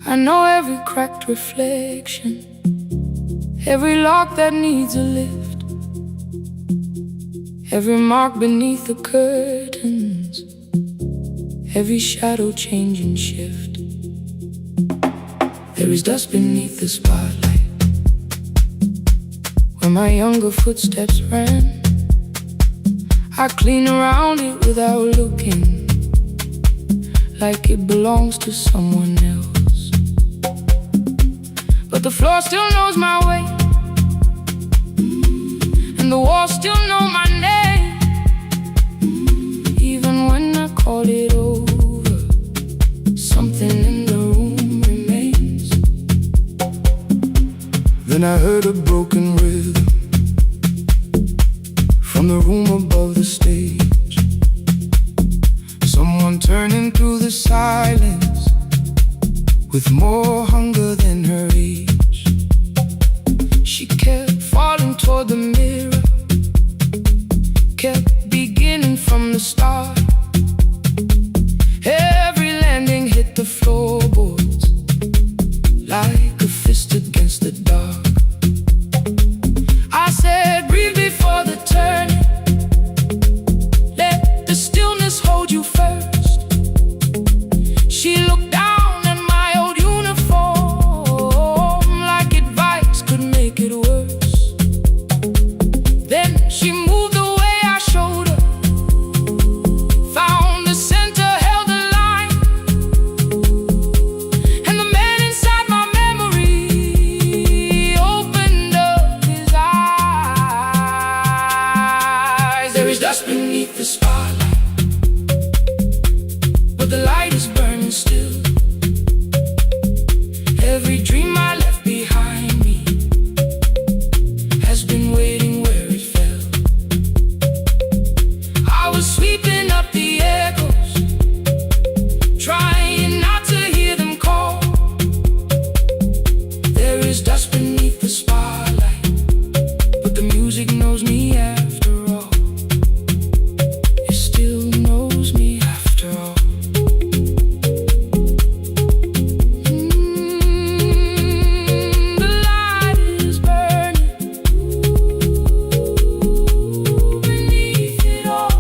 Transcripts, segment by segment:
I know every cracked reflection, every lock that needs a lift, every mark beneath the curtains, every shadow change and shift. There is dust beneath the spotlight, where my younger footsteps ran. I clean around it without looking, like it belongs to someone else. But the floor still knows my way, and the walls still know my name. Even when I call it over, something in the room remains. Then I heard a broken rhythm from the room above the stage. Someone turning through the silence with more hunger than her age. She kept falling toward the mirror, kept beginning from the start. Every landing hit the floorboards like a fist against the dark. I said, breathe before the turning, let the stillness hold you first. She looked down at my old uniform like advice could make it worse. Then she moved the way I showed her, found the center, held the line, and the man inside my memory opened up his eyes. There is dust beneath the spotlight, but the light is burning still. Every dream I left behind me has been waiting where it fell. I was sweeping up the echoes, trying not to hear them call. There is dust beneath the spotlight, but the music knows me after all. It still knows me after all. The light is burning beneath it all.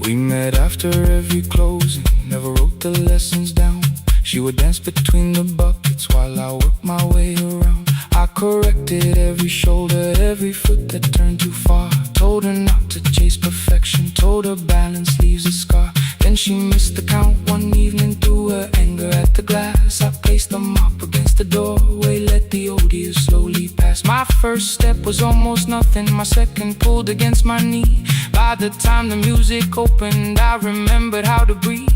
We met after every closing, never wrote the lessons down. She would dance between the buckets while I worked my way around. I corrected every shoulder, every foot that turned too far. Told her not to chase perfection, told her balance leaves a scar. Then she missed the count one evening, threw her anger at the glass. I placed the mop against the doorway, let the old years slowly pass. My first step was almost nothing, my second pulled against my knee. By the time the music opened, I remembered how to breathe.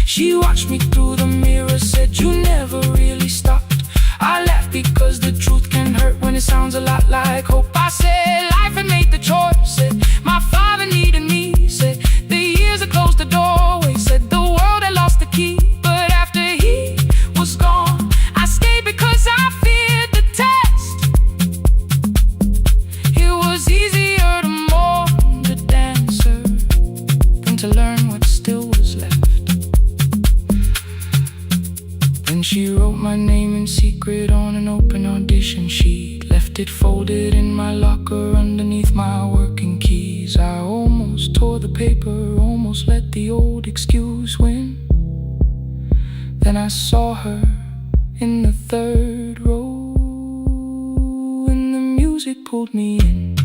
She watched me through the mirror, said, you never really stopped. I laughed because the truth can hurt when it sounds a lot like hope. I said, life had made the choice, said, my father needed me, said, the years had closed the doorway, said, the world had lost the key. But after he was gone, I stayed because I feared the test. It was easier to mourn the dancer than to learn what still was left. Then she wrote my name in secret on an open audition sheet, left it folded in my locker underneath my working keys. I almost tore the paper, almost let the old excuse win. Then I saw her in the third row, and the music pulled me in.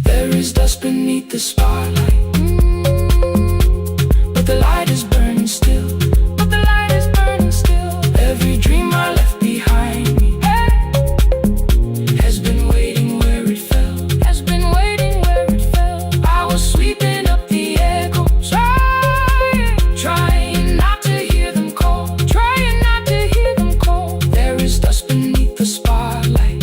There is dust beneath the spotlight, but the light is burning still. Every dream I left behind me has been waiting where it fell, has been waiting where it fell. I was sweeping up the echoes, trying not to hear them call, trying not to hear them call. There is dust beneath the spotlight,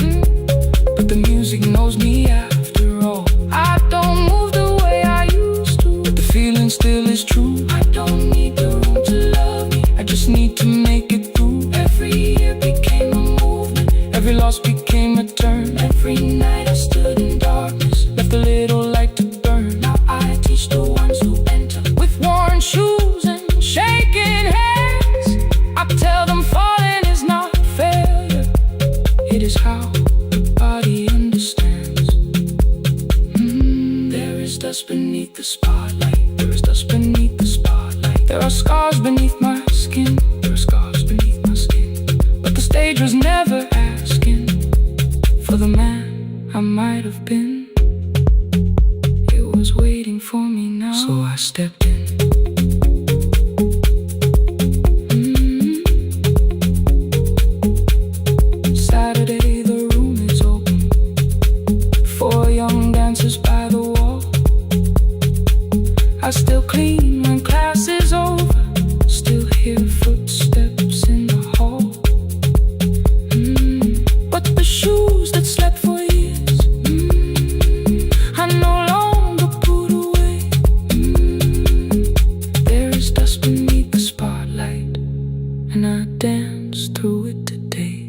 but the music knows me after all. I don't move the way I used to, but the feeling still is true. I don't need the room to love me, I just need to make it through. Every year became a movement, every loss became a turn. Every night I stood in darkness, left a little light to burn. Now I teach the ones who enter with worn shoes and There are scars beneath my skin, there are scars beneath my skin. But the stage was never asking for the man I might have been. It was waiting for me now, so I stepped in. Saturday, the room is open. 4 young dancers by the wall. I still clean when class is over. Still hear footsteps in the hall. But the shoes that slept for years, I no longer put away. There is dust beneath the spotlight, and I dance through it today.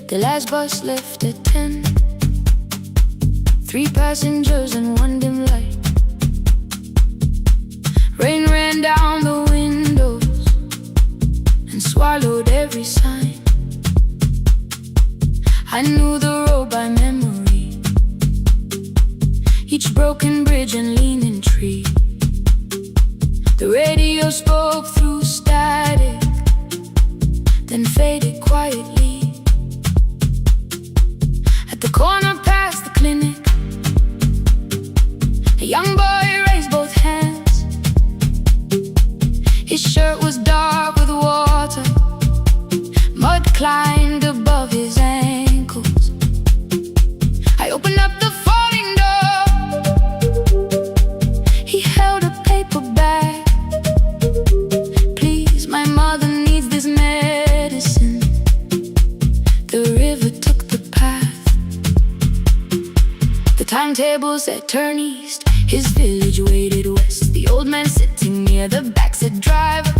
The last bus left at 10. 3 passengers and 1 dim light. Rain ran down the windows and swallowed every sign. I knew the road by memory, each broken bridge and leaning tree. The radio spoke through static, then faded quietly. At the corner past the clinic, a young boy raised both hands. His shirt was dark with water, mud climbed above his ankles. I opened up the folding door. He held a paper bag. Please, my mother needs this medicine. The river took the path. The timetable said turn east. His village waited west. The old man sitting near the back said, driver,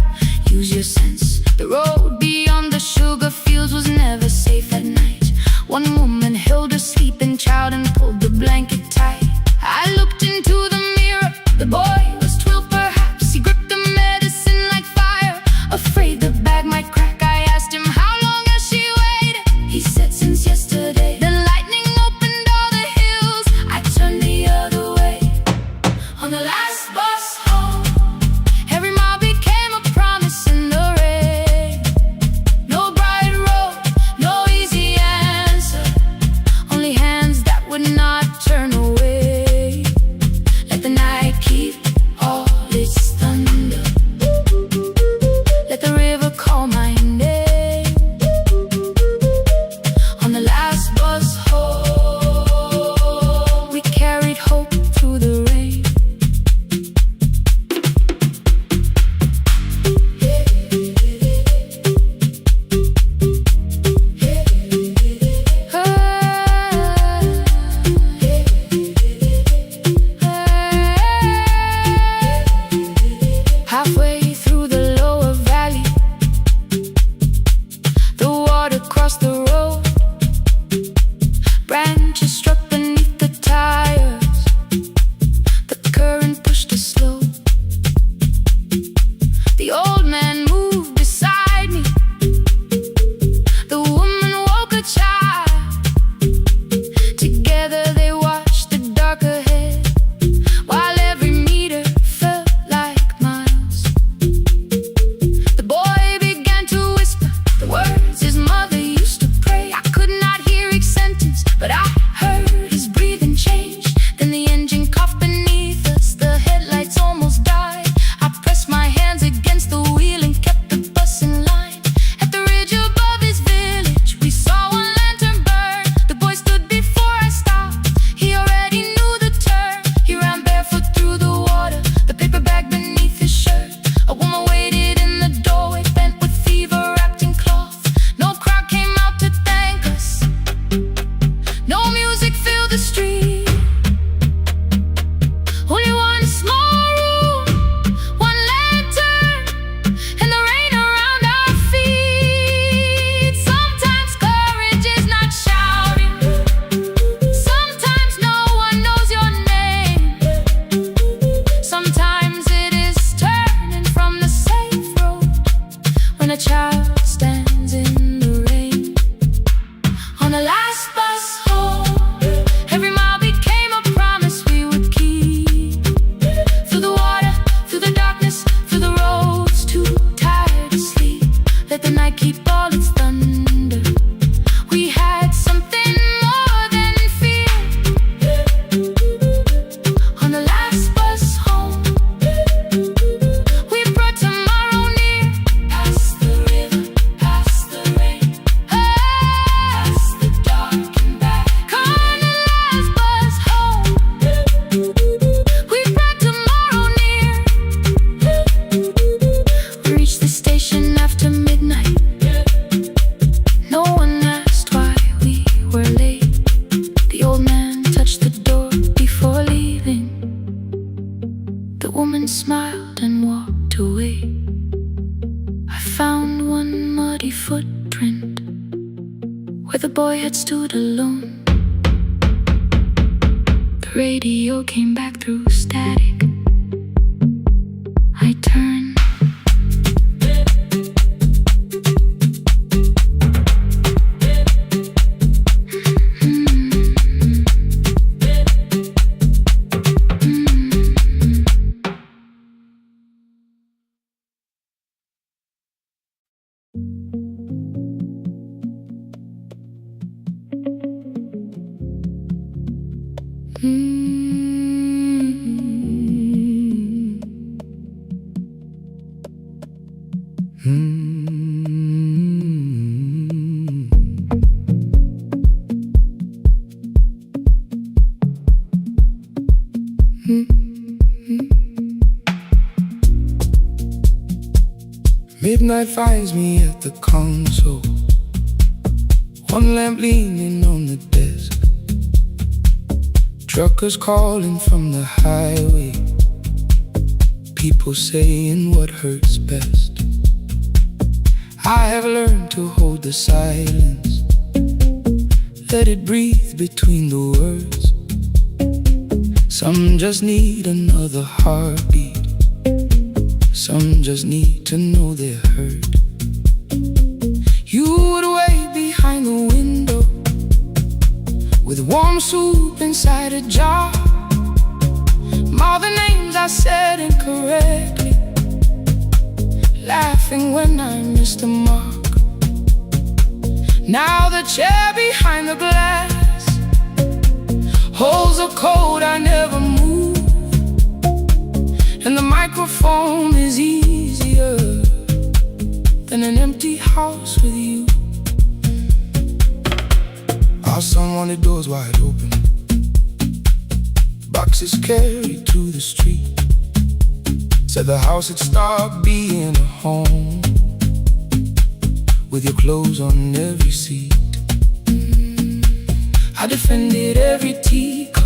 use your sense. The road beyond the sugar fields was never safe at night. One woman held her sleeping child and pulled the blanket tight. I looked into the mirror. The boy was 12 perhaps. He gripped the medicine like fire, afraid the bag might crack. I asked him, how long has she waited? He said, since yesterday. The lightning opened all the hills. I turned the other way. On the last bus home, every mile became a promise in the rain. woman smiled and walked away. I found one muddy footprint where the boy had stood alone. The radio came back through static. I turned. Midnight finds me at the console, one lamp leaning on the desk. Truckers calling from the highway, people saying what hurts best. I have learned to hold the silence, let it breathe between the words. Some just need another heartbeat, some just need to know they're heard. You would wait behind the window with warm soup inside a jar. All the names I said incorrectly, laughing when I missed the mark. Now the chair behind the glass holds a code I never moved, and the microphone is easier than an empty house with you. Our son wanted doors wide open, boxes carried to the street. Said the house had stopped being a home, with your clothes on every seat. I defended every teacup,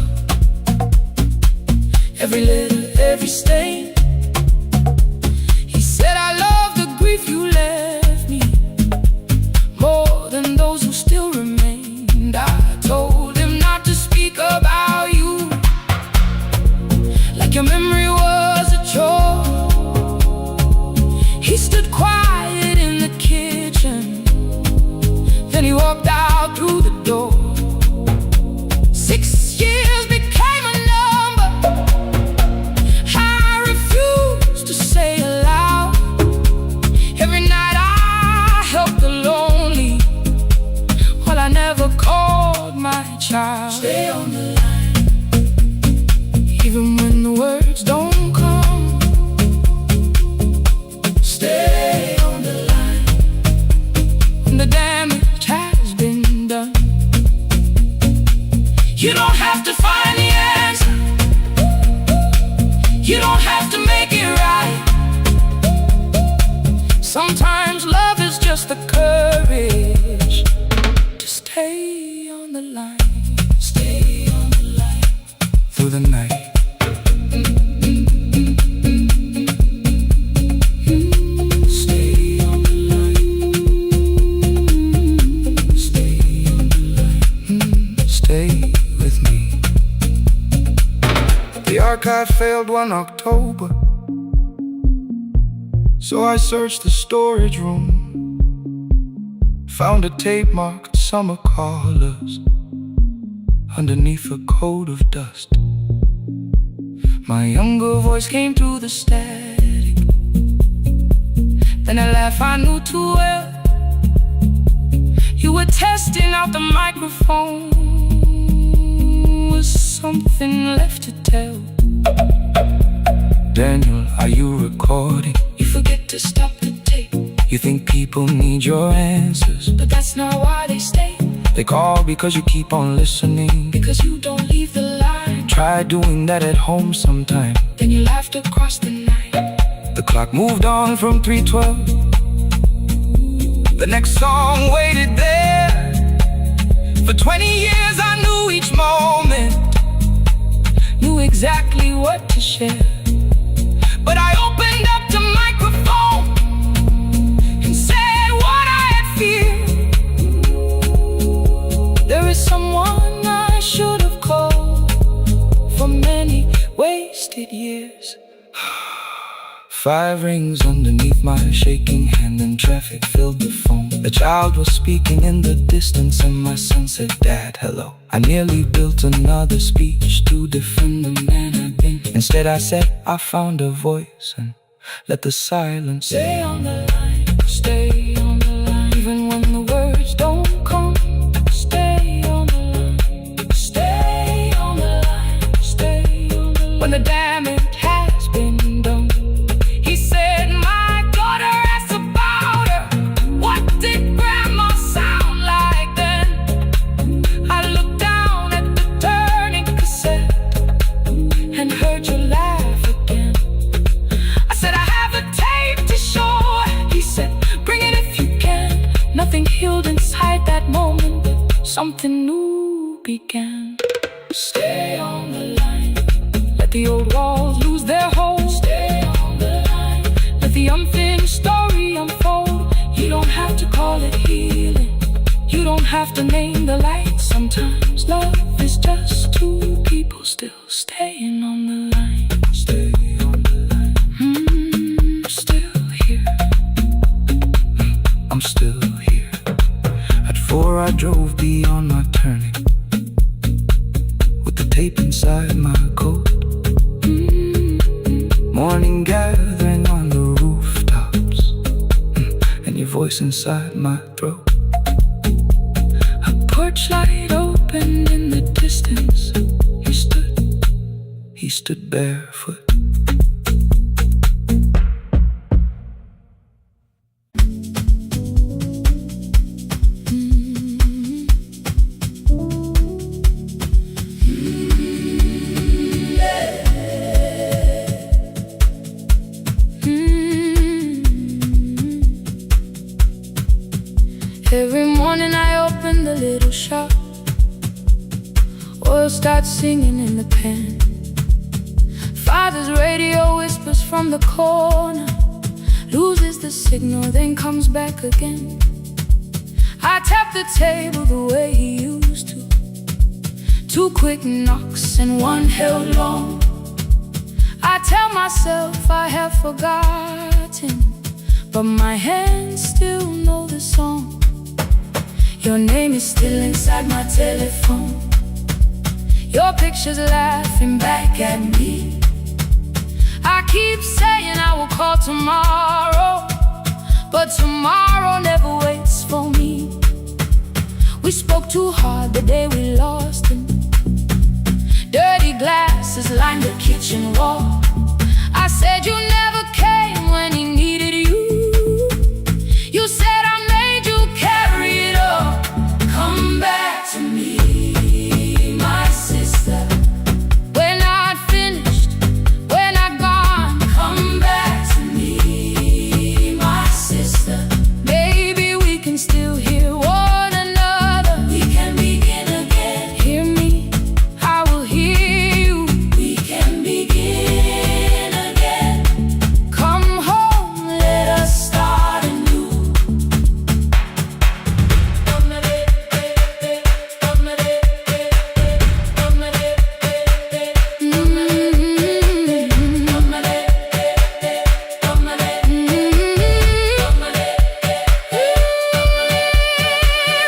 every letter, every stain. He said I love the grief you left me more than those who still remained. I told him not to speak about you like your memory was a chore. He stood quiet in the kitchen, then he walked out through the door. 6 years became a number I refused to say aloud. Every night I helped the lonely, while I never called my child. Stay on the line, even when the words don't come. Stay on the line, when the damage has been done. You don't have to find the answer, you don't have to make it right. Sometimes love is just the courage to stay on the line. Stay on the line through the night. Stay on the line. Stay on the line. Stay with me. The archive failed one October, so I searched the storage room, found a tape marked summer callers underneath a coat of dust. My younger voice came through the static, then a laugh I knew too well. You were testing out the microphone, was something left to tell? Daniel, are you recording? You forget to stop the tape. You think people need your answers, but that's not why they stay. They call because you keep on listening, because you don't leave the line. Try doing that at home sometime, then you laughed across the night. The clock moved on from 3:12. The next song waited there. For 20 years I knew each moment, knew exactly what to share. 8 years. 5 rings underneath my shaking hand, and traffic filled the phone. A child was speaking in the distance, and my son said, "Dad, hello." I nearly built another speech to defend the man I've been. Instead I said, I found a voice, and let the silence stay on the line. Stay on the line, even when the words don't come. Stay on the line. Stay on the line. Stay on the line. When the damage has been done, he said, "My daughter asked about her. What did grandma sound like then?" I looked down at the turning cassette and heard you laugh again. I said, "I have a tape to show." He said, "Bring it if you can." Nothing healed inside that moment, but something new began. Stay on the line. Let the old walls lose their hold. Stay on the line. Let the unfinished story unfold. You don't have to call it healing. You don't have to name the light. Sometimes love is just two people still staying on the line. Stay on the line. Still here. I'm still here. At 4 I drove beyond my turning, with the tape inside my coat. Morning gathering on the rooftops, and your voice inside my throat. A porch light opened in the distance. He stood barefoot. Every morning I open the little shop. Oil starts singing in the pan. Father's radio whispers from the corner, loses the signal, then comes back again. I tap the table the way he used to. 2 quick knocks and 1 held long. I tell myself I have forgotten, but my hands still know the song. Your name is still inside my telephone. Your picture's laughing back at me. I keep saying I will call tomorrow, but tomorrow never waits for me. We spoke too hard the day we lost him. Dirty glasses lined the kitchen wall. I said you never came when he needed you. You said I made you carry it all. Come back to me, my sister. We're not finished, we're not gone. Come back to me, my sister. Maybe we can still hear one another. We can begin again. Hear me, I will hear you. We can begin again. Come home, let us start anew.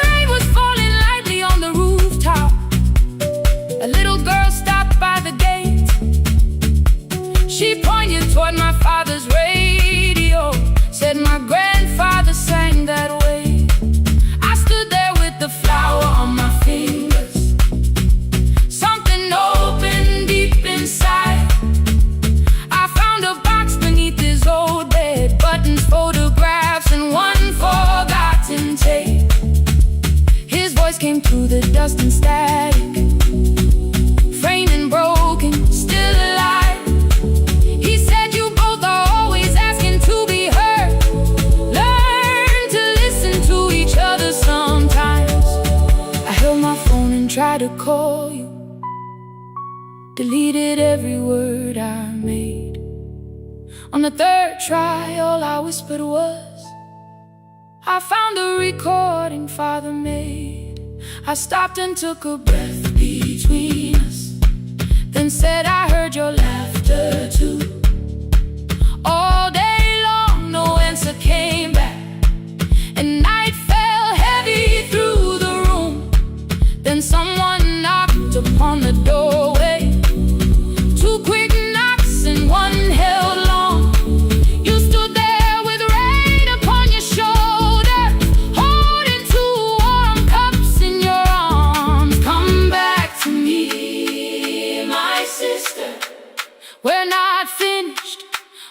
Rain was falling lightly on the rooftop. A little girl stopped by the gate. She pointed toward my father's radio, said my grandfather sang that way. I stood there with the flower on my fingers. Something opened deep inside. I found a box beneath his old bed, buttons, photographs, and 1 forgotten tape. His voice came through the dust and static, framed and broken, still alive. He said you both are always asking to be heard. Learn to listen to each other sometimes. I held my phone and tried to call you, deleted every word I made. On the 3rd try, all I whispered was, I found a recording Father made. I stopped and took a breath between us, then said I heard your laughter. after 2. All day long, no answer came back, and night fell heavy through the room. Then someone knocked upon the doorway. 2 quick knocks and one held long. You stood there with rain upon your shoulder, holding 2 warm cups in your arms. Come back to me, my sister. We're not finished,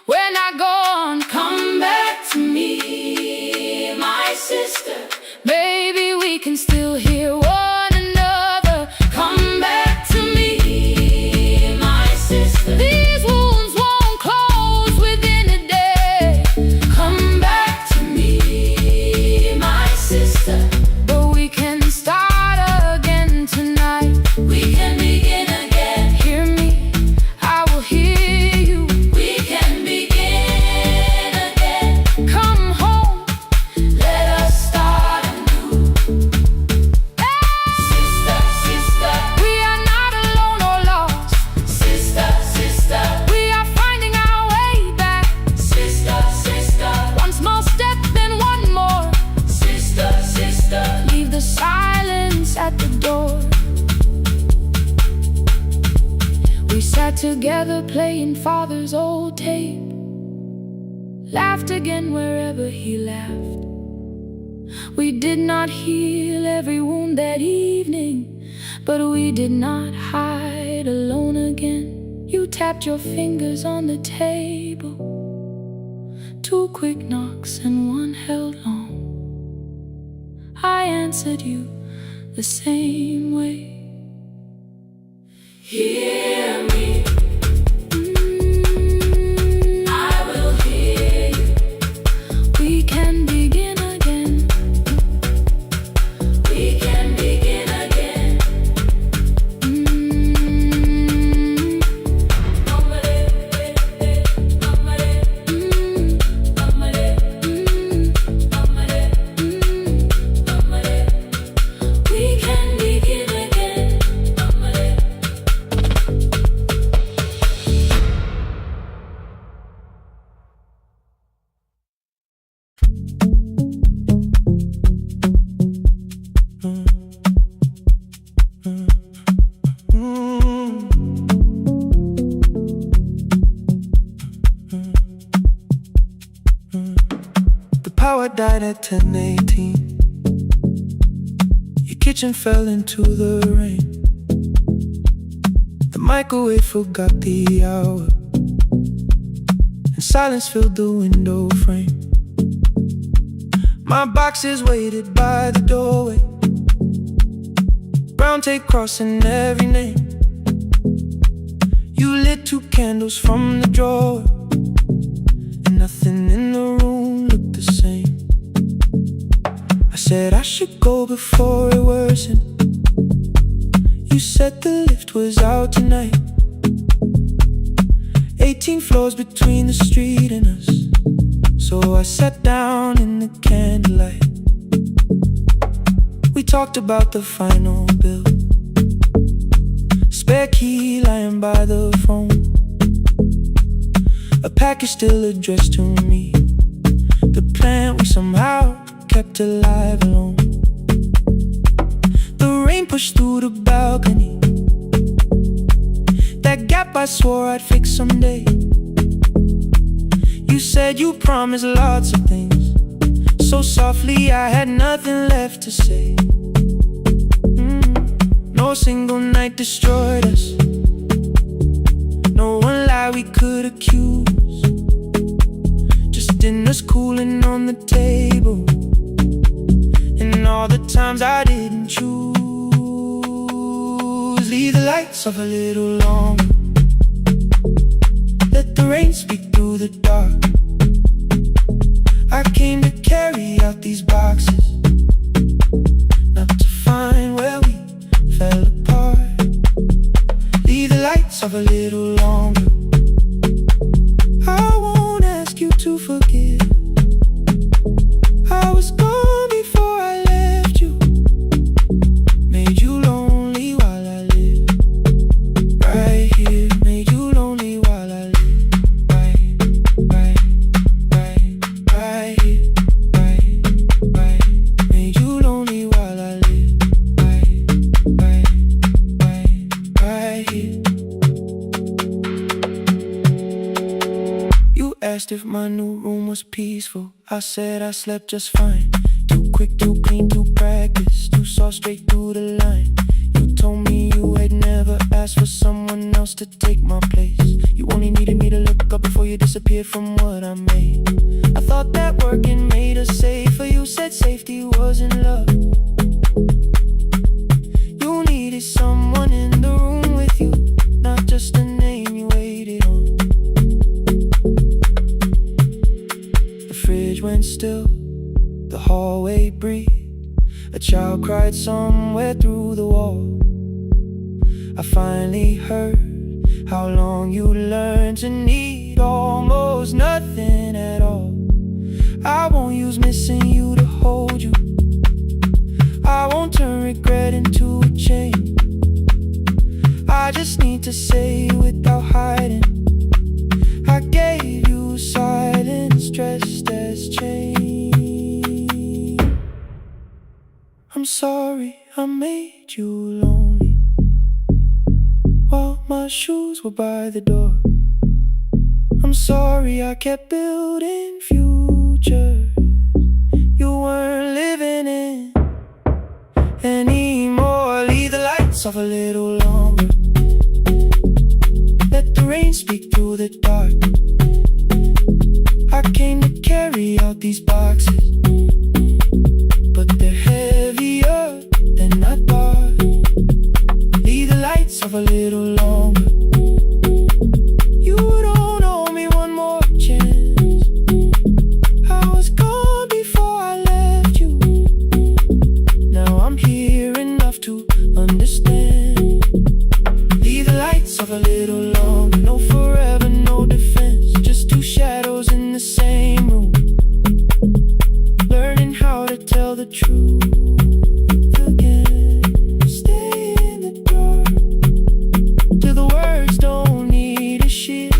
we're not gone. Come back to me, my sister. Maybe we can still hear one another. Come back to me, my sister. These wounds won't close within a day. Come back to me, my sister. But we can start again tonight. We can begin again. Hear me, I will hear you. We can begin again. Come home, let us start anew. Sister, sister, we are not alone or lost. Sister, sister, we are finding our way back. Sister, sister, one small step, then one more. Sister, sister, leave the silence at the door. We sat together playing father's old tape, laughed again wherever he laughed. We did not heal every wound that evening, but we did not hide alone again. You tapped your fingers on the table. 2 quick knocks and one held long. I answered you the same way. Hear me, I will hear you. We can begin again. We can begin again. We can begin again. The power died at 10:18. Your kitchen fell into the rain. The microwave forgot the hour, and silence filled the window frame. My boxes waited by the doorway, brown tape crossing every name. You lit 2 candles from the drawer, and nothing in the room looked the same. I said I should go before it worsened. You said the lift was out tonight. 18 floors between the street and us, so I sat down in the candlelight. We talked about the final bill, spare key lying by the phone, a package still addressed to me, the plant we somehow kept alive alone. The rain pushed through the balcony, that gap I swore I'd fix someday. You said you promised lots of things, so softly I had nothing left to say. No single night destroyed us, no one lie we could accuse. Just dinners cooling on the table, and all the times I didn't choose. Leave the lights off a little longer, let the rain speak through the dark. I came to carry out these boxes, not to find where we fell apart. Leave the lights off a little longer. I won't ask you to forgive. I was gone before I left you, made you lonely while I lived. Right here, made you lonely while I asked if my new room was peaceful. I said I slept just fine. Too quick, too clean, too practiced, too saw straight through the line. You told me you had never asked for someone else to take my place. You only needed me to look up before you disappeared from what I made. I thought that working made us safer. You said safety was in love. You needed someone in the room with you, not just a name you waited on. The fridge went still, the hallway breathed. A child cried somewhere through the wall. I finally heard how long you learned to need almost nothing at all. I won't use missing you to hold you. I won't turn regret into a chain. I just need to say without hiding, I gave you silence dressed as change. I'm sorry I made you lonely while my shoes were by the door. I'm sorry I kept building futures you weren't living in anymore. Leave the lights off a little longer. Let the rain speak through the dark. I came to carry out these boxes, but they're heavier than I thought. Leave the lights off a little longer. You don't owe me one more chance. I was gone before I left you. Now I'm here enough to understand. Leave the lights off a little longer. No forever, no defense, just two shadows in the same room, learning how to tell the truth again. Stay in the dark till the words don't need a shield.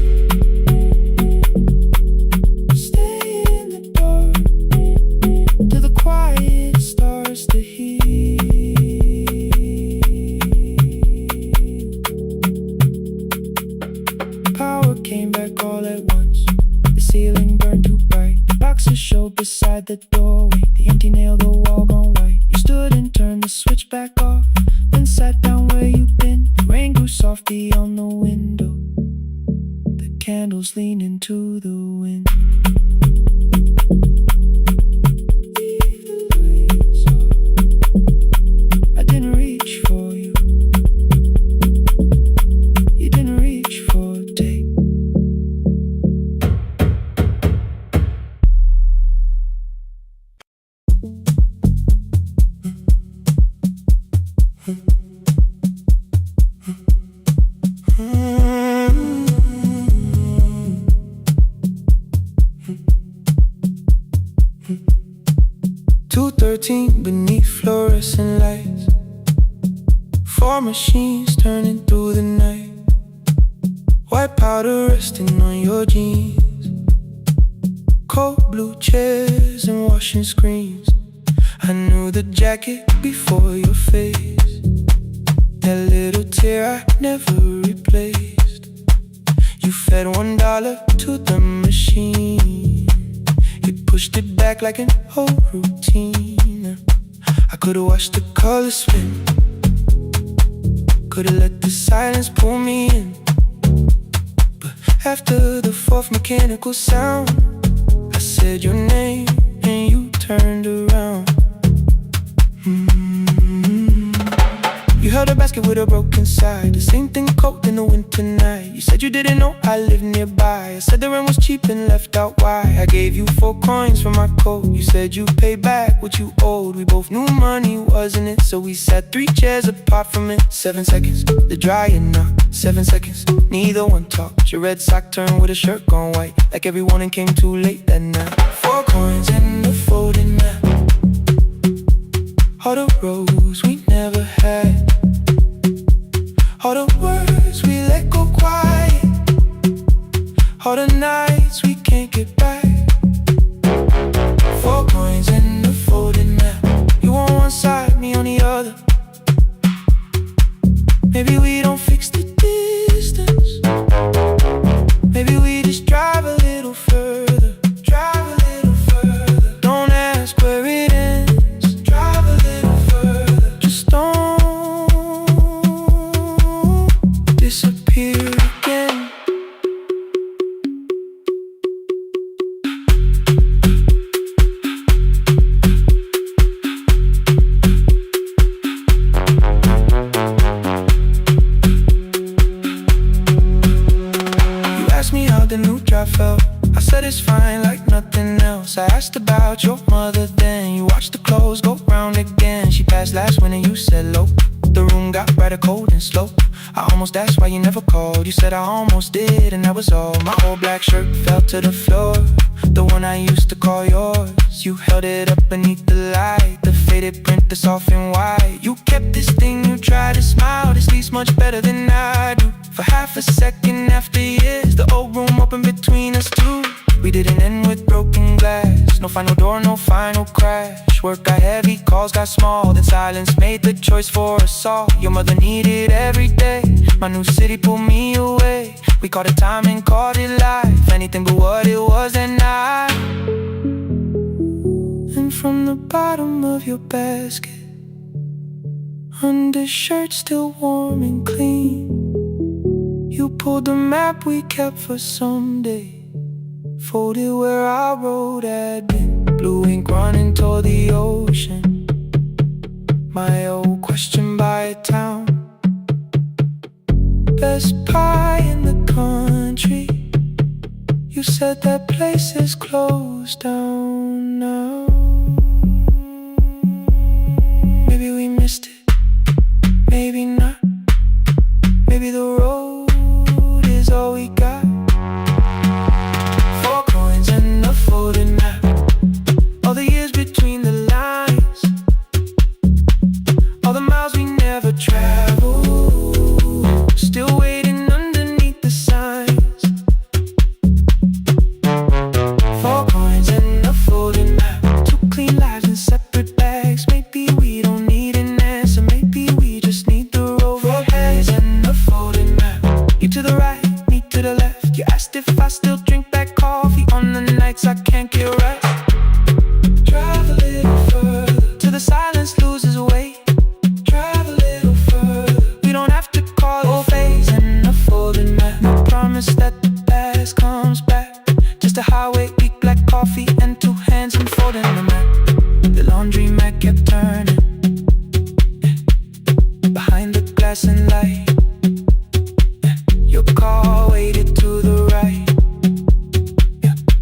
Stay in the dark till the quiet starts to heal. Power came back all at once. The ceiling burned too bright. The boxes showed beside the doorway. The empty nail, the wall gone white. You stood and turned the switch back off, then sat down where you'd been. The rain grew soft beyond the window. The candles leaned into the wind. Leave the lights off. I didn't reach for you. You didn't reach for a take. 2:13 beneath fluorescent lights. 4 machines turning through the night. White powder resting on your jeans. Cold blue chairs and washing screens. I knew the jacket before your face. That little tear I never replaced. You fed $1 to the machine. You pushed it back like an old routine. I could've watched the colors spin. Could've let the silence pull me in. But after the 4th mechanical sound, I said your name and you turned around. You held a basket with a broken side. The same thing cold in the winter night. You said you didn't know I lived nearby. I said the rent was cheap and left out why. I gave you 4 coins for my coat. You said you'd pay back what you owed. We both knew money wasn't it, so we sat 3 chairs apart from it. 7 seconds, the dryer knocked. 7 seconds, neither one talked. Your red sock turned with a shirt gone white, like every warning came too late that night. 4 coins and a folding map. All the roads we never had. All the words we let go quiet. All the nights we can't get back. 4 coins and a folding map. You on one side, me on the other. Maybe we don't fix the distance. Maybe we just drive a little further. the new drive felt. I said it's fine like nothing else. I asked about your mother then. You watched the clothes go round again. She passed last winter, you said low. The room got brighter, cold and slow. I almost asked why you never called. You said I almost did and that was all. My old black shirt fell to the floor, the one I used to call yours. You held it up beneath the light, the faded print that's off in white. You kept this thing, you tried to smile. This leaves much better than I do. For half a second after years, the old room opened between us two. We didn't end with broken glass. No final door, no final crash. Work got heavy, calls got small. Then silence made the choice for us all. Your mother needed every day. My new city pulled me away. We called it time and called it life. Anything but what it was that night. And from the bottom of your basket, undershirt still warm and clean, you pulled the map we kept for someday. Folded where our road had been. Blue ink running toward the ocean. My old question by a town. Best pie in the country. You said that place is closed down now. Maybe we missed it, maybe not. Maybe the road is all we got. Folded map, all the years between the lines, all the miles we never traveled, still waiting underneath the signs. 4 coins and a folded map, 2 clean lives in separate bags. Maybe we don't need an answer, maybe we just need the road. 4 hands and a folded map, you to the right, me to the left. You asked if I still drink that coffee on the nights I can't get right. Drive a little further till the silence loses weight. Drive a little further, we don't have to call it phase and a folding map. No promise that the past comes back, just a highway, weak black coffee and 2 hands unfolding the map. The laundry mat kept turning behind the glass and light. Your car waited to the right.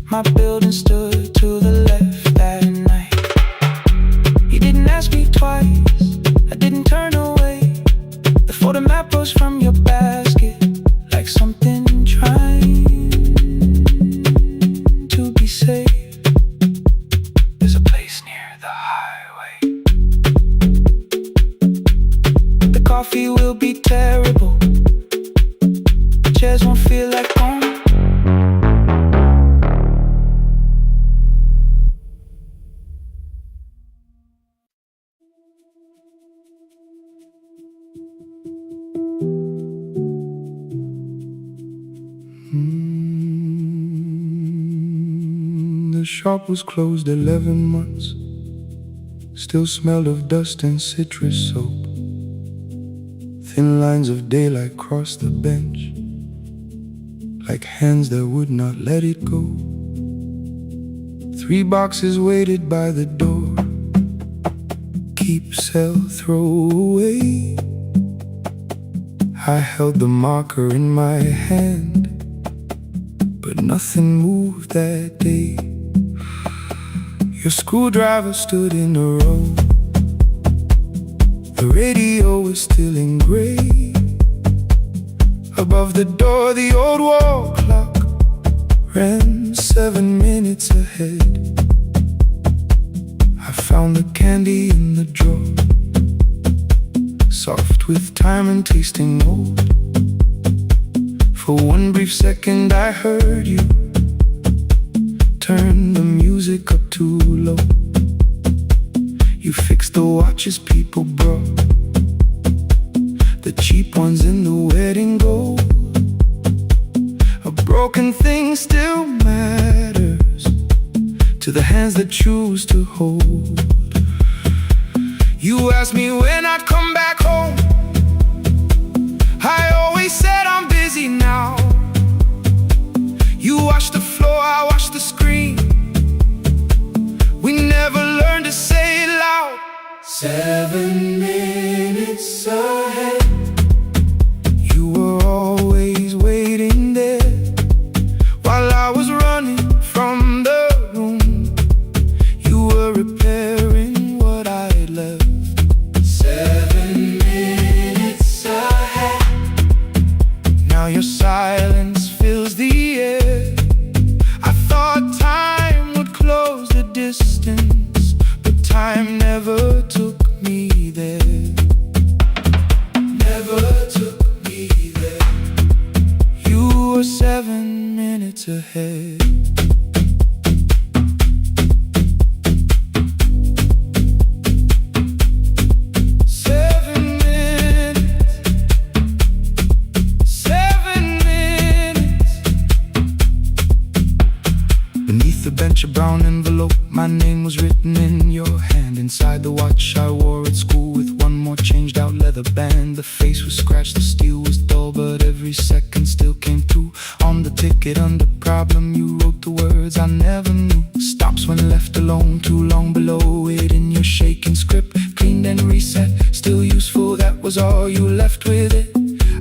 My building stood to the left that night. You didn't ask me twice, I didn't turn away. The photo map rose from your basket like something trying to be safe. There's a place near the highway. The coffee will be terrible, the chairs won't feel like home. The shop was closed 11 months. Still smelled of dust and citrus soap. Thin lines of daylight crossed the bench, like hands that would not let it go. 3 boxes waited by the door. Keep, sell, throw away. I held the marker in my hand, but nothing moved that day. Your screwdriver stood in a row. The radio was still in gray. Above the door, the old wall clock ran 7 minutes ahead. I found the candy in the drawer, soft with time and tasting old. For one brief second I heard you turn the music up too low. You fixed the watches people brought, the cheap ones in the wedding gold. A broken thing still matters to the hands that choose to hold. You asked me when I come back home. I always said I'm busy now. You wash the floor, I wash the screen. We never learned to say it loud. 7 minutes ahead. You were always waiting there it. The bench, a brown envelope, my name was written in your hand. Inside the watch I wore at school with one more changed out leather band. The face was scratched, the steel was dull, but every second still came through. On the ticket under problem you wrote the words I never knew. Stops when left alone, too long below it in your shaking script. Cleaned and reset, still useful, that was all you left with it.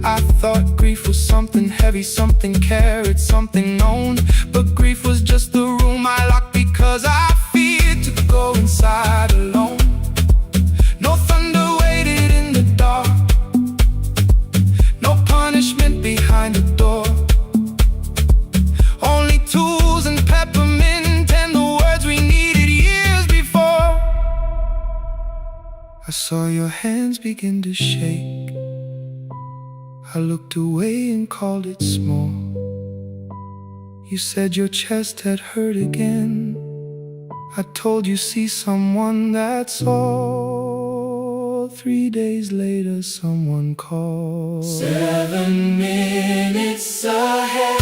I thought grief was something heavy, something carried, something known. But grief was just the room I locked because I feared to go inside alone. No thunder waited in the dark, no punishment behind the door. Only tools and peppermint and the words we needed years before. I saw your hands begin to shake. I looked away and called it small. You said your chest had hurt again. I told you see someone, that's all. 3 days later someone called. 7 minutes ahead.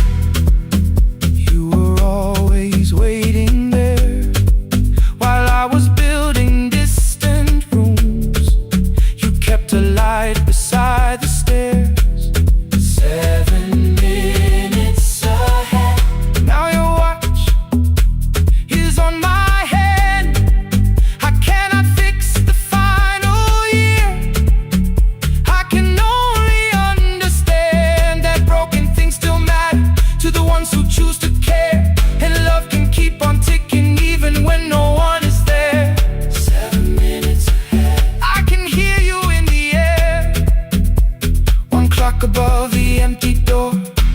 You were always waiting there while I was building distant rooms. You kept a light beside the stairs. 7 minutes ahead. Now your watch is on my head. I cannot fix the final year. I can only understand that broken things still matter to the ones who choose to care. And love can keep on ticking even when no one is there. 7 minutes ahead. I can hear you in the air. One clock above the empty door,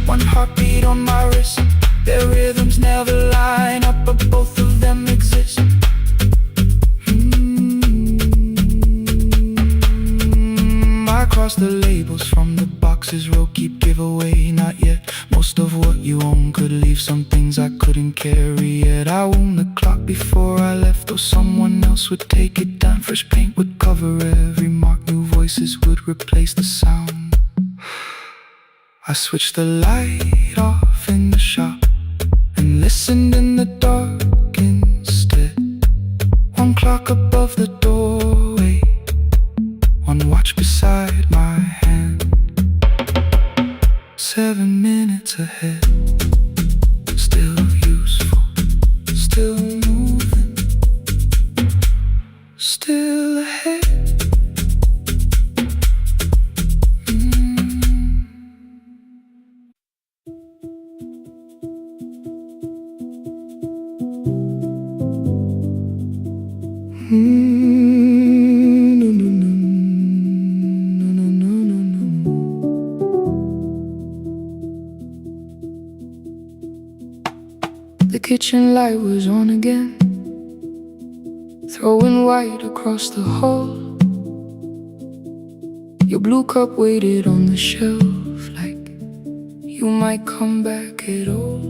one heartbeat on my wrist. Their rhythms never line up, but both of them exist. I cross the labels from the boxes, row keep giveaway, not yet. Most of what you own could leave, some things I couldn't carry yet. I wound the clock before I left, or someone else would take it down. Fresh paint would cover every mark, new voices would replace the sound. I switched the light off in the shop and listened in the dark instead. One clock above the doorway, one watch beside my hand. 7 minutes ahead, still useful, still moving, still ahead. The kitchen light was on again, throwing white across the hall. Your blue cup waited on the shelf like you might come back at all.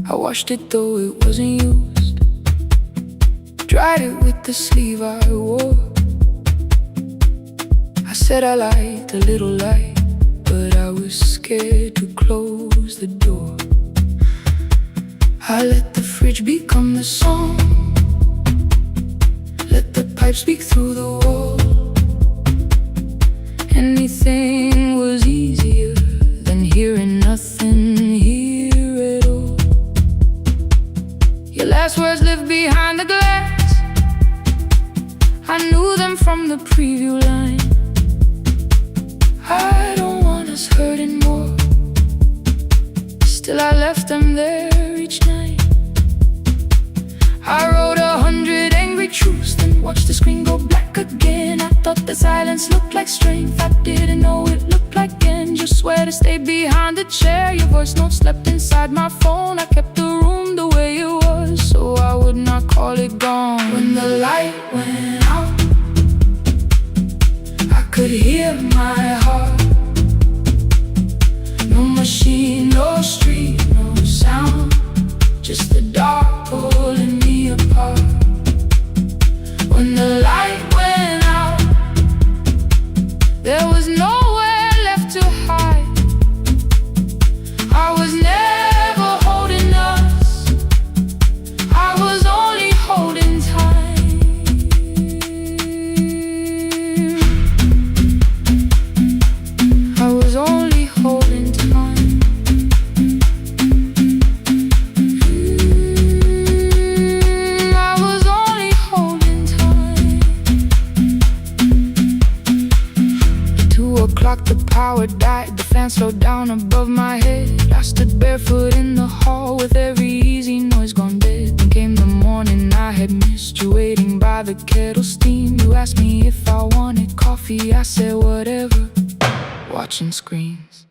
I washed it though it wasn't used, dried it with the sleeve I wore. I said I liked a little light, but I was scared to close the door. I let the fridge become the song, let the pipe speak through the wall. Anything was easier than hearing nothing here at all. Your last words lived behind the glass, I knew them from the preview line. I don't want us hurting more, still I left them there each night. I wrote 100 angry truths, then watched the screen go black again. I thought the silence looked like strength, I didn't know it looked like end. You swear to stay behind the chair, your voice note slept inside my phone. I kept the room the way it was, so I would not call it gone. When the light went out, I could hear my heart. No machine, no no street, no sound, just the dark pulling me apart. When the light went out, there was nowhere left to hide. I was never holding us, I was only holding time. I was only holding time. I was only holding time. At 2 o'clock the power died, the fan slowed down above my head. I stood barefoot in the hall with every easy noise gone dead. Then came the morning I had missed you, waiting by the kettle steam. You asked me if I wanted coffee, I said whatever, watching screens.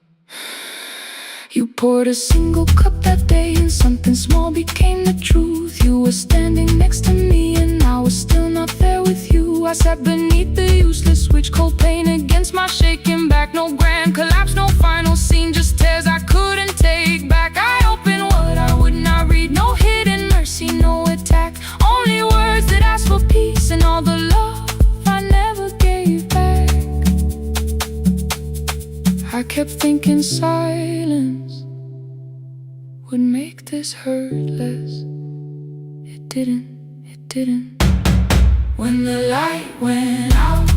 You poured a single cup that day and something small became the truth. You were standing next to me and I was still not there with you. I sat beneath the useless switch, cold pain against my shaking back. No grand collapse, no final scene, just tears I couldn't take back. I opened what I would not read, no hidden mercy, no attack. Only words that asked for peace and all the love I never gave back. I kept thinking silence would make this hurt less. It didn't, it didn't. When the light went out,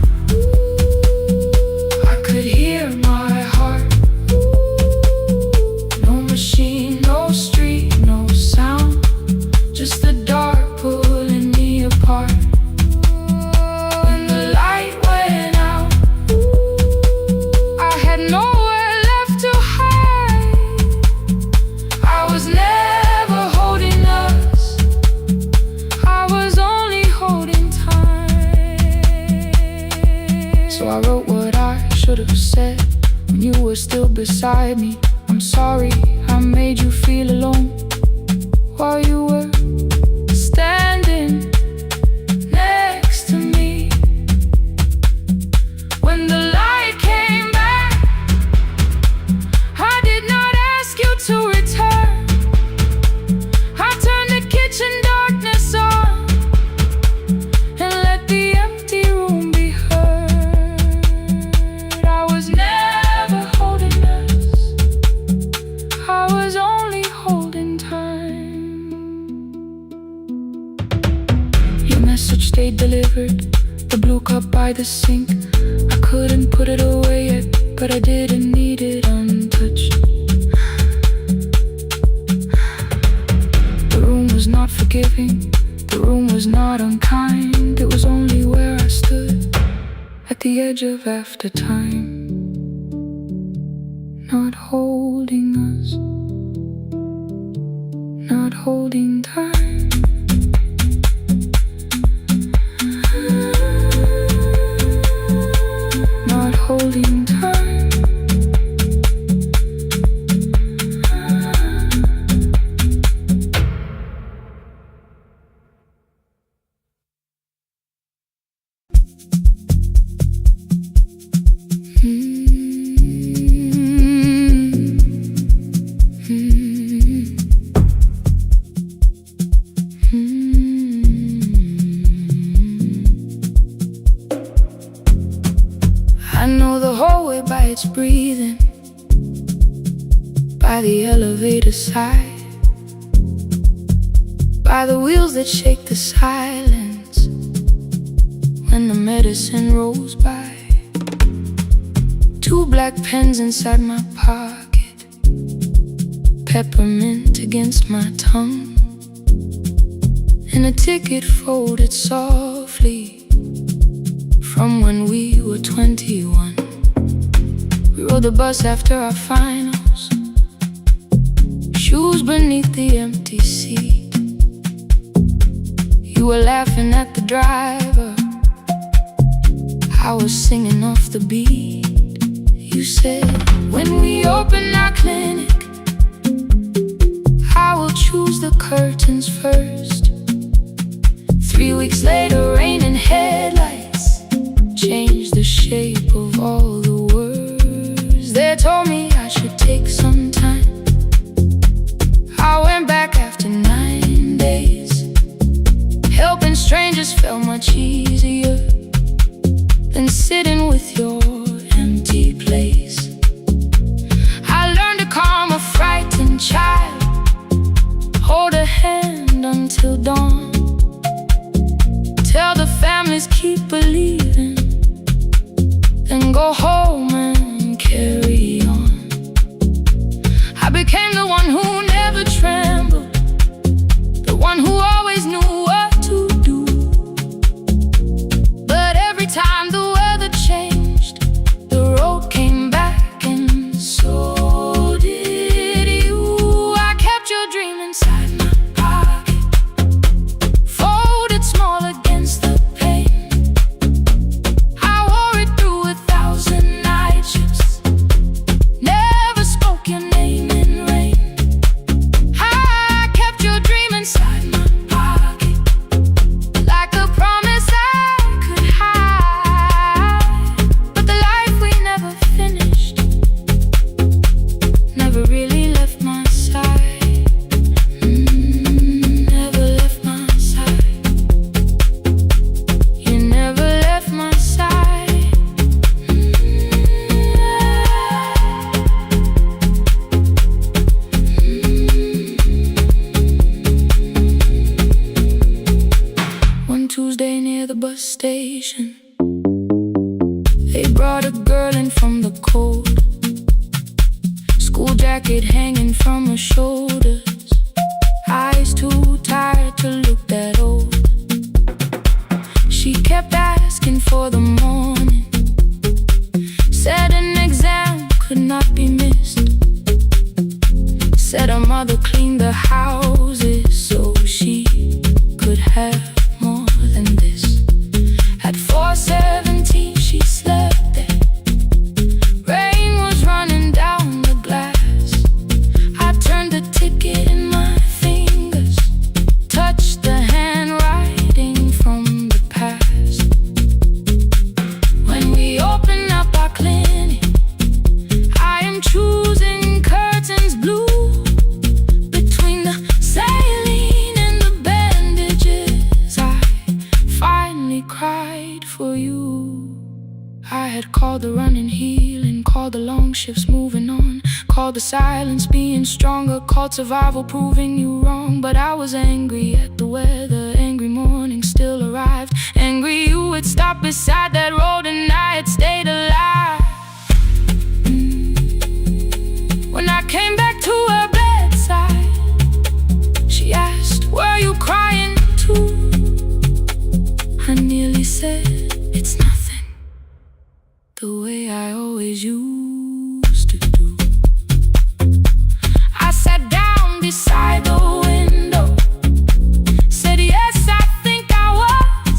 I could hear my heart. No machine, no street, no sound, just the dark pulling me apart. When the light went out, I had nowhere left to hide. I was never holding us, I was only holding time. So I wrote what I should have said when you were still beside me. I'm sorry I made you feel alone while you were standing next to me. When the light came back, I did not ask you to return. I turned the kitchen darkness on and let the empty room be heard. I was never holding us, I was only holding time. Your message stayed delivered, the blue cup by the sink. I couldn't put it away yet, but I didn't need it untouched. The room was not forgiving, the room was not unkind. It was only where I stood at the edge of after time. Not holding us, not holding time. Not holding time. I know the hallway by its breathing, by the elevator side, by the wheels that shake the silence when the medicine rolls by. 2 black pens inside my pocket, peppermint against my tongue, and a ticket folded softly from when we were 21. We rode the bus after our finals, shoes beneath the empty seat. You were laughing at the driver, I was singing off the beat. You said, when we open our clinic, I will choose the curtains first. 3 weeks later, rain and headlights changed the shape of all the words. They told me I should take some time one who never trembled, the one who always knew what to do. But every time the weather changed, the road came back, and so did you. I kept your dream inside my pocket, folded small against the pain. I wore it through 1,000 night shifts, never spoke your name in rain. I kept your dream inside my pocket, like a promise I could hide. But the life we never finished never really left my side. Never left my side. You never left my side. One Tuesday near the bus station, they brought a girl in from the cold, school jacket hanging from her shoulders, eyes too tired to look that old. She kept asking for the morning, said an exam could not be missed, said her mother cleaned the houses so she could have more than this. At 4:17 she slept there, rain was running down the glass. I turned the ticket in my fingers, touched the handwriting from the past. When we open up our clinic, I am choosing curtains blue. Between the saline and the bandages, I finally cried for you. I had called the running healing, called the long shifts moving on, called the silence being stronger, called survival proving you wrong. But I was angry at the weather, angry morning still arrived, angry you had stopped beside that road and I had stayed alive. When I came back to her bedside, she asked, were you crying too? I nearly said, it's nothing, the way I always used to do. I sat down beside the window, said yes, I think I was.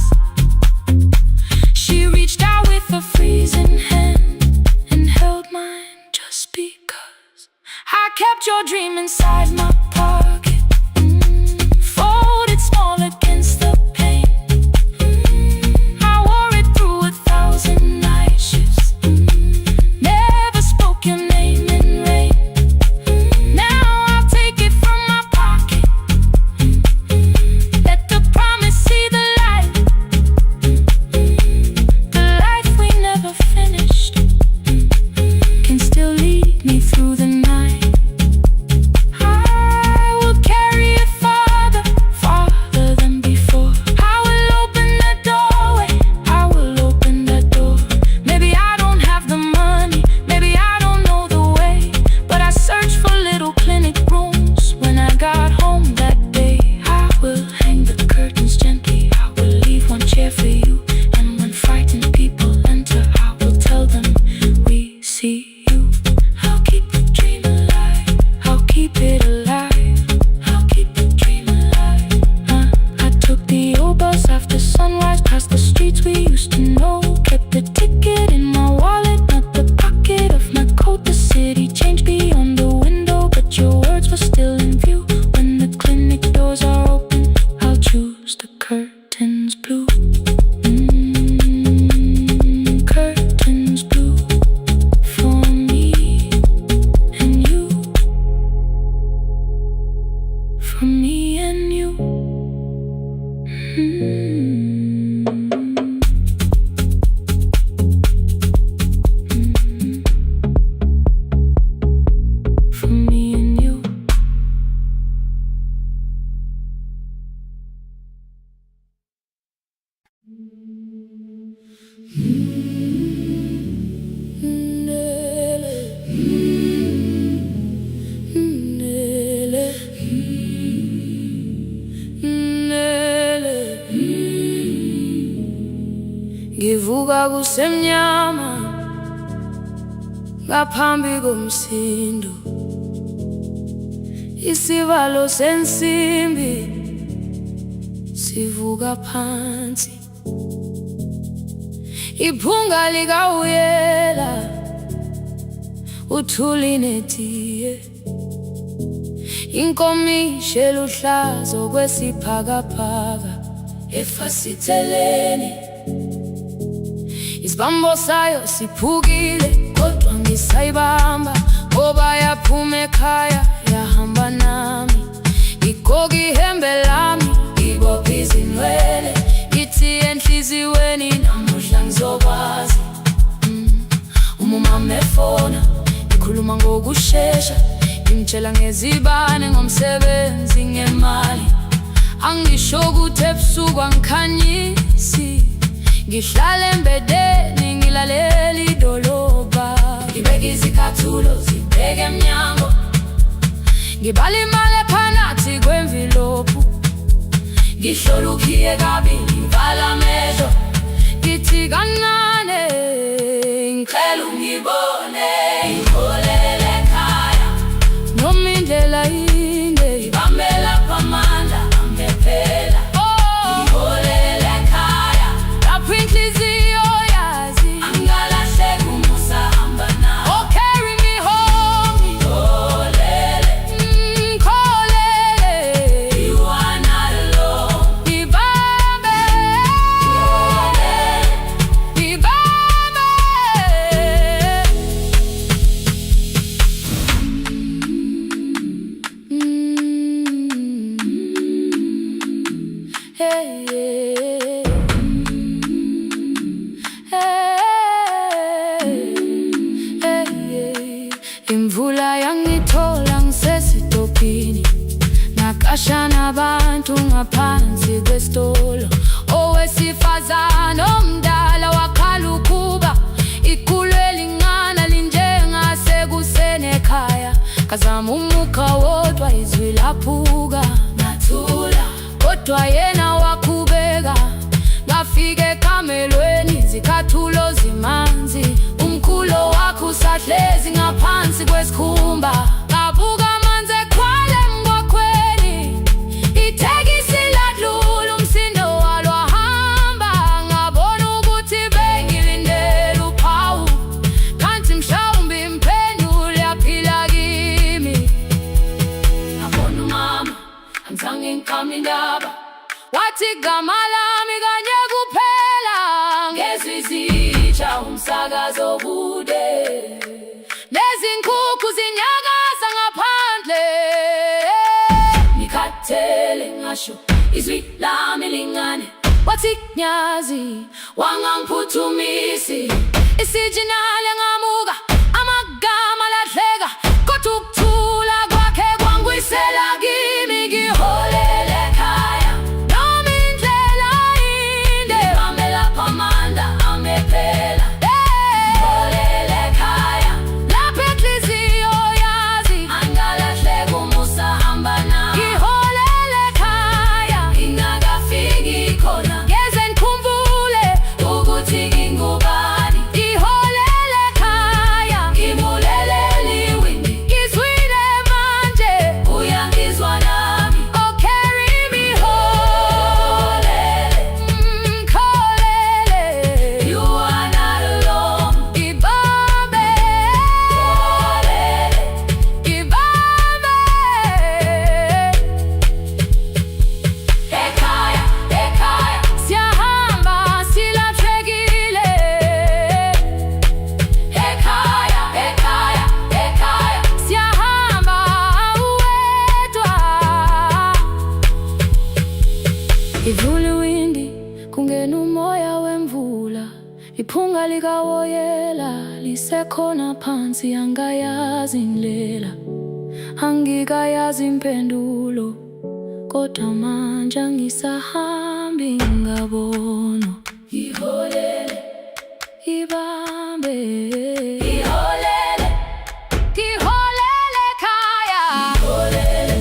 She reached out with a freezing hand and held mine just because. I kept your dream inside my pocket, folded small against the pain. I wore it through 1,000 night shifts, never spoke your name in rain. Now I'll take it from my pocket, let the promise see the light. The life we never finished can still lead me through the night. I will carry it farther, farther than before. I will open the doorway, I will open the door. Maybe I don't have the money, maybe I don't know the way, but I searched for little clinic rooms when I got home that day. I will hang the curtains gently, I will leave one chair for you, and when frightened people enter, I will tell them we see you. I'll keep the dream alive, I'll keep it alive, I'll keep the dream alive. I took the old bus after sunrise, past the streets we used to know, kept the ticket in my wallet, not the pocket of my coat. The city changed beyond the window, but your words were still in view. When the clinic doors are open, I'll choose the curtains blue. Curtains blue for me and you, for me and you. For me and you. kwakusemnyama ngaphambi komsindo, isivalo sensimbi sivuka phansi, iphunga likawuyela uthuli netiye, inkomishi eluhlaza okwesibhakabhaka efasiteleni. Isibambo sayo siphukile kodwa ngisayibamba, ngoba yaphuma ekhaya yahamba nami. Igoga ihembe lami, ibopha izinwele, ithi enhliziyweni namuhla ngizokwazi. Umama efona, ikhuluma ngokushesha, imtshela ngezibane, ngomsebenzi, ngemali. Angisho ukuthi ebusuku angikhanyisi, ngihlala embedeni ngilalela idolobha. Ngibeka izicathulo zibheke emnyango, ngibala imali ephakathi kwemvilophu, ngihlola ukhiye kabili, ngivala amehlo, ngithi kancane ngicela ungibone. Ngiholele ekhaya noma indlela inde, ngibambela phamandla angephela. Ngiholele ekhaya lapho inhliziyo yazi angalahleki uma usahamba nami. Oh, carry me home. Ngiholele, ngiholele, you are not alone. Ngibambe, ngiholele, ngibambe. Hey, hey, hey, hey. Imvula yangithola ngisesitopini, nakasha nabantu ngaphansi kwesitolo. Owesifazane omdala wakhala ukuba ikhulu elincane linjengasekuseni ekhaya. Kazama umukha wodwa izwi laphuka, ngathula kodwa yena wakhubeka. Ngafika ekamelweni, izicathulo zimanzi, umkhulo wakhe usahlezi ngaphansi kwesikhumba. Ngabuka amanzi ekhwale emgwaqweni, itekisi ladlula, umsindo walo wahamba. Ngabona ukuthi bengilindele uphawu, kanti mhlawumbe impendulo yaphila kimi. Ngabona umama angizange ngiqame indaba, wathi igama lami kanye kuphela. Ngezwi izitsha umsakazo kude, nezinkukhu zinyakaza ngaphandle. Ngikhathele ngasho izwi lami lingane, wathi nyazi wangangiphuthumisi. Isijinali ngamuka, amagama lahleka, kodwa ukuthula kwakhe kwangwisela kimi. Ngiholele ekhaya noma indlela inde, ngibambela phamandla angephela. Ngiholele ekhaya lapho inhliziyo yazi angalahleki uma usahamba nami. Ngiholele ekhaya ngingakafiki khona, ngeze ngikhumbule ukuthi ngingubani. Ngiholele ekhaya ngibulelele iwindi, ngizwile manje uyangizwa nami. Oh, carry me home. Ngiholele, you are not alone. Ngibambe, ngibambe. Ekhaya, ekhaya siyahamba silahlekile. Ekhaya, ekhaya, ekhaya siyahamba uwedwa. Ivula iwindi kungena umoya wemvula, iphunga likawoyela lisekhona phansi. Angayazi indlela, angikayazi impendulo, kodwa manje angisahambi ngabona. Ngiholele, ibambe, ngiholele, ngiholele ekhaya. Ngiholele,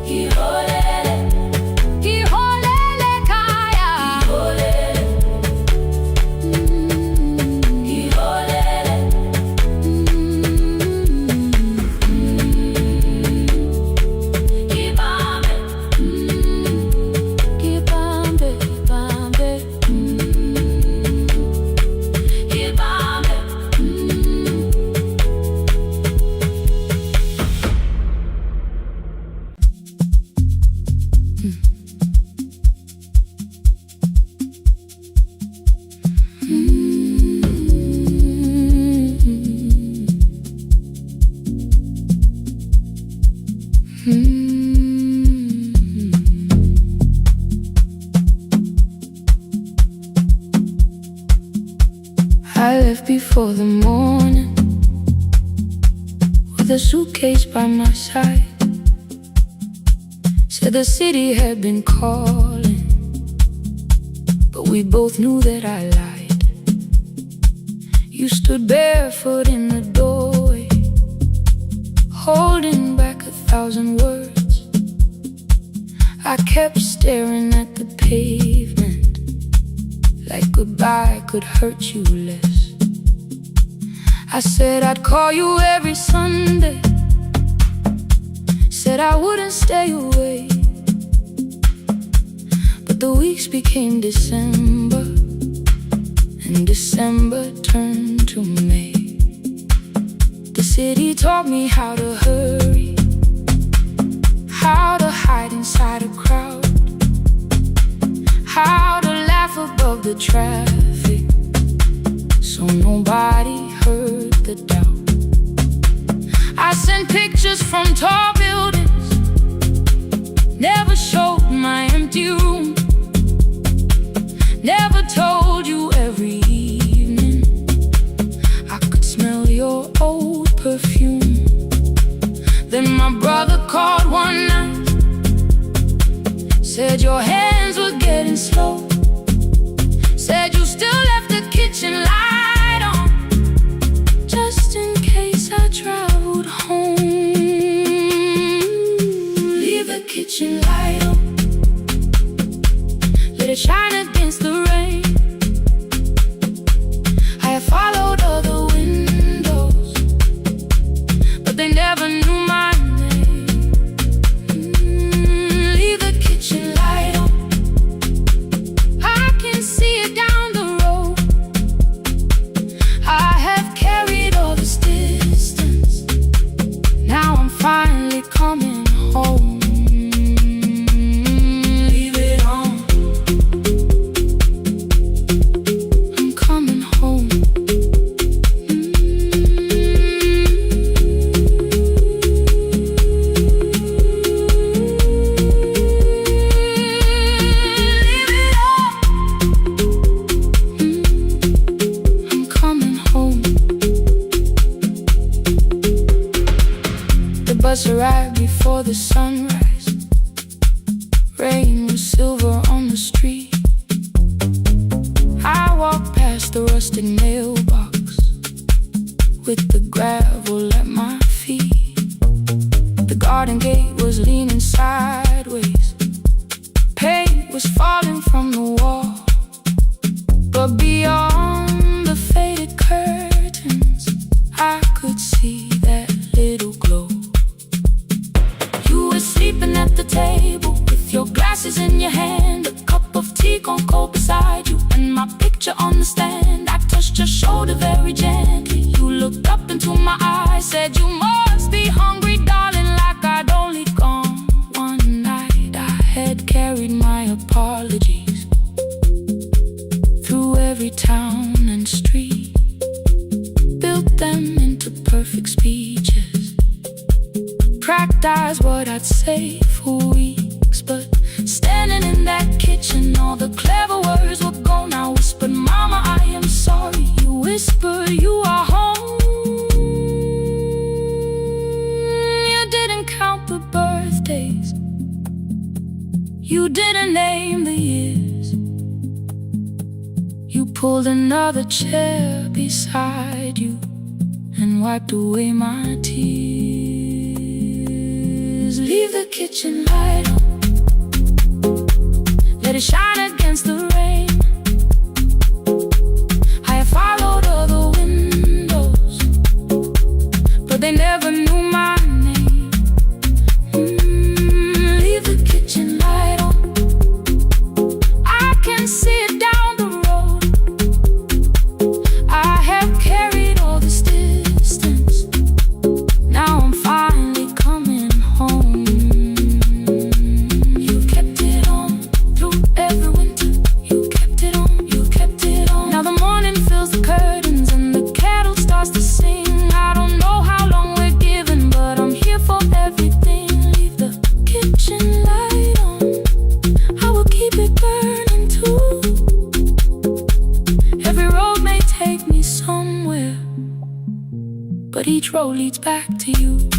ngiholele, ngiholele ekhaya. Ngiholele. I left before the morning with a suitcase by my side. Said the city had been calling, but we both knew that I lied. You stood barefoot in the doorway, holding back 1,000 words. I kept staring at the pavement, like goodbye could hurt you less. I said I'd call you every Sunday, said I wouldn't stay away. But the weeks became December, and December turned to May. The city taught me how to hurry, how to hide inside a crowd, how to laugh above the traffic, so nobody heard the doubt. I sent pictures from tall buildings, never showed my empty room, never told you every evening I could smell your old perfume. Then my brother called one night, said your hands were getting slow, said you still left the kitchen light on, just in case I traveled home. Leave the kitchen light on, let it shine against the rain. I have followed other windows, but they never knew my name. Leave the kitchen light on, I can see it down the road. I have carried all this distance, now I'm finally coming home. Leave it on, I'm coming home. Leave it on, I'm coming home. The bus arrived before the sunrise. Rain was silver on the street. I walked past the rusted mailbox with the gravel at my feet. The garden gate was leaning sideways, paint was falling from the wall, but beyond the faded curtains I could see that little glow. You were sleeping at the table with your glasses in your hand, a cup of tea gone cold beside you, and my picture on the stand. I touched your shoulder very gently. You looked up into my eyes, said you must be hungry, darling, like I'd only gone one night. I had carried my apologies through every town and street, built them into perfect speeches, practiced what I'd say for weeks. But standing in that kitchen, all the clever words were gone. I whispered, Mama, I am sorry. You whisper, you are home. You didn't count the birthdays, you didn't name the years. You pulled another chair beside you and wiped away my tears. Leave the kitchen light on, let it shine against the rain. I have followed other windows, but they never knew my name. Leave the kitchen light on, I can see it down the road. I have carried all this distance, now I'm finally coming home. You kept it on through every leads back to you.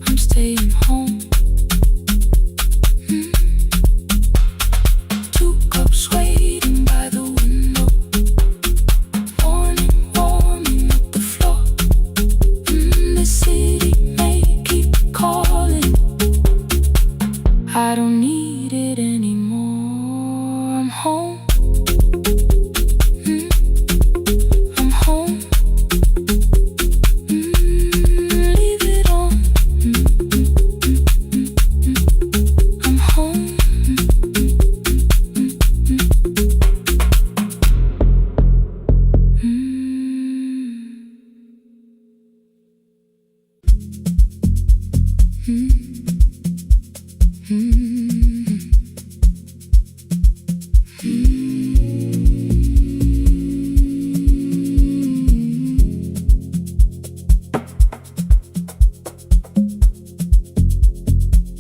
I'm staying home. 2 cups waiting by the window. Morning warming up the floor. The city may keep calling. I don't need it anymore. I'm home. I'm home. Leave it on. I'm home.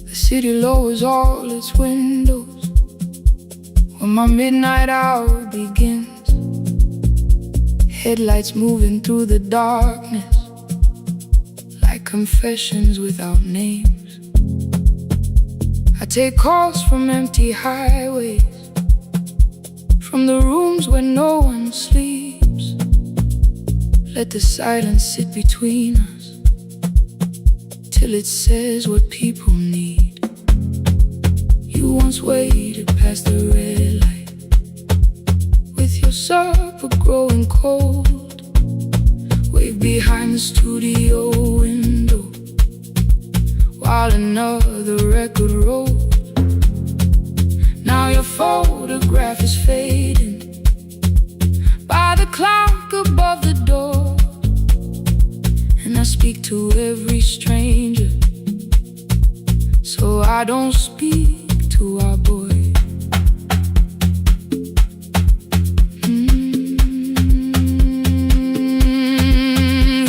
The city lowers all its windows when my midnight hour begins. Headlights moving through the darkness like confessions without names. I take calls from empty highways, from the rooms where no one sleeps. Let the silence sit between us till it says what people need. You once waited past the red light with your supper growing cold. Wave behind the studio window while another record rolled. Now your photograph is fading by the clock above the door. And I speak to every stranger, so I don't speak to our boy.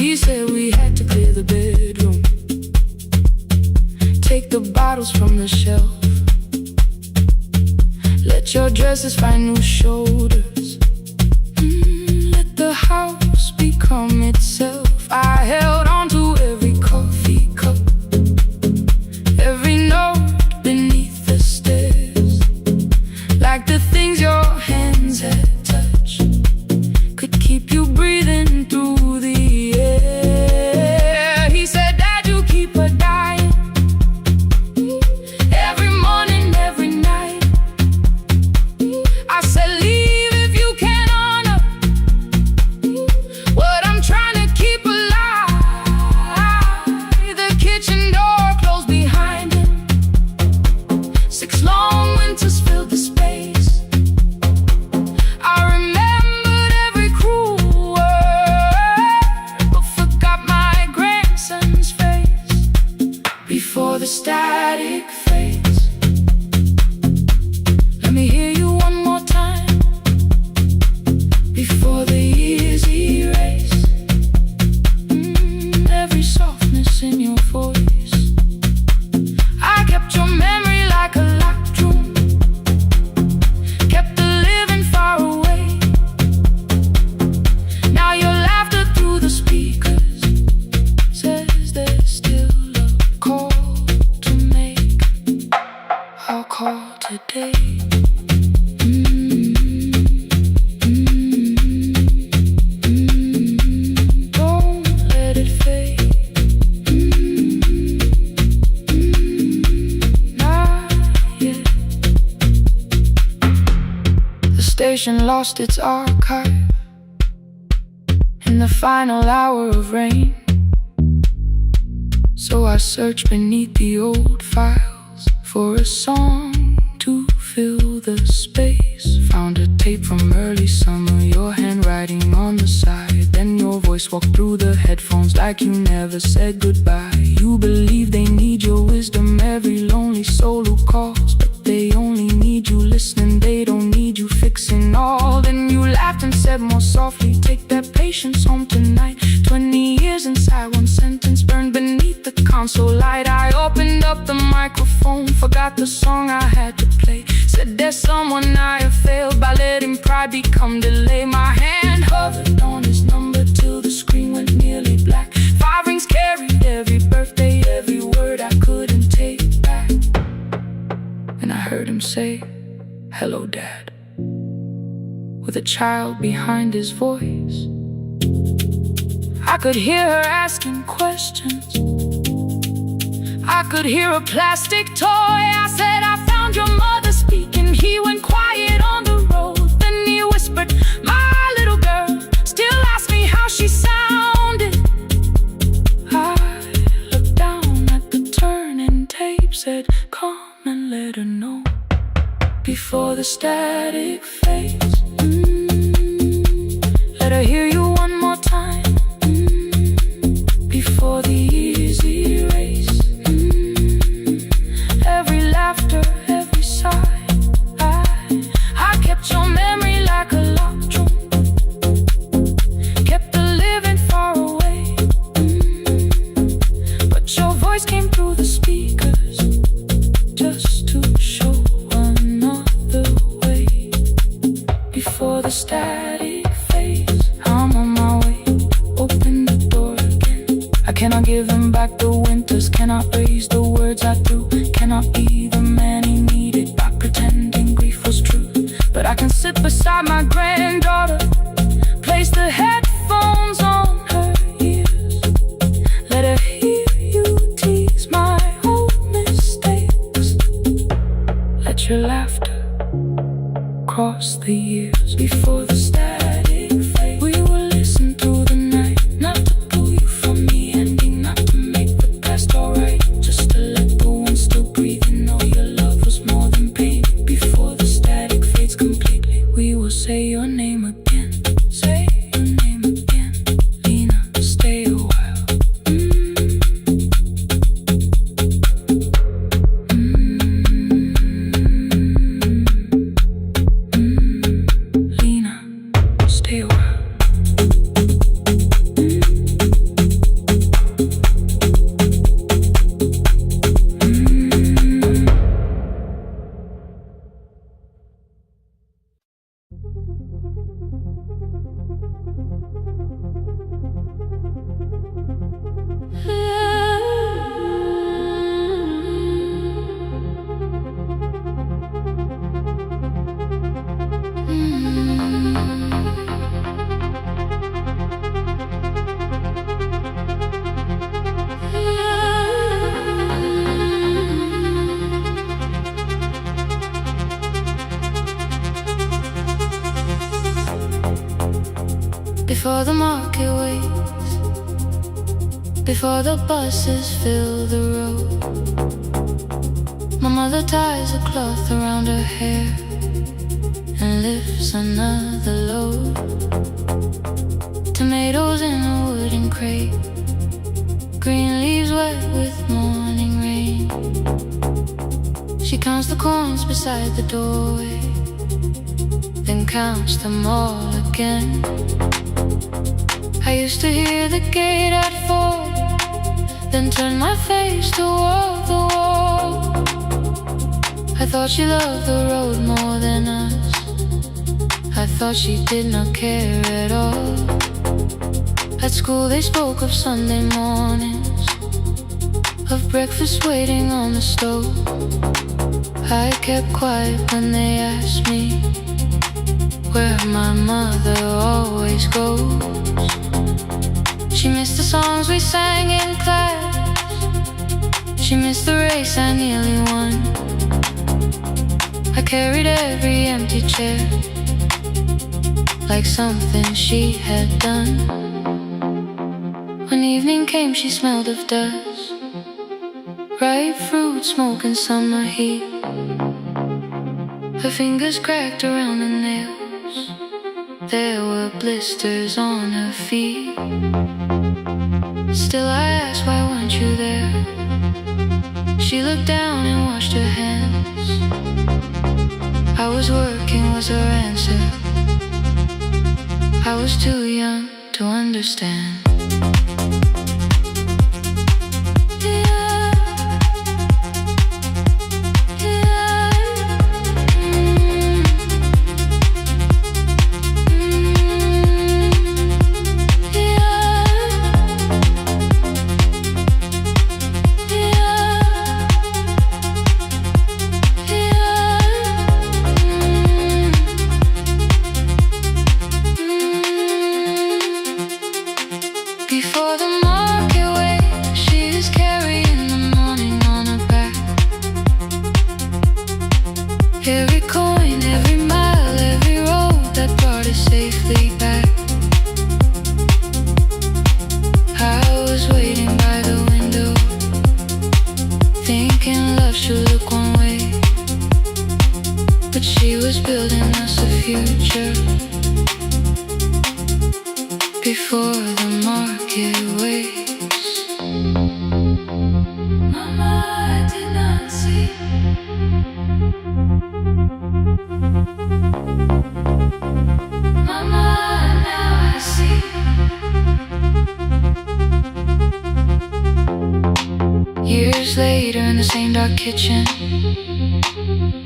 He said we had to clear the bedroom, take the bottles from the shelf, let your dresses find new shoulders, let the house become itself. I held on to every coffee cup, every note beneath the stairs, like the things your hands had touched could keep you breathing through the air. He said, Dad, you keep her dying every morning, every night. I said, leave if you can honor what I'm trying to keep alive. The kitchen door closed behind him. 6 long winters filled the space. I remembered every cruel word, but forgot my grandson's face before the static fades. Let me hear you one more time before the years erase every softness in your voice. I kept your memory like a locked room, kept the living far away. Now your laughter through the speakers says there's still a call to make. I'll call today. Don't let it fade. Not yet. The station lost its archive in the final hour of rain, so I searched beneath the old files for a song to fill the space. Found a tape from early summer, your handwriting on the side. Then your voice walked through the headphones like you never said goodbye. You believe they need your wisdom, every lonely soul who calls, but they only need you listening, they don't need you fixing all. Then you laughed and said more softly, take that patience home tonight. 20 years inside one sentence burned beneath the console light. I opened up the microphone, forgot the song I had to play. Said there's someone I have failed by letting pride become delay. My hand hovered on his number till the screen went nearly say, "Hello, Dad," with a child behind his voice. I could hear her asking questions. I could hear a plastic toy. I said, "I found your mother speaking." He went quiet on the road. Then he whispered, "My little girl still asks me how she sounded." I looked down at the turning tape, said, "Come and let her know before the static fades. Let her hear you one more time, before the easy race. Every laughter, every sigh, I kept your memory like a locked room, kept her living far away. But your voice came through the speakers, just to show another way. Before the static fades, I'm on my way. Open the door again. I cannot give him back the winters, cannot raise the words I threw, cannot be the man he needed by pretending grief was true. But I can sit beside my granddaughter, place the headphones on her ears, let her hear you tease my old mistakes. Let your laughter cross the years. Before the static fade, we will listen through the night, not to pull you from the ending, not to make the past alright, just to let the one still breathing know your love was more than pain. Before the static fades completely, we will say your name again. Say your name again. Lena, stay a while. Lena, stay a while. Before the market waits, before the buses fill the road, my mother ties a cloth around her hair and lifts another load. Tomatoes in a wooden crate, green leaves wet with morning rain. She counts the coins beside the doorway, then counts them all again. I used to hear the gate at 4, then turn my face toward the wall. I thought she loved the road more than us. I thought she did not care at all. At school they spoke of Sunday mornings, of breakfast waiting on the stove. I kept quiet when they asked me where my mother always goes. She missed the songs we sang in class, she missed the race I nearly won. I carried every empty chair like something she had done. When evening came she smelled of dust, ripe fruit, smoke and summer heat. Her fingers cracked around the nails, there were blisters on her feet. Still I asked, why weren't you there? She looked down and washed her hands. I was working was her answer. I was too young to understand. love should look one way, but she was building us a future before the market waits. Mama, I did not see. Mama, now I see. Years later in the same dark kitchen,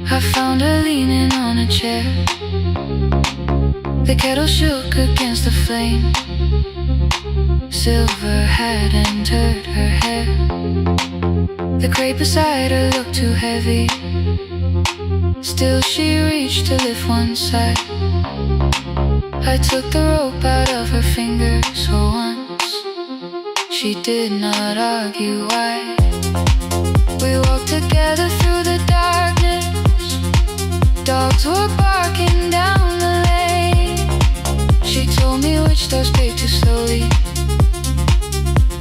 I found her leaning on a chair. The kettle shook against the flame. Silver had entered her hair. The crate beside her looked too heavy. Still she reached to lift one side. I took the rope out of her fingers for once. She did not argue why. We walked together through the darkness. Dogs were barking down the lane. She told me which doors paved too slowly,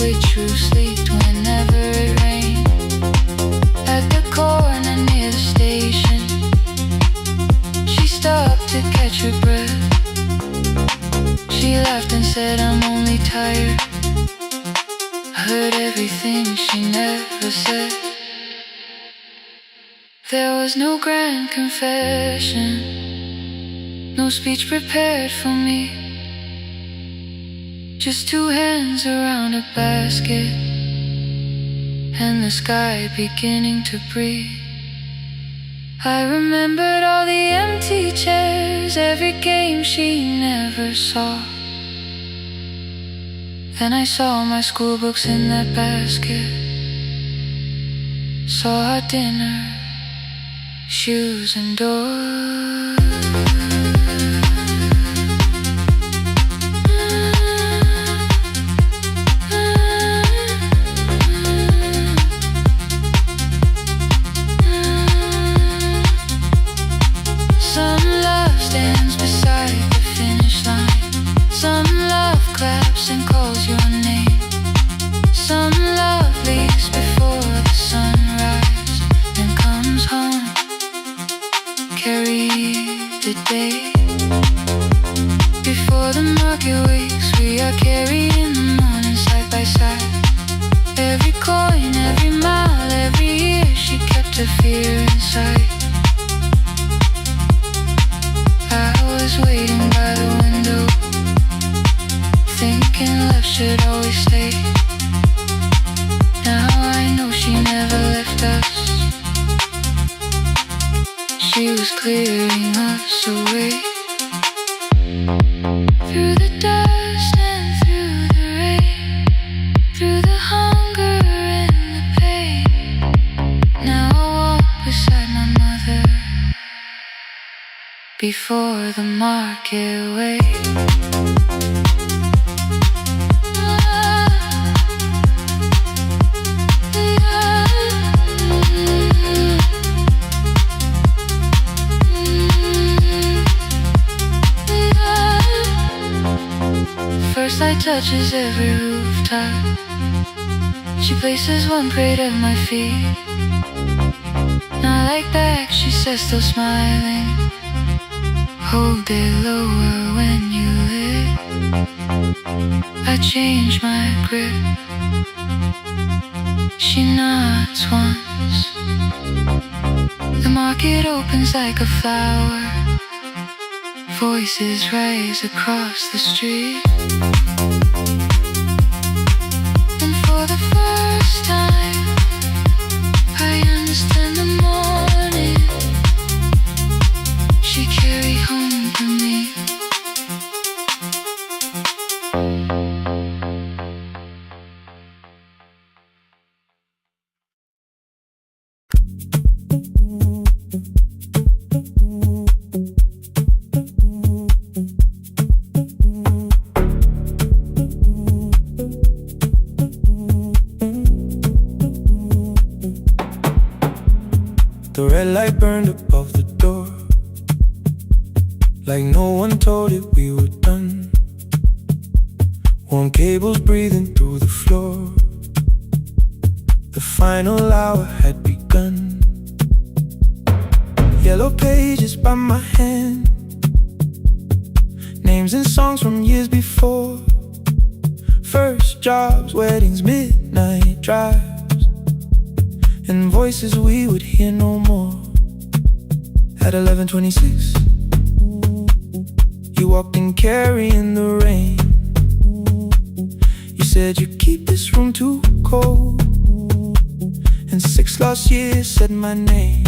which roofs leaked whenever it rained. At the corner near the station, she stopped to catch her breath. She laughed and said, I'm only tired. I heard everything she never said. There was no grand confession, no speech prepared for me. Just two hands around a basket and the sky beginning to breathe. I remembered all the empty chairs, every game she never saw. Then I saw my school books in that basket, saw our dinner, shoes and doors. Some love stands beside the finish line. Some love claps and calls your name. Some love leaves before the sunrise and comes home. Carry the day before the market wakes. We are carried in the morning side by side. Every coin, every mile, every year she kept her fear inside. I was waiting by the window, thinking love should always stay. Now I know she never left us. She was clearing us away. Through the dust and through the rain, through the hunger and the pain. Now I walk beside my mother before the market waits. First light touches every rooftop. She places one crate at my feet. Not like back, she says, still smiling. Hold it lower when you lit. I change my grip. She nods once. The market opens like a flower. Voices rise across the street. And for the first time, I understand the morning she carried home to me. The red light burned above the door, like no one told it we were done. Warm cables breathing through the floor. The final hour had begun. Yellow pages by my hand, names and songs from years before. First jobs, weddings, midnight drives, and voices we would hear no more. At 11:26, you walked in carrying the rain. You said you keep this room too cold, and 6 lost years said my name.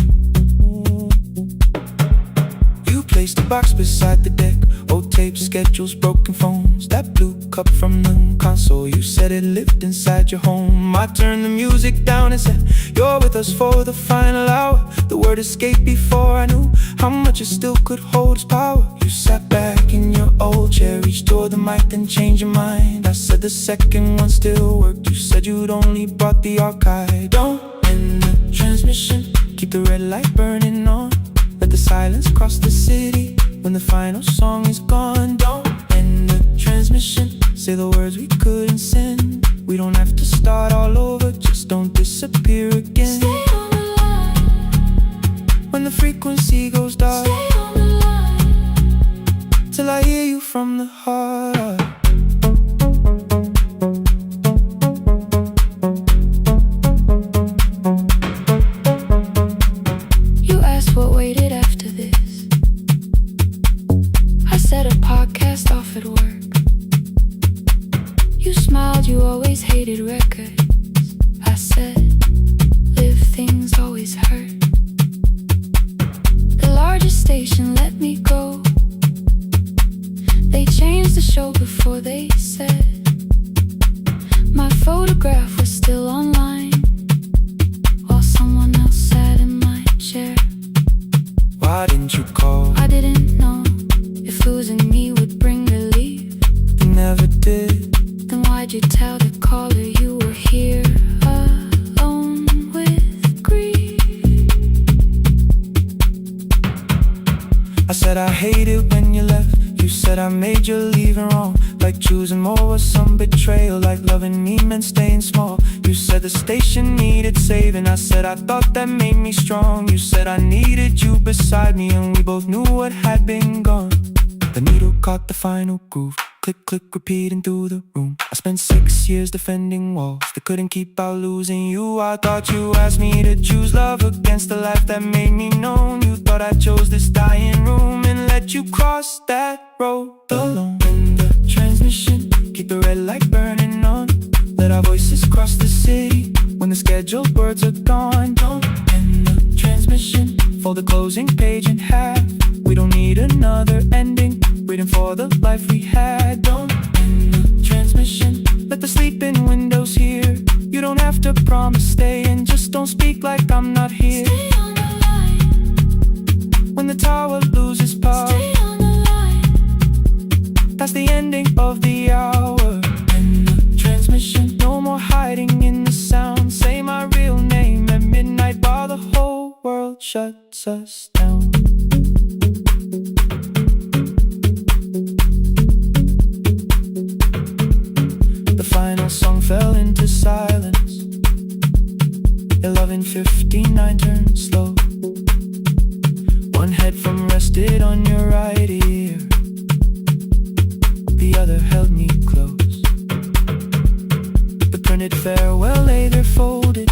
You placed a box beside the deck, old tapes, schedules, broken phones, that blue cup from the console. You said it lived inside your home. I turned the music down and said, you're with us for the final hour. The word escaped before I knew how much it still could hold its power. You sat back in your old chair, reached toward the mic, then changed your mind. I said the second one still worked. You said you'd only brought the archive. Don't end the transmission, keep the red light burning on. Let the silence cross the city when the final song is gone. Don't end the transmission, say the words we couldn't send. We don't have to start all over, just don't disappear again. Stay on the line. When the frequency goes dark, Stay on the line. till I hear you from the heart. You asked what waited after this. I said a podcast off at work. You smiled, you always hated records. I said, live things always hurt. The largest station let me go. They changed the show before they said my photograph was still online, while someone else sat in my chair. Why didn't you call? I didn't know if losing me would bring relief. You never did. Then why'd you tell the caller you were here alone with grief? I said I hate it when you left. You said I made you leaving wrong, like choosing more was some betrayal, like loving me meant staying small. You said the station needed saving. I said I thought that made me strong. You said I needed you beside me, and we both knew what had been gone. The needle caught the final groove, click, click, repeating through the room. I spent 6 years defending walls that couldn't keep out losing you. I thought you asked me to choose love against the life that made me known. You thought I chose this dying room and let you cross that road alone. In the transmission, keep the red light burning on. Let our voices cross the city when the scheduled words are gone. Don't end the transmission, fold the closing page in half. We don't need another ending, waiting for the life we had. Don't end the transmission, let the sleeping windows hear. You don't have to promise staying, just don't speak like I'm not here. Stay on the line. When the tower loses power, Stay on the line. that's the ending of the hour. End the transmission, no more hiding in the sound. Say my real name at midnight while the whole world shuts us down. The final song fell into silence. 11:59 turned slow. One headphone rested on your right ear, the other held me close. The printed farewell lay there folded.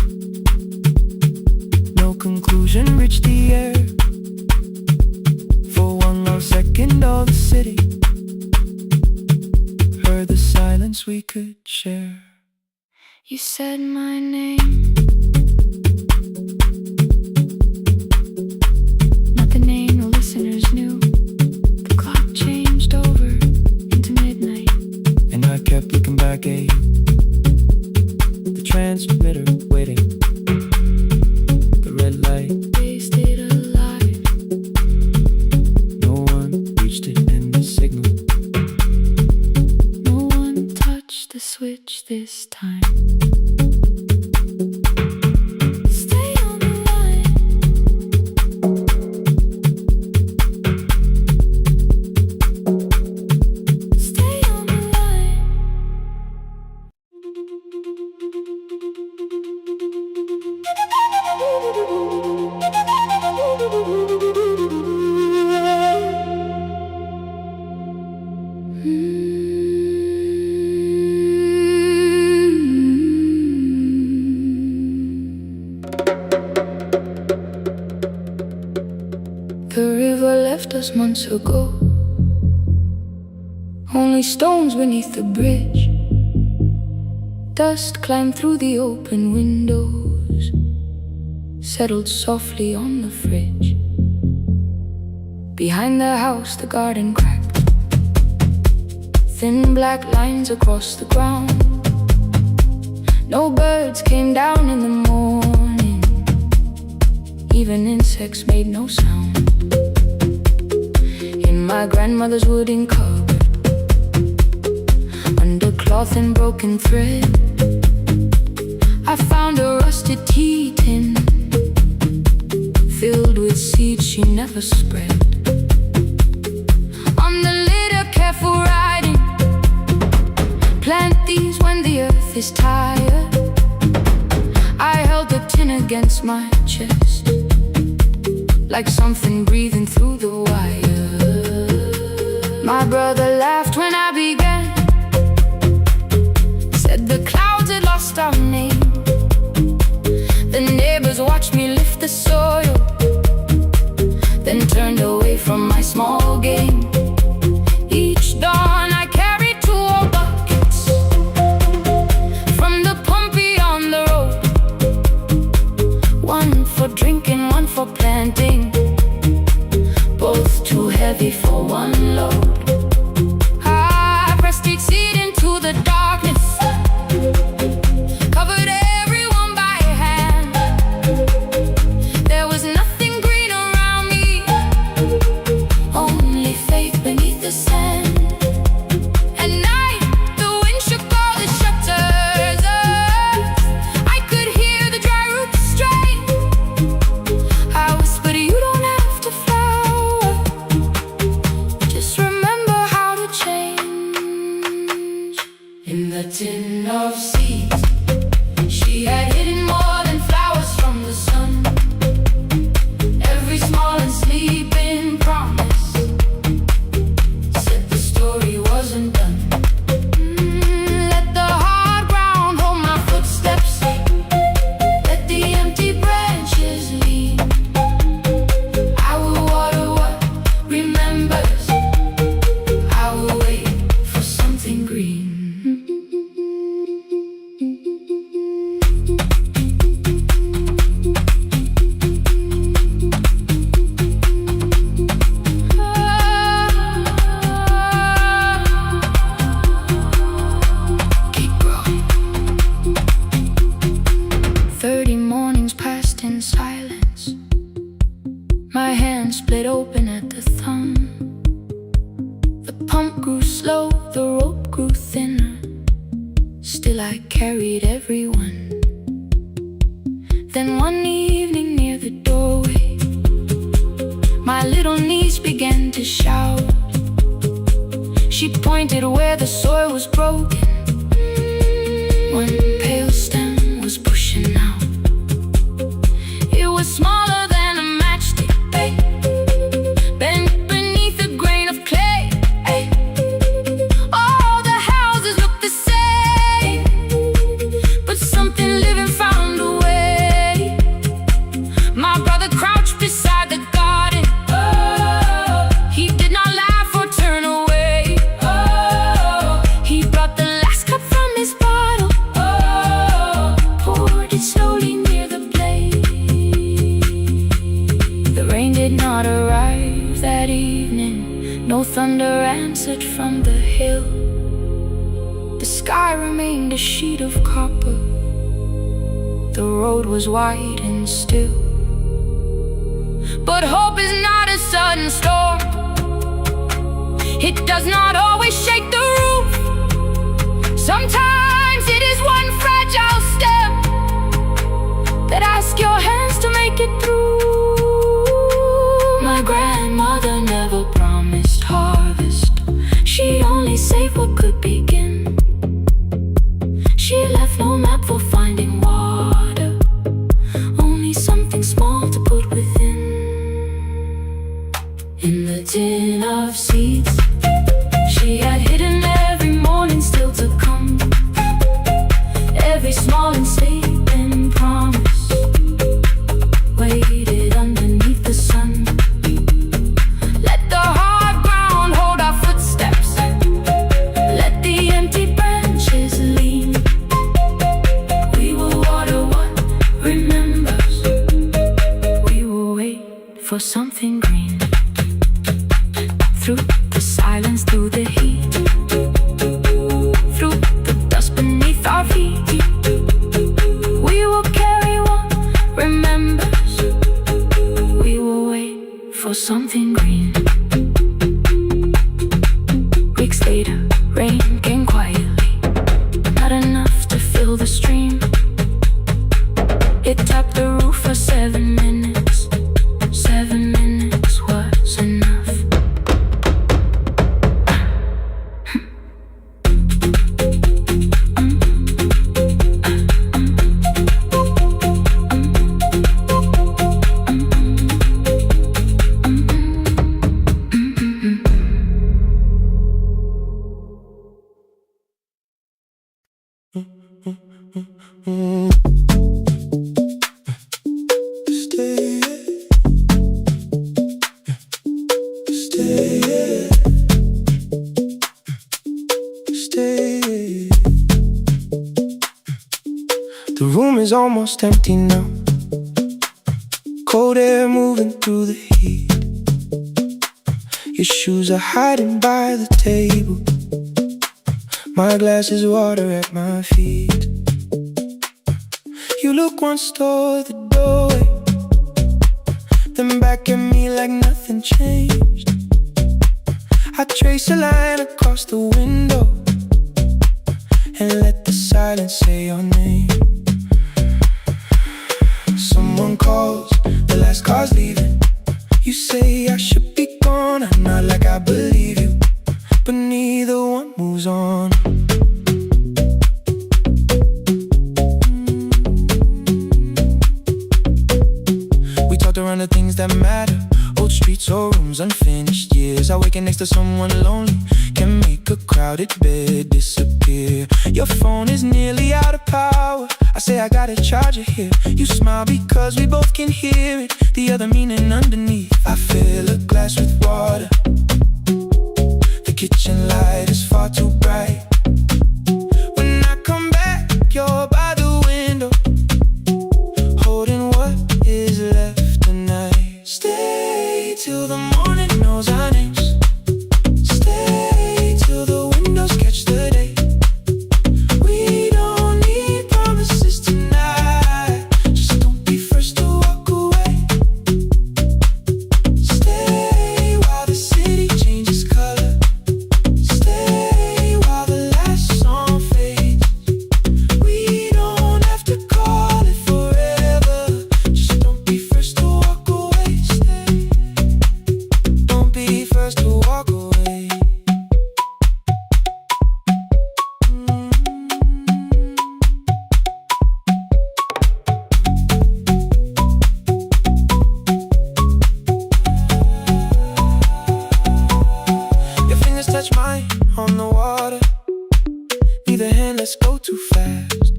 No conclusion reached the air. For one long second all the city heard the silence we could share. You said my name, not the name the listeners knew. The clock changed over into midnight, And I kept looking back at you, the transmitter waiting, the red light. they stayed alive. No one reached it and the signal. No one touched the switch this time. Stay on the line. Stay on the line. left us months ago. Only stones beneath the bridge. Dust climbed through the open windows, settled softly on the fridge. Behind the house the garden cracked, thin black lines across the ground. No birds came down in the morning, even insects made no sound. In my grandmother's wooden cupboard, under cloth and broken thread, I found a rusted tea tin filled with seeds she never spread. On the lid a careful writing, plant these when the earth is tired. I held the tin against my chest, like something breathing through the wire. My brother laughed when I began, said the clouds had lost our name. The neighbors watched me lift the soil, then turned away from my small game. Each dawn I carried 2 old buckets from the pump beyond the road, one for drinking, one for planting, both too heavy for one load. I pressed each seed into the darkness, covered everyone by hand. There was nothing green around me, only faith beneath the sand. At night the wind shook all the shutters. I could hear the dry roots strain. I whispered, you don't have to flower, just remember how to change. In the tin of seeds she had hidden more than flowers from the sun. Every small and sleeping promise said the story wasn't done. Let the hard ground hold my footsteps, let the empty branches lean. I will water what remembers, I will wait for something green. Keep growing. 30 mornings passed in silence. My hand split open at the thumb. The pump grew slow, the rope grew thinner. Still I carried everyone. Then one evening near the doorway, my little niece began to shout. She pointed where the soil was broken. One pale stem was pushing out. It was smaller than a matchstick, babe, bent beneath a grain of clay. All the houses looked the same, but something living found a way. My brother crouched beside the garden. He did not laugh or turn away. He brought the last cup from his bottle, poured it slowly near the blaze. The rain did not arrive that evening, no thunder answered from the hill. The sky remained a sheet of copper, the road was wide and still. But hope is not a sudden storm, it does not always shake the roof. Sometimes it is one fragile step that asks your hands to make it through. My grandmother never promised harvest, she only saved what could begin. She left no map for finding water, only something small to put within. In the tin of seeds she had hidden every morning still to come. something green. Through the silence, through the heat, through the dust beneath our feet, we will carry what remembers. We will wait for something green. Weeks later, rain came quietly, not enough to fill the stream. It tapped the roof for 7 minutes. 7 minutes was enough. The room is almost empty now. Cold air moving through the heat. Your shoes are hiding by the table. My glass is water at my feet. You look once toward the doorway, then back at me like nothing changed. I trace a line across the window and let the silence say your name. Someone calls, the last car's leaving. You say I should be gone, I nod like I believe you, but neither one moves on. We talked around the things that matter, old streets or rooms, unfinished years. I waking next to someone lonely can make a crowded bed disappear. Your phone is nearly out of power. I say I got a charger here. You smile because we both can hear it, the other meaning underneath. I fill a glass with water. The kitchen light is far too bright. When I come back, you're by the window, holding what is left tonight. Stay till the morning knows our names. Stay till the windows catch the day. We don't need promises tonight. Just don't be first to walk away. Stay while the city changes color. Stay while the last song fades. We don't have to call it forever. Just don't be first to walk away. Stay. Don't be first to walk away. Your fingers touch mine on the water. Neither hand, let's go too fast.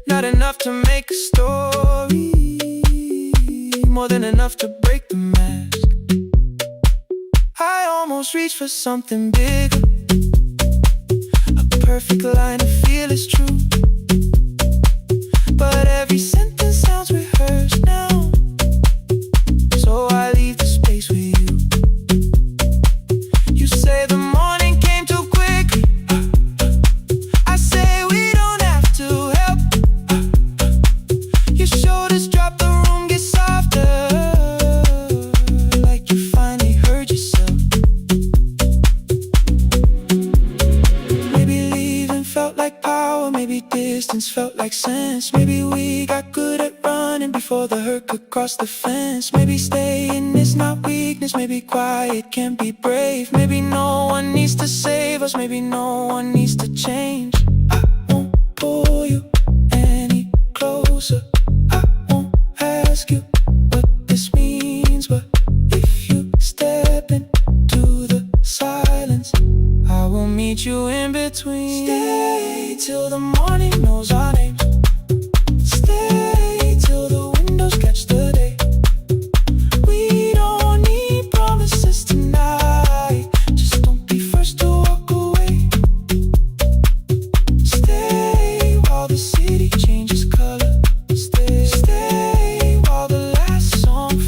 Not enough to make a story, more than enough to break the mask. I almost reach for something bigger, a perfect line to feel is true. But every sentence sounds rehearsed now, so I leave the space with you. You say the morning came too quickly. I say we don't have to help. Your shoulders drop, the room gets softer, like you finally heard yourself. Maybe leaving felt like power, maybe distance felt like sense. Maybe we got good at running before the hurt could cross the fence. Maybe staying is not weakness, maybe quiet can be brave. Maybe no one needs to save us, maybe no one needs to change. I won't pull you any closer. I won't ask you what this means, but if you step into the silence, I will meet you in between. Stay till the morning knows our names. Stay till the windows catch the day. We don't need promises tonight. Just don't be first to walk away. Stay while the city changes color. Stay while the last song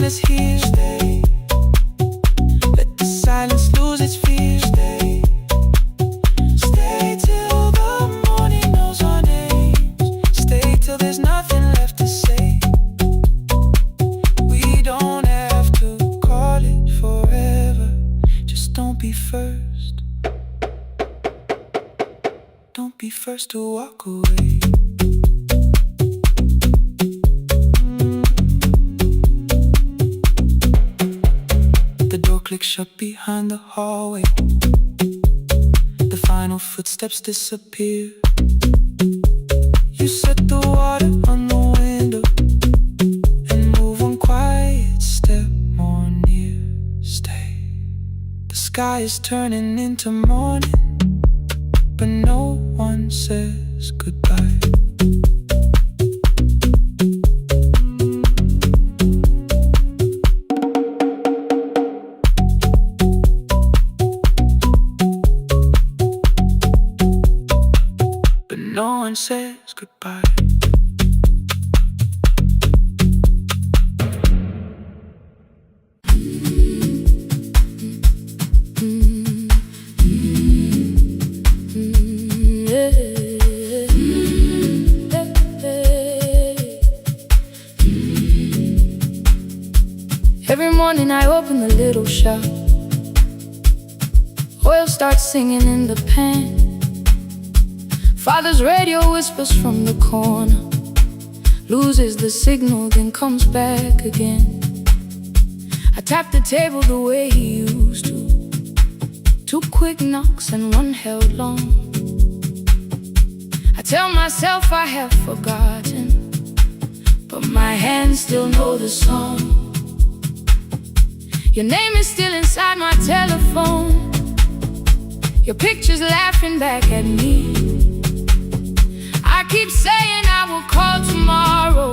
is here. Stay. Let the silence lose its fear. Stay. Stay till the morning knows our names. Stay till there's nothing left to say. We don't have to call it forever. Just don't be first. Don't be first to walk away. The door clicks shut behind the hallway. The final footsteps disappear. You set the water on the window and move one quiet step more near. Stay. The sky is turning into morning, but no one says goodbye. But no one says goodbye. Every morning I open the little shop. Oil starts singing in the pan. Father's radio whispers from the corner, loses the signal, then comes back again. I tap the table the way he used to. 2 quick knocks and 1 held long. I tell myself I have forgotten, but my hands still know the song. Your name is still inside my telephone. Your picture's laughing back at me. I keep saying I will call tomorrow,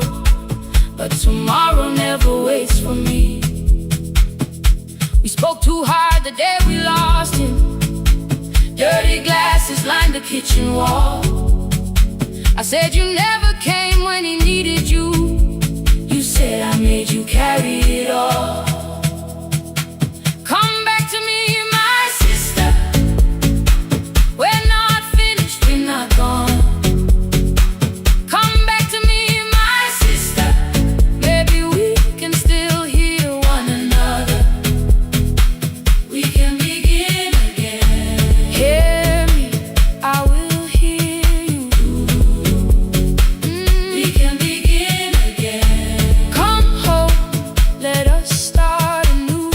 but tomorrow never waits for me. We spoke too hard the day we lost him. Dirty glasses lined the kitchen wall. I said you never came when he needed you. You said I made you carry it all. Come back to me, my sister. We're not finished, we're not gone. Come back to me, my sister. Maybe we can still hear one another. We can begin again. Hear me, I will hear you. We can begin again. Come home, let us start anew.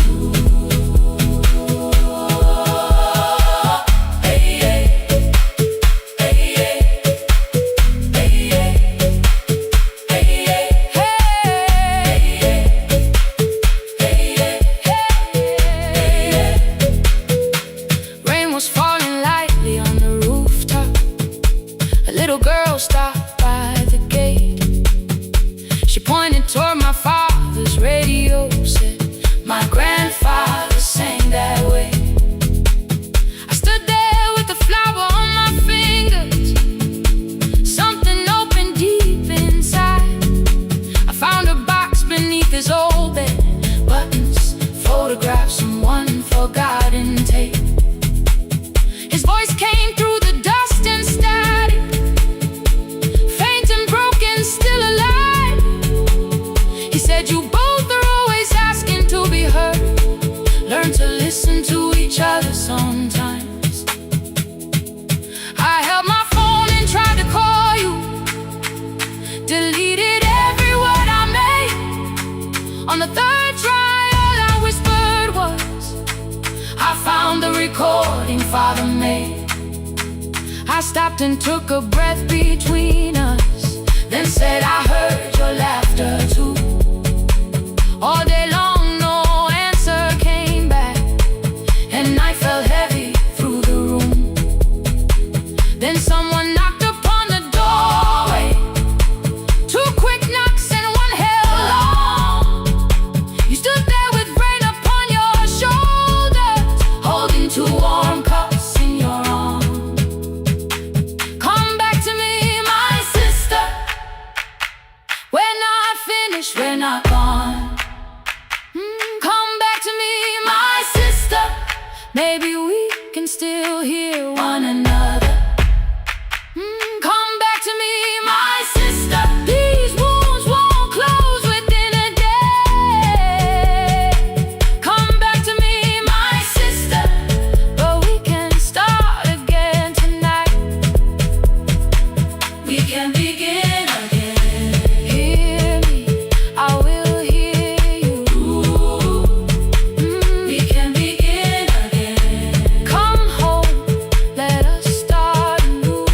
Hey, hey, hey, hey, hey, hey. Rain was falling lightly on the rooftop. A little girl stopped by the gate. She pointed toward my father's radio, said, my grandfather sang that way. I stood there with a flower on my fingers. Something opened deep inside. I found a box beneath his old bed. Buttons, photographs, and one forgotten tape. His voice came through the dust and static, faint and broken, still alive. He said, you both are always asking to be heard. Learn to listen to each other sometimes. I held my phone and tried to call you, deleted every word I made. On the 3rd try, all I whispered was, I found the recording Father made. I stopped and took a breath between us, then said I heard your laughter too. All day long no answer came back, and night fell heavy through the room. Then someone knocked upon the doorway. 2 quick knocks and 1 held long. You stood there with rain upon your shoulders, holding 2 warm cups in your arms. Come back to me, my sister. We're not finished, we're not gone. maybe we can still hear one another. Come back to me, my sister. These wounds won't close within a day. Come back to me, my sister, but we can start again tonight. We can begin again. Hear me, I will hear you. We can begin again. Come home, let us start anew.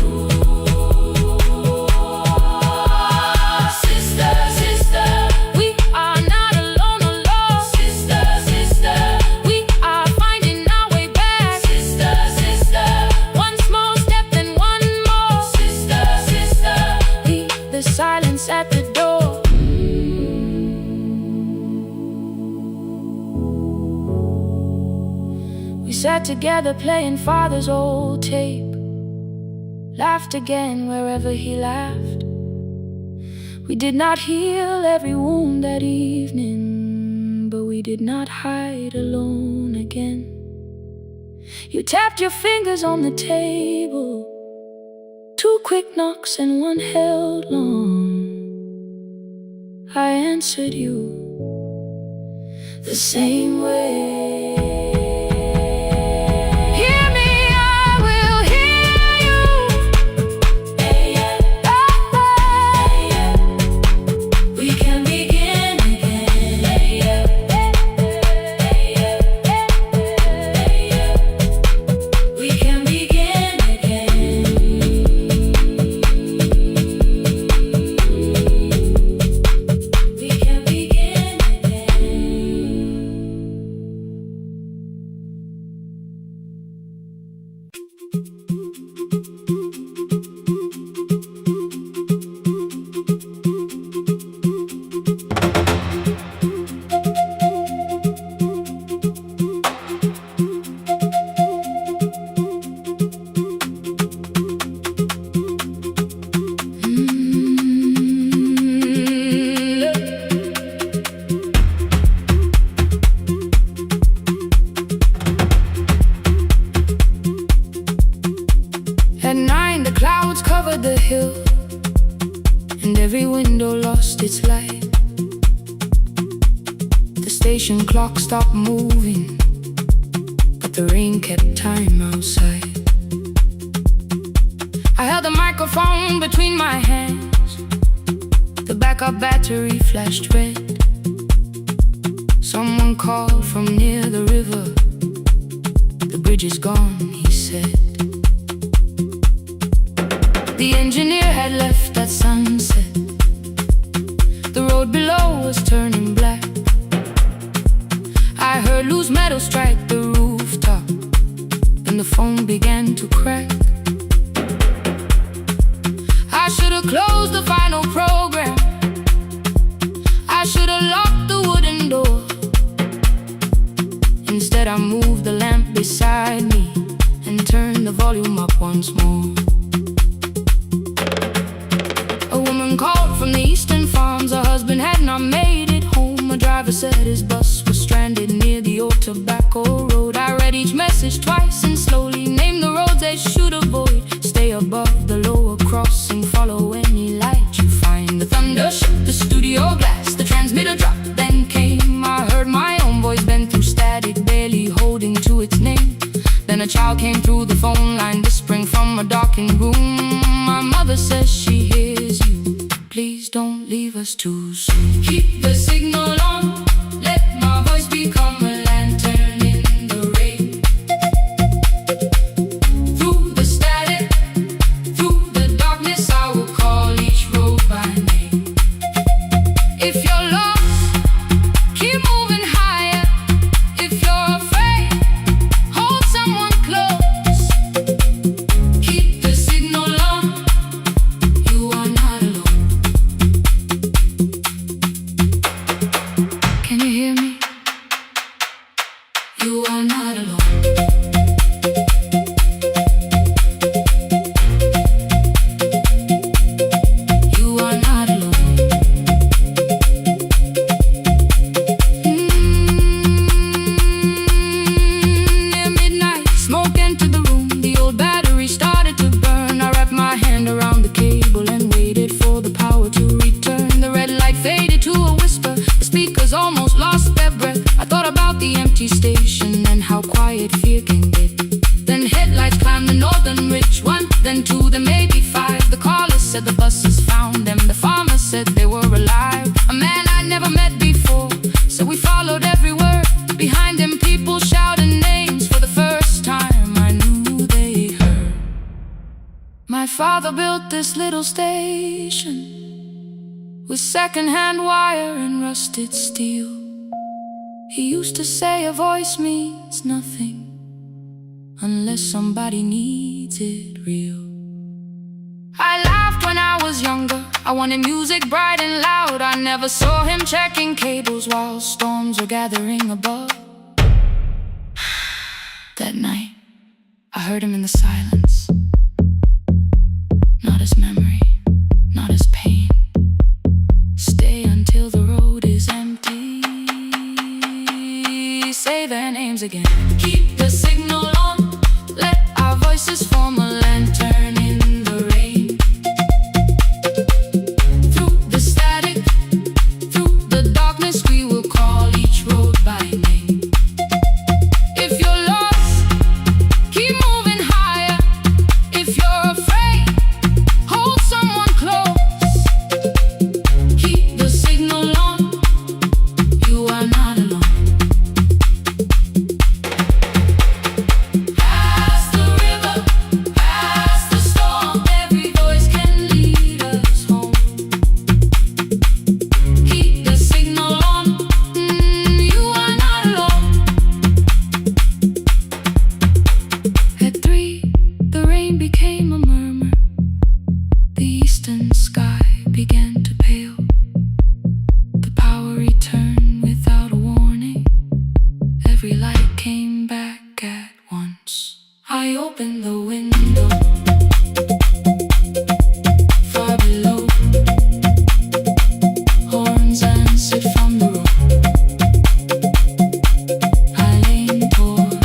Sister, sister, we are not alone, alone. Sister, sister, we are finding our way back. Sister, sister, one small step and one more. Sister, sister, leave the silence at the door. We sat together playing father's old tape, laughed again wherever he laughed. We did not heal every wound that evening, but we did not hide alone again. You tapped your fingers on the table, 2 quick knocks and one held long. I answered you the same way. Hear me, I will hear you. We can begin again. We can begin again. We can begin again. At 9, the clouds covered the hill, and every window lost its light. The station clock stopped moving, but the rain kept time outside. I held the microphone between my hands. The backup battery flashed red. Someone called from near the river. The bridge is gone, he said. The engineer had left at sunset. The road below was turning black. I heard loose metal strike the rooftop, and the phone began to crack. I should have closed the final program. I should have locked the wooden door. Instead I moved the lamp beside me and turned the volume up once more. A woman called from the eastern farms. Her husband had not made it home. A driver said his bus was stranded near the old tobacco road. I read each message twice and slowly named the roads they should avoid. Stay above the lower crossing, follow any light you find. The thunder shook the studio glass, the transmitter dropped, then came. I heard my own voice bend through static, barely holding to its name. Then a child came through the phone line, whispering from a darkened room. My mother says she hears you. Please don't leave us too soon. Keep the signal on, let my voice become a lantern in the rain. Through the static, through the darkness, I will call each road by name. If you're lost, keep moving higher. If you're afraid, hold someone close. Keep the signal on, you are not alone. Can you hear me? You are not alone. You are not alone. Near midnight empty station and how quiet fear can get. Then headlights climbed the northern ridge, one, then two, then maybe five. The caller said the buses found them. The farmer said they were alive. A man I'd never met before, so we followed every word. Behind him people shouted names. For the first time I knew they heard. My father built this little station with second-hand wire and rusted steel. He used to say a voice means nothing unless somebody needs it real. I laughed when I was younger. I wanted music bright and loud. I never saw him checking cables while storms were gathering above. That night, I heard him in the silence. Not as memory, not as pain. Stay until the road is empty. Say their names again. Keep the signal on. Let our voices form a lantern in the rain. Through the static, through the darkness, we will call each road by name. If you're lost, keep moving higher. If you're afraid, hold someone close. Keep the signal on. You are not alone. I opened the window. Far below, horns answered from the road. I leaned toward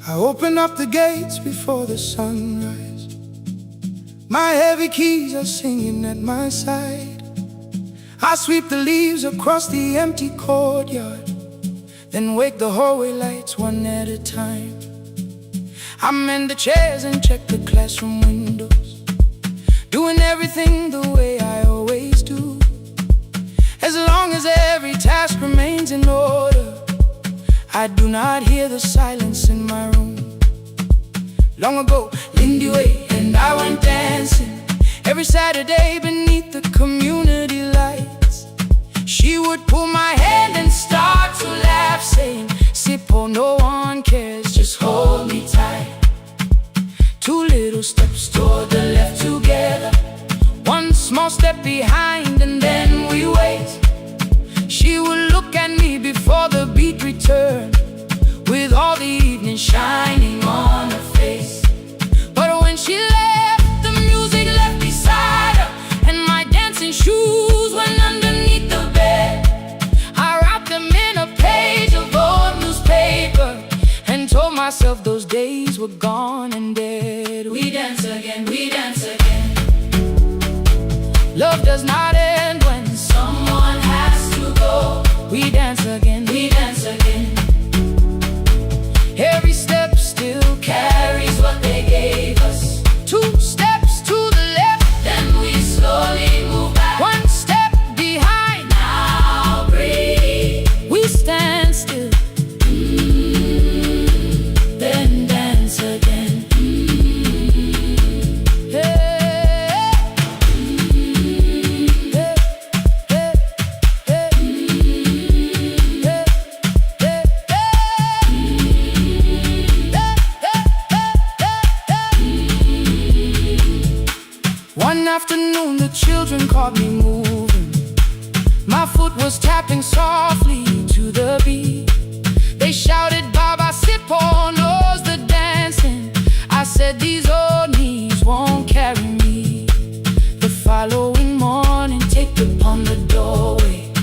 I open up the gates before the sunrise. My heavy keys are singing at my side. I sweep the leaves across the empty courtyard, then wake the hallway lights one at a time. I mend the chairs and check the classroom windows, doing everything the way I always do. As long as every task remains in order, I do not hear the silence in my room. Long ago, Lindy Way and I went dancing every Saturday beneath the community lights. She would pull my hand and start to laugh, saying, "Sippo, no one cares, just hold me tight." Two little steps toward the left together, one small step behind, and then we wait. She would look at me before the beat returned, with all the evening shining on her face. But when she left, the music left beside her, and my dancing shoes went underneath the bed. I wrapped them in a page of old newspaper and told myself those days were gone and dead. We dance again, we dance again. Love does not end when someone has to go. We dance again, we dance again. Every step still carries what they gave us. Two steps to the left, then we slowly move back. One step behind, now breathe. We stand still, then dance again. One afternoon the children caught me moving. My foot was tapping softly to the beat. They shouted, Baba, Sipo knows the dancing. I said, these old knees won't carry me. The following morning, taped upon the doorway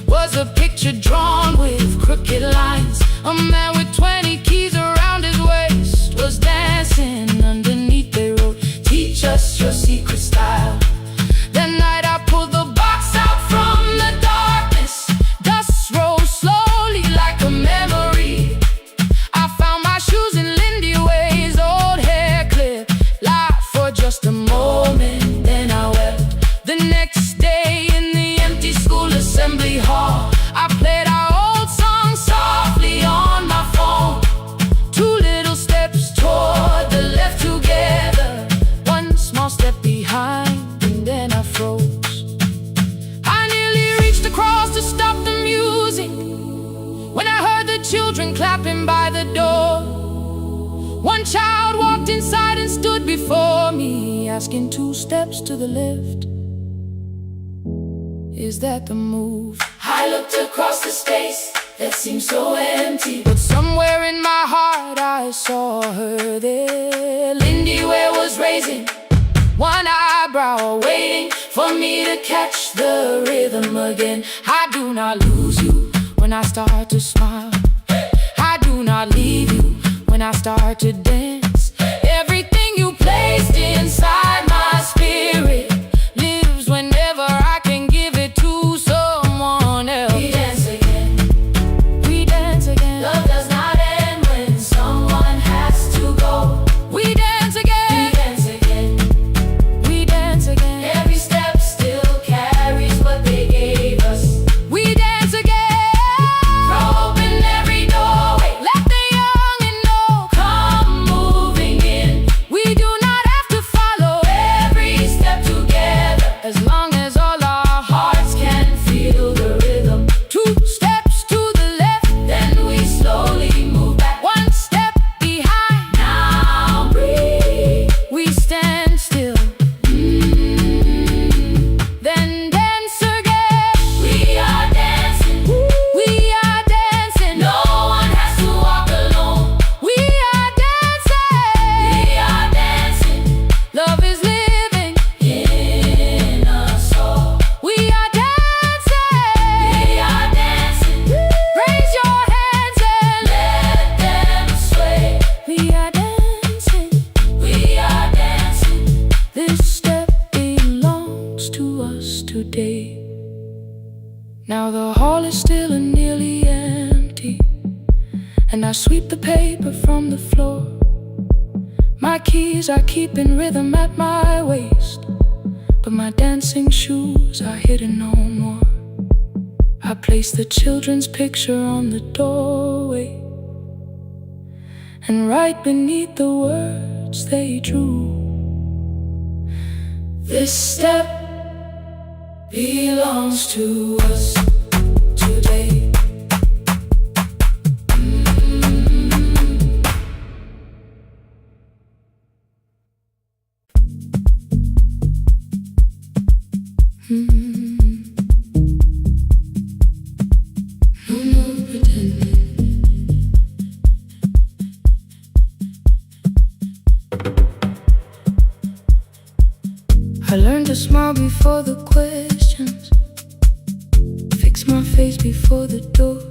was a picture drawn with crooked lines. A man with 20 keys around his waist was dancing. Underneath they wrote, teach us your secret style. That night I pulled the box out from the darkness. Dust rose slowly like a memory. I found my shoes in Lindy Way's old hair clip. Laughed for just a moment, then I wept. The next day in the empty school assembly hall, I played our old song softly on my phone. Two little steps toward the left together, one small step behind, and then I froze. I nearly reached across to stop the music when I heard the children clapping by the door. One child walked inside and stood before me, asking 2 steps to the left. Is that the move? I looked across the space that seemed so empty, but somewhere in my heart I saw her there. Lindy Ware was raising one eyebrow, waiting for me to catch the rhythm again. I do not lose you when I start to smile. I do not leave you when I start to dance. Everything you placed inside my spirit lives whenever I can give it to someone else. We dance again, we dance again. Love does not end when someone has to go. We dance again, we dance again, we dance again. Every step still carries what they gave us. We dance again, throw open every doorway, let the young and old come moving in. We do not have to follow every step together, as long as all our hearts can feel the rhythm. 2 steps to the left, then we slowly move back. 1 step behind, now breathe. We stand still, then dance again. We are dancing, we are dancing. No one has to walk alone. We are dancing, we are dancing. Love is living in us all. We are dancing, we are dancing. Raise your hands and let them sway. We are dancing, we are dancing. This step belongs to us today. Now the hall is still and nearly empty, and I sweep the paper from the floor. My keys I keep in rhythm at my waist, but my dancing shoes are hidden no more. I place the children's picture on the doorway, and right beneath the words they drew, this step belongs to us today. No more pretending. I learned to smile before the questions, fix my face before the door,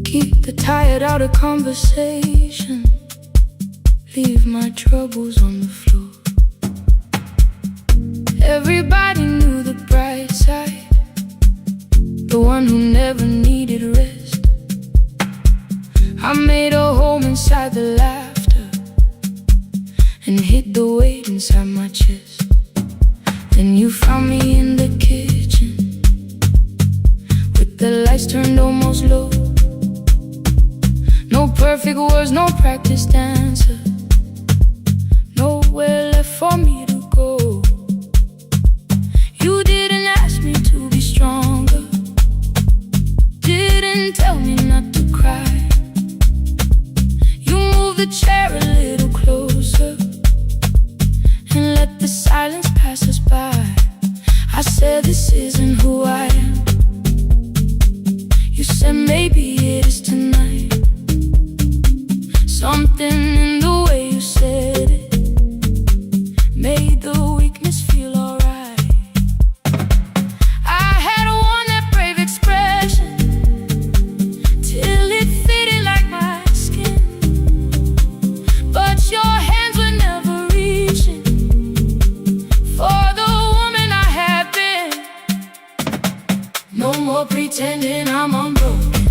keep the tired out of conversation, leave my troubles on the floor. Everybody knew the bright side, the one who never needed rest. I made a home inside the laughter and hid the weight inside my chest. Then you found me in the kitchen with the lights turned almost low. No perfect words, no practiced answer, nowhere left for me to go. You didn't ask me to be stronger, didn't tell me not to cry. You moved the chair a little closer and let the silence said this isn't who I am. You said maybe it is tonight. Something in the way you said it made the weakness feel alright. I had worn that brave expression till it fitted like my skin, but your hands were never reaching for the woman I had been. No more pretending I'm unbroken,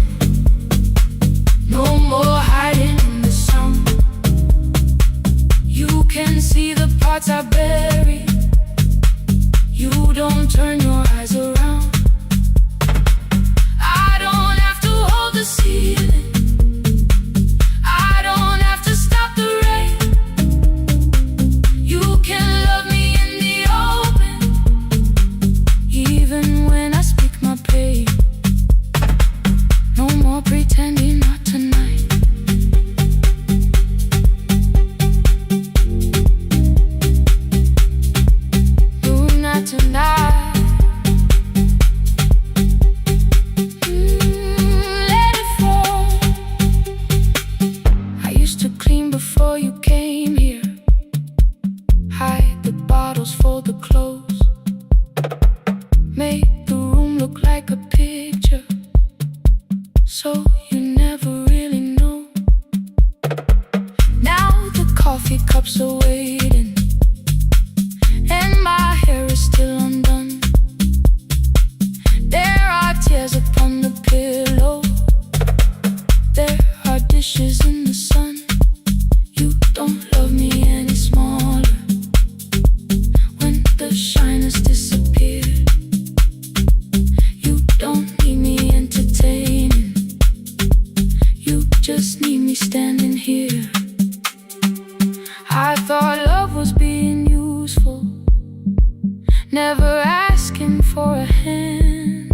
no more hiding in the sound. You can see the parts I bury. You don't turn your eyes around. I don't have to hold the ceiling. I don't have to stop the rain. You can love me in the open, even when I speak my pain. No more pretending, not tonight. No, not tonight. Let it fall. I used to clean before you came here, hide the bottles, fold the clothes, make the room look like a picture, so you never really know. Now the coffee cups are waiting, and my hair is still undone. There are tears upon the pillow. There are dishes in the sun. You don't love me any smaller when the shine has disappeared. You don't need me entertaining. You just need me standing here. I thought love was being useful, never asking for a hand,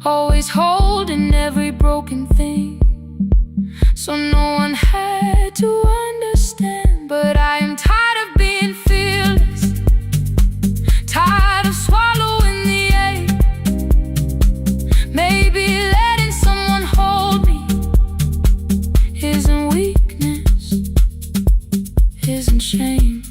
always holding every broken thing, so no one had to understand. But I am tired of being fearless, tired of swallowing the ache. Maybe letting someone hold me isn't weakness, isn't shame.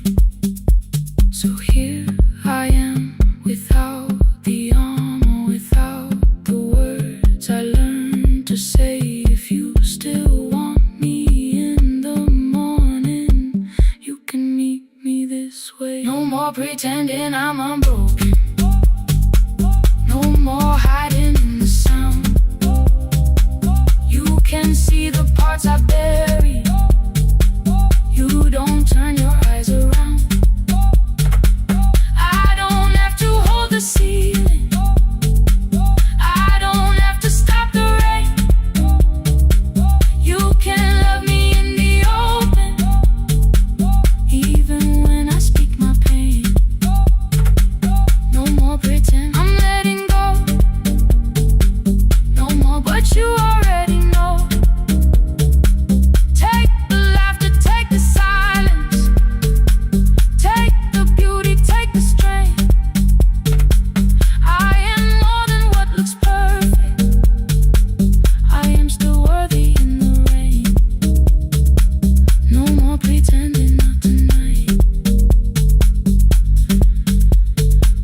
So here I am, without the armor, without the words I learned to say. If you still want me in the morning, you can meet me this way. No more pretending I'm unbroken, no more hiding in the sound. You can see the parts I bury. You don't turn your eyes around. I don't have to hold the ceiling. I don't have to stop the rain. You can love me in the open, even when I speak my pain. No more pretend, I'm letting go. No more, but you already know. Take the laughter, take the silence, take the beauty, take the strength. I am more than what looks perfect. I am still worthy in the rain. No more pretending, not tonight.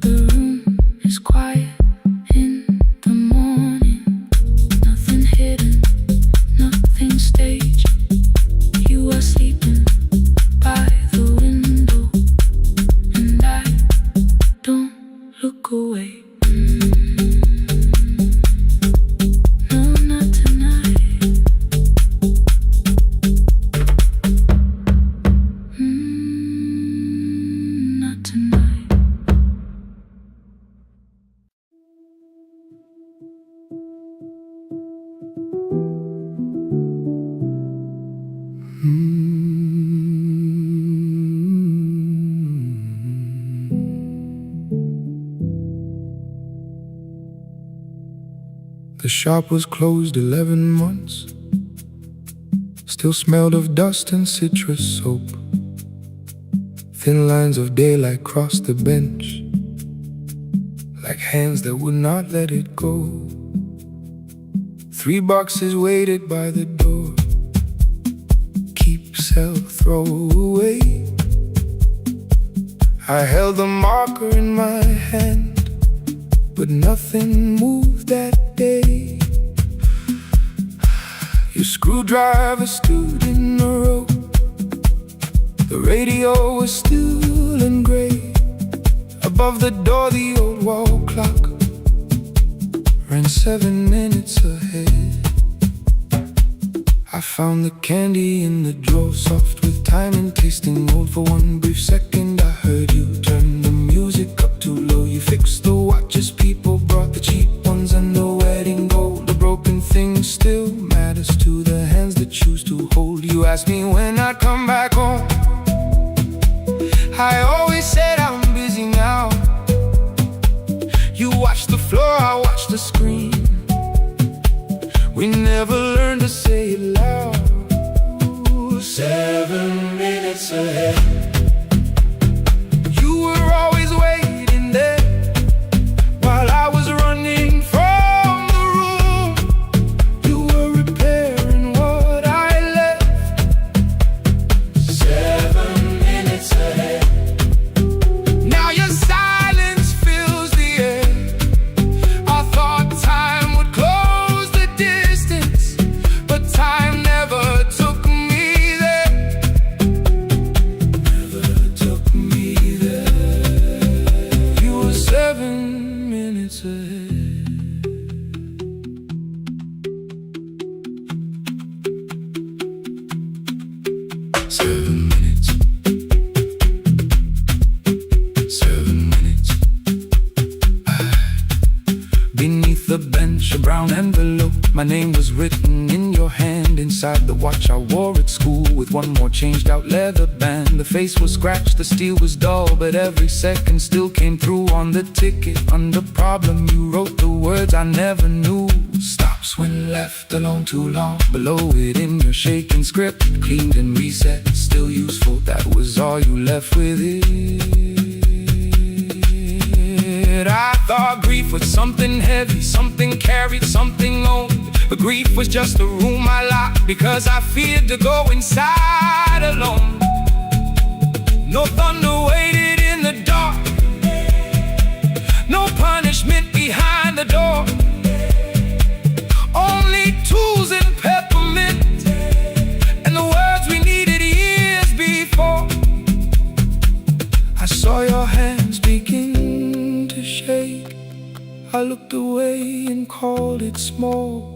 The room is quiet in the morning. Nothing hidden, nothing staged. You are sleeping by the window, and I don't look away. No, not tonight. Not tonight. The shop was closed 11 months. Still smelled of dust and citrus soap. Thin lines of daylight crossed the bench. like hands that would not let it go. 3 boxes waited by the door. Keep, sell, throw away. I held the marker in my hand, but nothing moved that day. Your screwdriver stood in the road. The radio was still and gray. Above the door, the old wall clock ran 7 minutes ahead. I found the candy in the drawer, soft with time and tasting old. For one brief second I heard you turn the music up too low. You fixed the watches, people brought the cheap ones and the wedding gold. The broken thing still matters to the hands that choose to hold. You asked me when I'd come back home. I always said I'm busy now. You watched the floor, I watched the screen. We never learned to say it loud. 7 minutes ahead. You were always waiting there while I was running from the room. You were repairing what I left. 7 minutes ahead. Now your silence fills the air. I thought time would close the distance, but time never took me there. Never took me there. You were 7 minutes ahead. Seven minutes. 7 minutes. Beneath the bench, a brown envelope. My name was written in your hand. Inside the watch I wore at school, with one more changed out leather band. The face was scratched, the steel was dull, but every second still came through on the ticket. Under problem you wrote the words I never knew. Stops when left alone too long. Below it in your shaking script, cleaned and reset, still useful. That was all you left with it. I thought grief was something heavy, something carried, something owned. But grief was just a room I locked because I feared to go inside alone. No thunder waited in the dark, no punishment behind the door. Only tools and peppermint, and the words we needed years before. I saw your hands begin to shake. I looked away and called it smoke.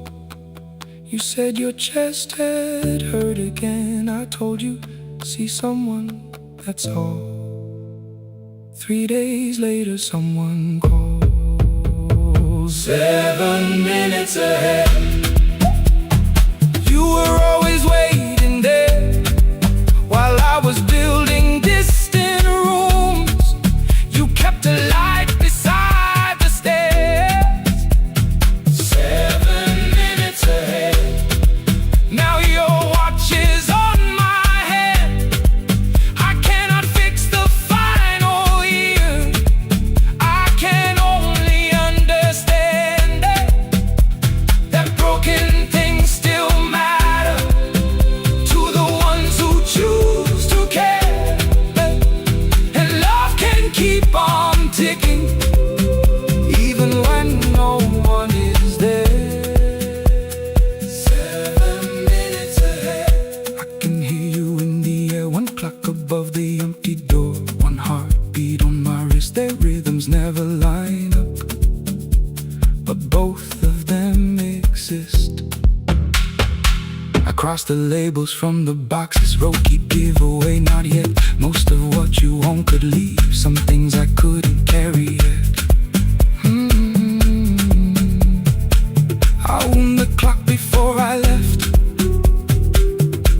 You said your chest had hurt again. I told you, see someone, that's all. 3 days later someone called. 7 minutes ahead. You were always waiting there while I was building distant rooms. You kept a light beside the stairs. 7 minutes ahead. Now your watch is on my hand. I cannot fix the final year. I can only understand that broken things still matter to the ones who choose to care. And love can keep on ticking even when no one is there. 7 minutes ahead. I can hear you in the air, 1 clock above the empty door. 1 heartbeat on my wrist, their rhythms never line up, but both of them exist. I cross the labels from the boxes, wrote keep, give away, not yet. Most of what you own could leave, some things I couldn't carry yet. I wound the clock before I left,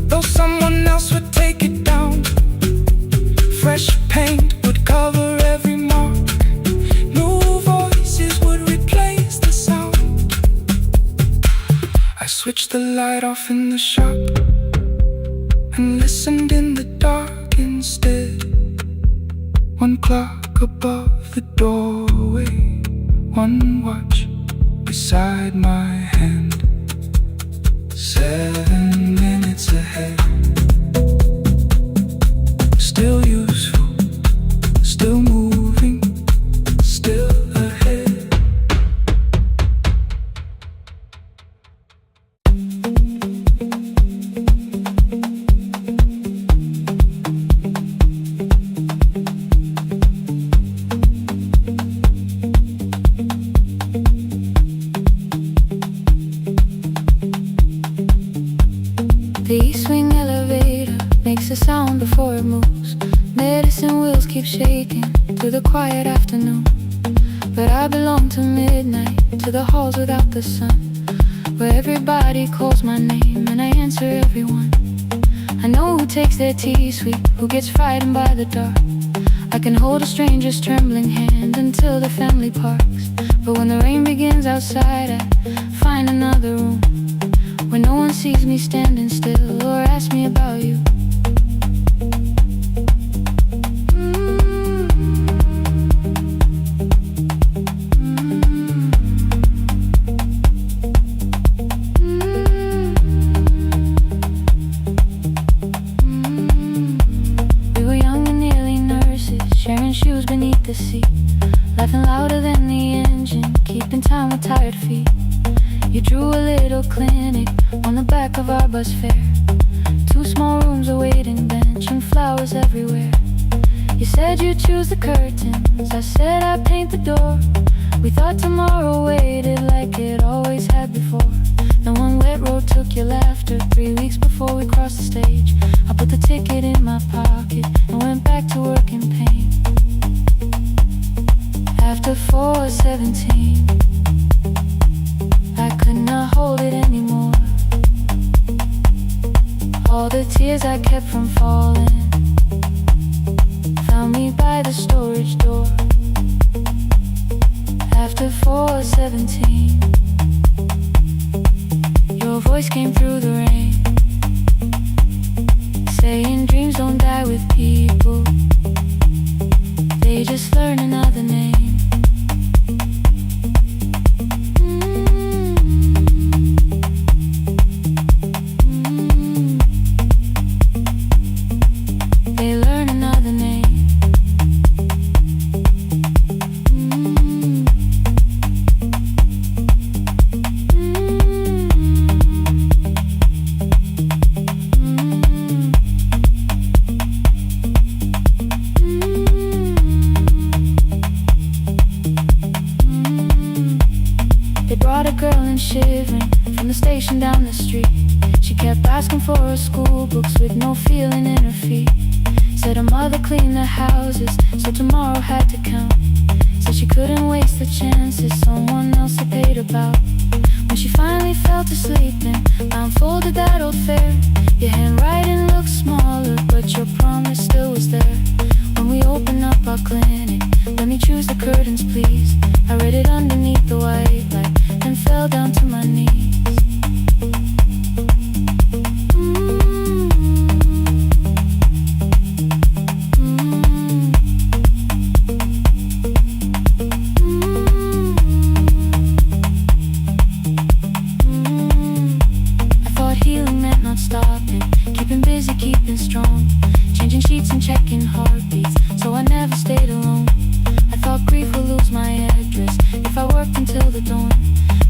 though someone else would take it down. Fresh paint would cover every mark, new voices would replace the sound. I switched the light off in the shop and listened in the dark instead. 1 clock above the doorway, one watch beside my hand, 7 minutes ahead. Still useful, still moving, still ahead. The east wing elevator makes a sound before it moves. Medicine wheels keep shaking through the quiet afternoon. But I belong to midnight, to the halls without the sun, where everybody calls my name and I answer everyone. I know who takes their tea sweet, who gets frightened by the dark. I can hold a stranger's trembling hand until the family parks. But when the rain begins outside, I find another room where no one sees me standing still or asks me about you. We were young and nearly nurses, sharing shoes beneath the seat, laughing louder than the engine, keeping time with tired feet. You drew a little clinic on the back of our bus fare, 2 small rooms, a waiting bench, and flowers everywhere. You said you'd choose the curtains, I said I'd paint the door. We thought tomorrow waited like it always had before. Then one wet road took your laughter, 3 weeks before we crossed the stage. I put the ticket in my pocket and went back to work in pain. After 4:17, I could not hold it anymore. All the tears I kept from falling found me by the storage door. After 4:17, your voice came through the rain, saying dreams don't die with people, they just learn another name. They learn another name. They brought a girl in shivering from the station down the street. She kept asking for her school books with no feeling in her feet. Said her mother cleaned the houses, so tomorrow had to count. Said she couldn't waste the chances someone else had paid about. When she finally fell to sleep and I unfolded that old fare, your handwriting looked smaller, but your promise still was there. When we opened up our clinic, let me choose the curtains please. I read it underneath the white light, then fell down to my knees. Stopping, keeping busy, keeping strong, changing sheets and checking heartbeats, so I never stayed alone. I thought grief would lose my address if I worked until the dawn,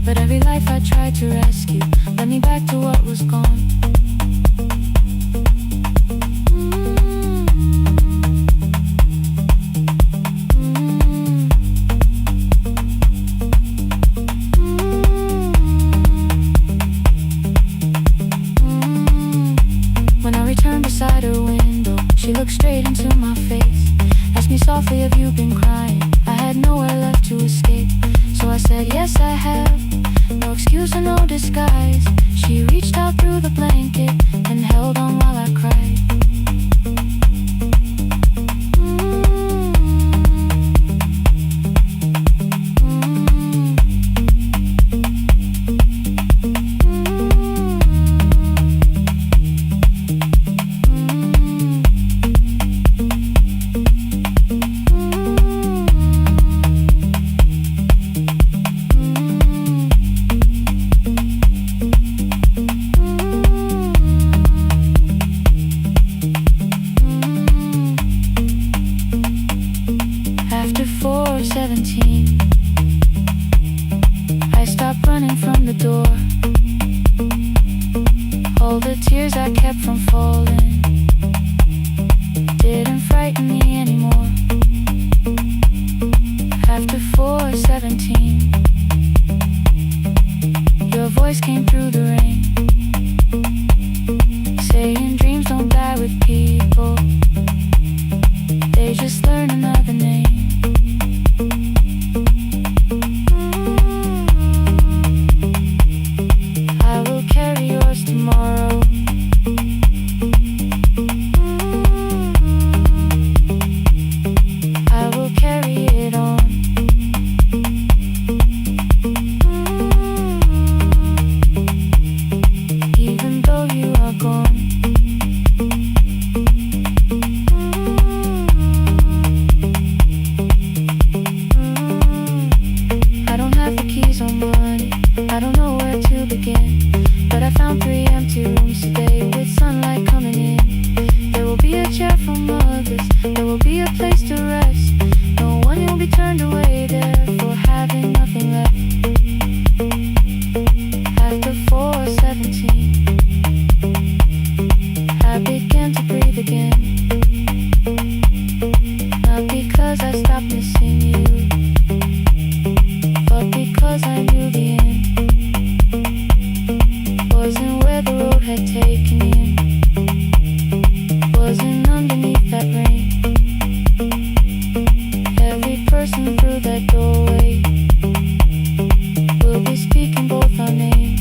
but every life I tried to rescue led me back to what was gone. Beside her window, she looked straight into my face, asked me softly, have you been crying? I had nowhere left to escape, so I said, yes I have, no excuse or no disguise. She reached out through the blanket and held on while I cried. 17, I stopped running from the door. All the tears I kept from falling didn't frighten me anymore. After 4:17, your voice came through the rain, saying dreams don't die with people, they just learn another name. I will carry yours tomorrow. I will carry it on. Even though you are gone. I don't have the keys or money, I don't know where to begin, but I found 3 empty rooms today with sunlight coming in. There will be a chair for mothers, there will be a place to rest. No one will be turned away there for having nothing left. After 4:17, I began to breathe again. Not because I stopped missing you, but because I knew the end wasn't where the road had taken you, wasn't underneath that rain. Every person through that doorway will be speaking both our names.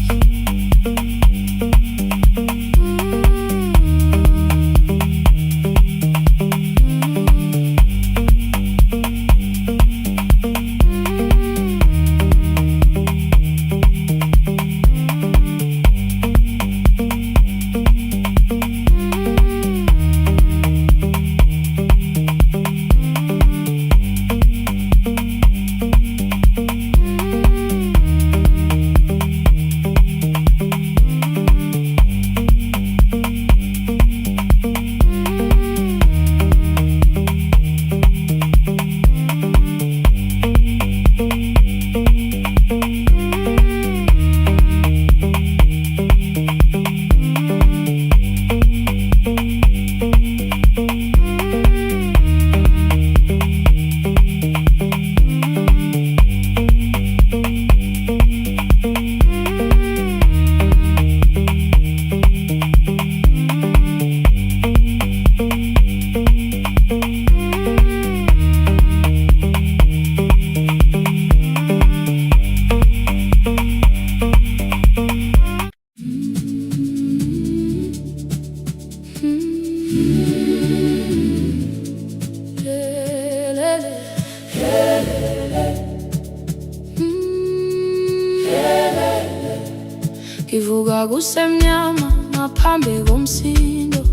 Ngivuka kusemnyama ngaphambi komsindo,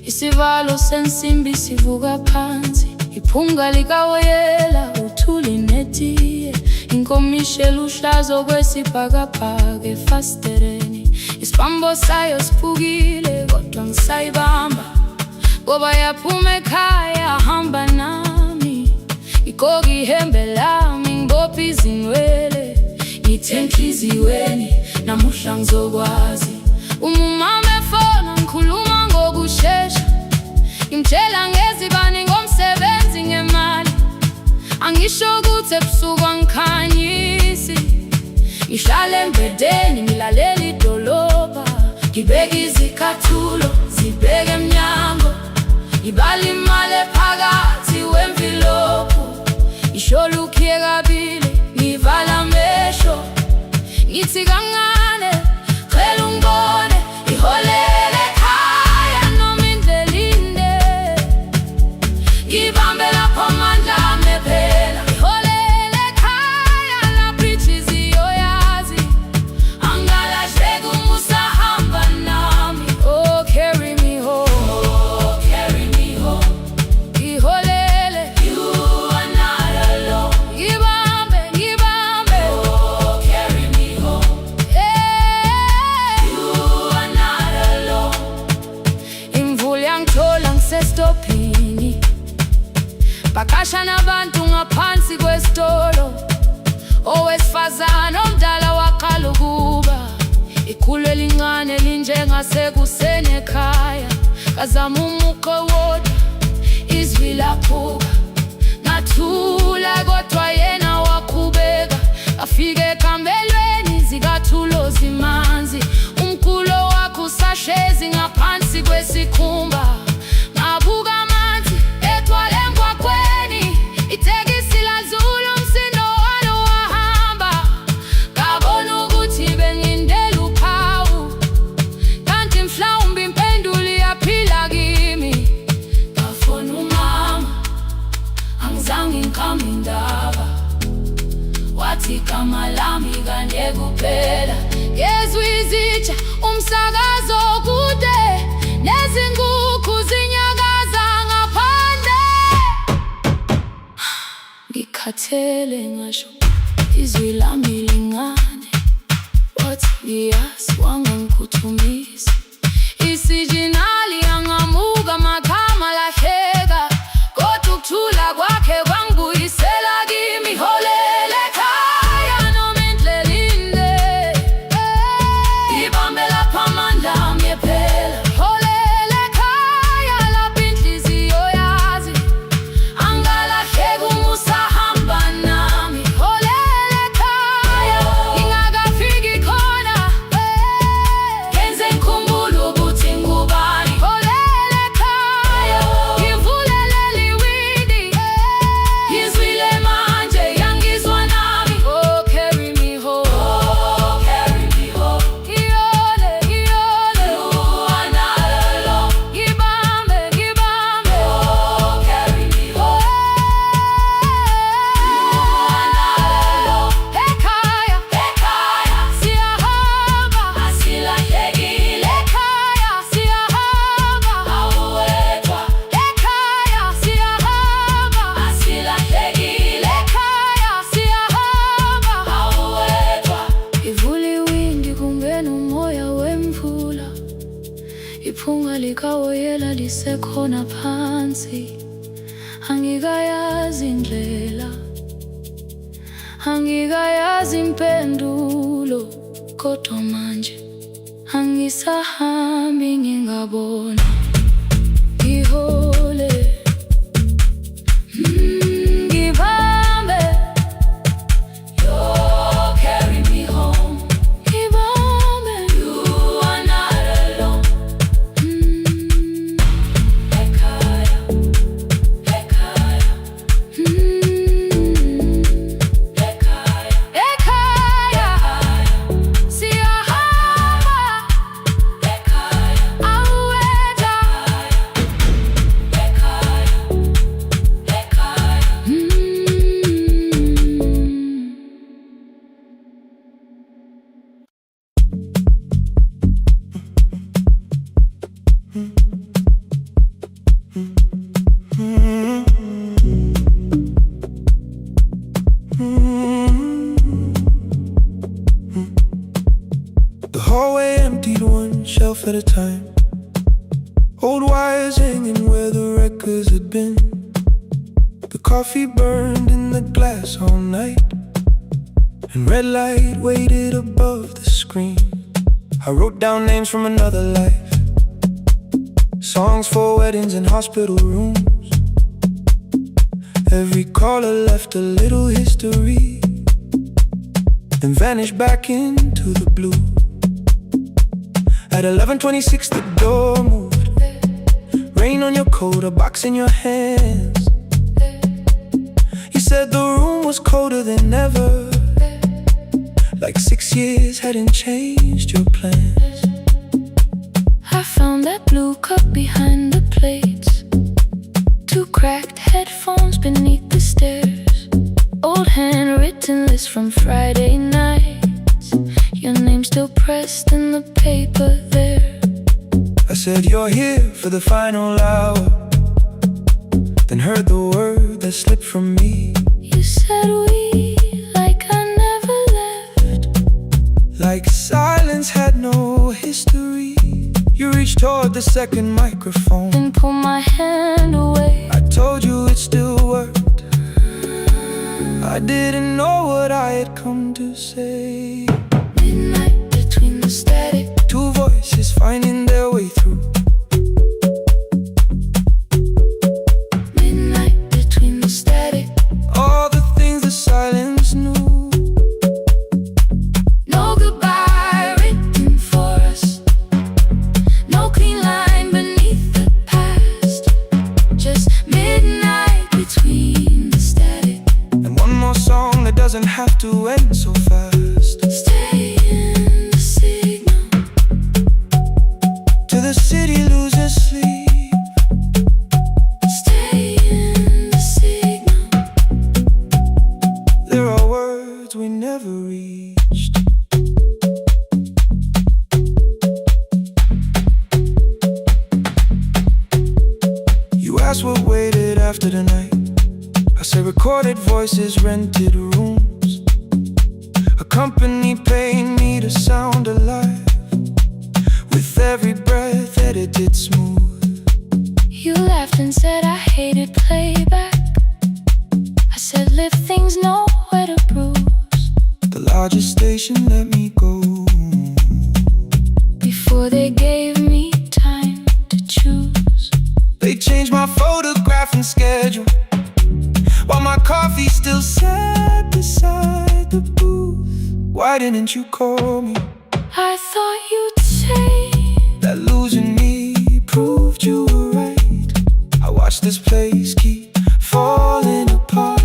isivalo sensimbi sivuka phansi, iphunga likawoyela uthuli netiye, inkomishi eluhlaza okwesibhakabhaka efasitereni. Isibambo sayo siphukile kodwa ngisayibamba, ngoba yaphuma ekhaya hamba nami. Igqoka ihembe lami ngibopha izinwele, ngithe enhliziyweni namuhla ngizokwazi. Umama efona ngikhuluma ngokushesha, ngimtshela ngezibani ngomsebenzi ngemali. Angisho ukuthi ebusuku angikhanyisi, ngihlala embedeni ngilalela idolobha, ngibeka izikhathulo zibheke emnyango, ngibala imali ephakathi wemvilophu. Isho lukhiye kabili ngivala amehlo, ngithi kancane cela ungibone, iholele ekhaya noma indlela inde, ngibambe lapho amandla ami ephela. Iholele ekhaya lapho inhliziyo yazi, angalahleki uma usahamba nami. Oh carry me home, oh carry me home. Iholele, you bakasha nabantu ngaphansi kwesitolo. Owesifazane omdala waqala ukuba ikhulu elincane linjengasekuseni ekhaya. Kazama umuqo wodwa, izwi laphuka, ngathula kodwa yena waqhubeka. Afike ekambelweni zikathulo zimanzi, umkhulo wakhe usahlezi ngaphansi kwesikhumba. Ngabuka amanzi egcwale emgwaqweni, itekisi ladlula umsindo walo wahamba. Ngabona ukuthi bengindela uphawu, kanti mhlawumbe impendulo iyaphila kimi. Ngafona umama, angizange ngikhambe indaba, wathi igama lami kanye kuphela. Ngezwe izitsha, umsakazo kude, nezinkukhu zinyakaza ngaphandle. Ngikhathele ngasho izwi lami lingane, wathi ngiyazi wangangikhuthumisa. Isijinali yangamuka magama lahleka, kodwa ukuthula kwakhe kwangibuyisela kimi. Holele ekhaya noma indlela inde, ibambe lapha amandla ami ephela. Holele ekhaya lapho inhliziyo yazi angalahleki uma usahamba nami. Holele ekhaya ngingakafiki khona, kenze ngikhumbule ukuthi ngubani. Holele ekhaya ngivulelele iwindi, ngizwile manje yangizwa nami. Oh, carry me home, oh, carry me home. Iyole, iyole, you are not alone. Ngibambe, ngibambe, oh, carry me home. You are not alone. Ekhaya, ekhaya siyahamba, asilahlekile. Ekhaya siyahamba, awuwedwa. Ekhaya siyahamba, asilahlekile. Ekhaya siyahamba, awuwedwa. Ivula iwindi kungena umoya wemvula, iphunga likawoyela lisekhona phansi. Angikayazi indlela, angikayazi impendulo, kodwa manje angisahambi ngingabona. Ngihole, ngibambe, you carry me home. Ngibambe, you are not alone. Ekhaya, ekhaya, ekhaya, ekhaya siyahamba. Ekhaya, awuwedwa. Ekhaya, The hallway emptied one shelf at a time, old wires hanging where the records had been. The coffee burned in the glass all night, and red light waited above the screen. I wrote down names from another life, songs for weddings and hospital rooms. Every caller left a little history, then vanished back into the blue. At 11:26 the door moved, rain on your coat, a box in your hands. You said the room was colder than ever, like 6 years hadn't changed your plans. I found that blue cup behind the plates, 2 cracked headphones beneath the stairs, old handwritten list from Friday nights, your name still pressed in the paper there. I said you're here for the final hour, then heard the word that slipped from me. You said we, like I never left, like silence had no history. You reached toward the second microphone and pull my hand away. I told you it still worked. I didn't know what I had come to say. Midnight between the static. Two voices finding their way through. Midnight between the static. All the things the silence knew. No goodbye written for us. No clean line beneath the past. Just midnight between the static. And one more song that doesn't have to end so fast. Stay in the signal Till the city loses sleep. Stay in the signal. There are words we never reached. You asked what waited after the night. I said recorded voices, rented rooms. A company paying me to sound alive. With every breath edited smooth. You laughed and said I hated playback. I said live things nowhere to bruise. The largest station let me go. Before they gave me time to choose. They changed my photograph and schedule, while my coffee still sat beside the booth. Why didn't you call me? I thought you'd say That losing me proved you were right. I watched this place keep falling apart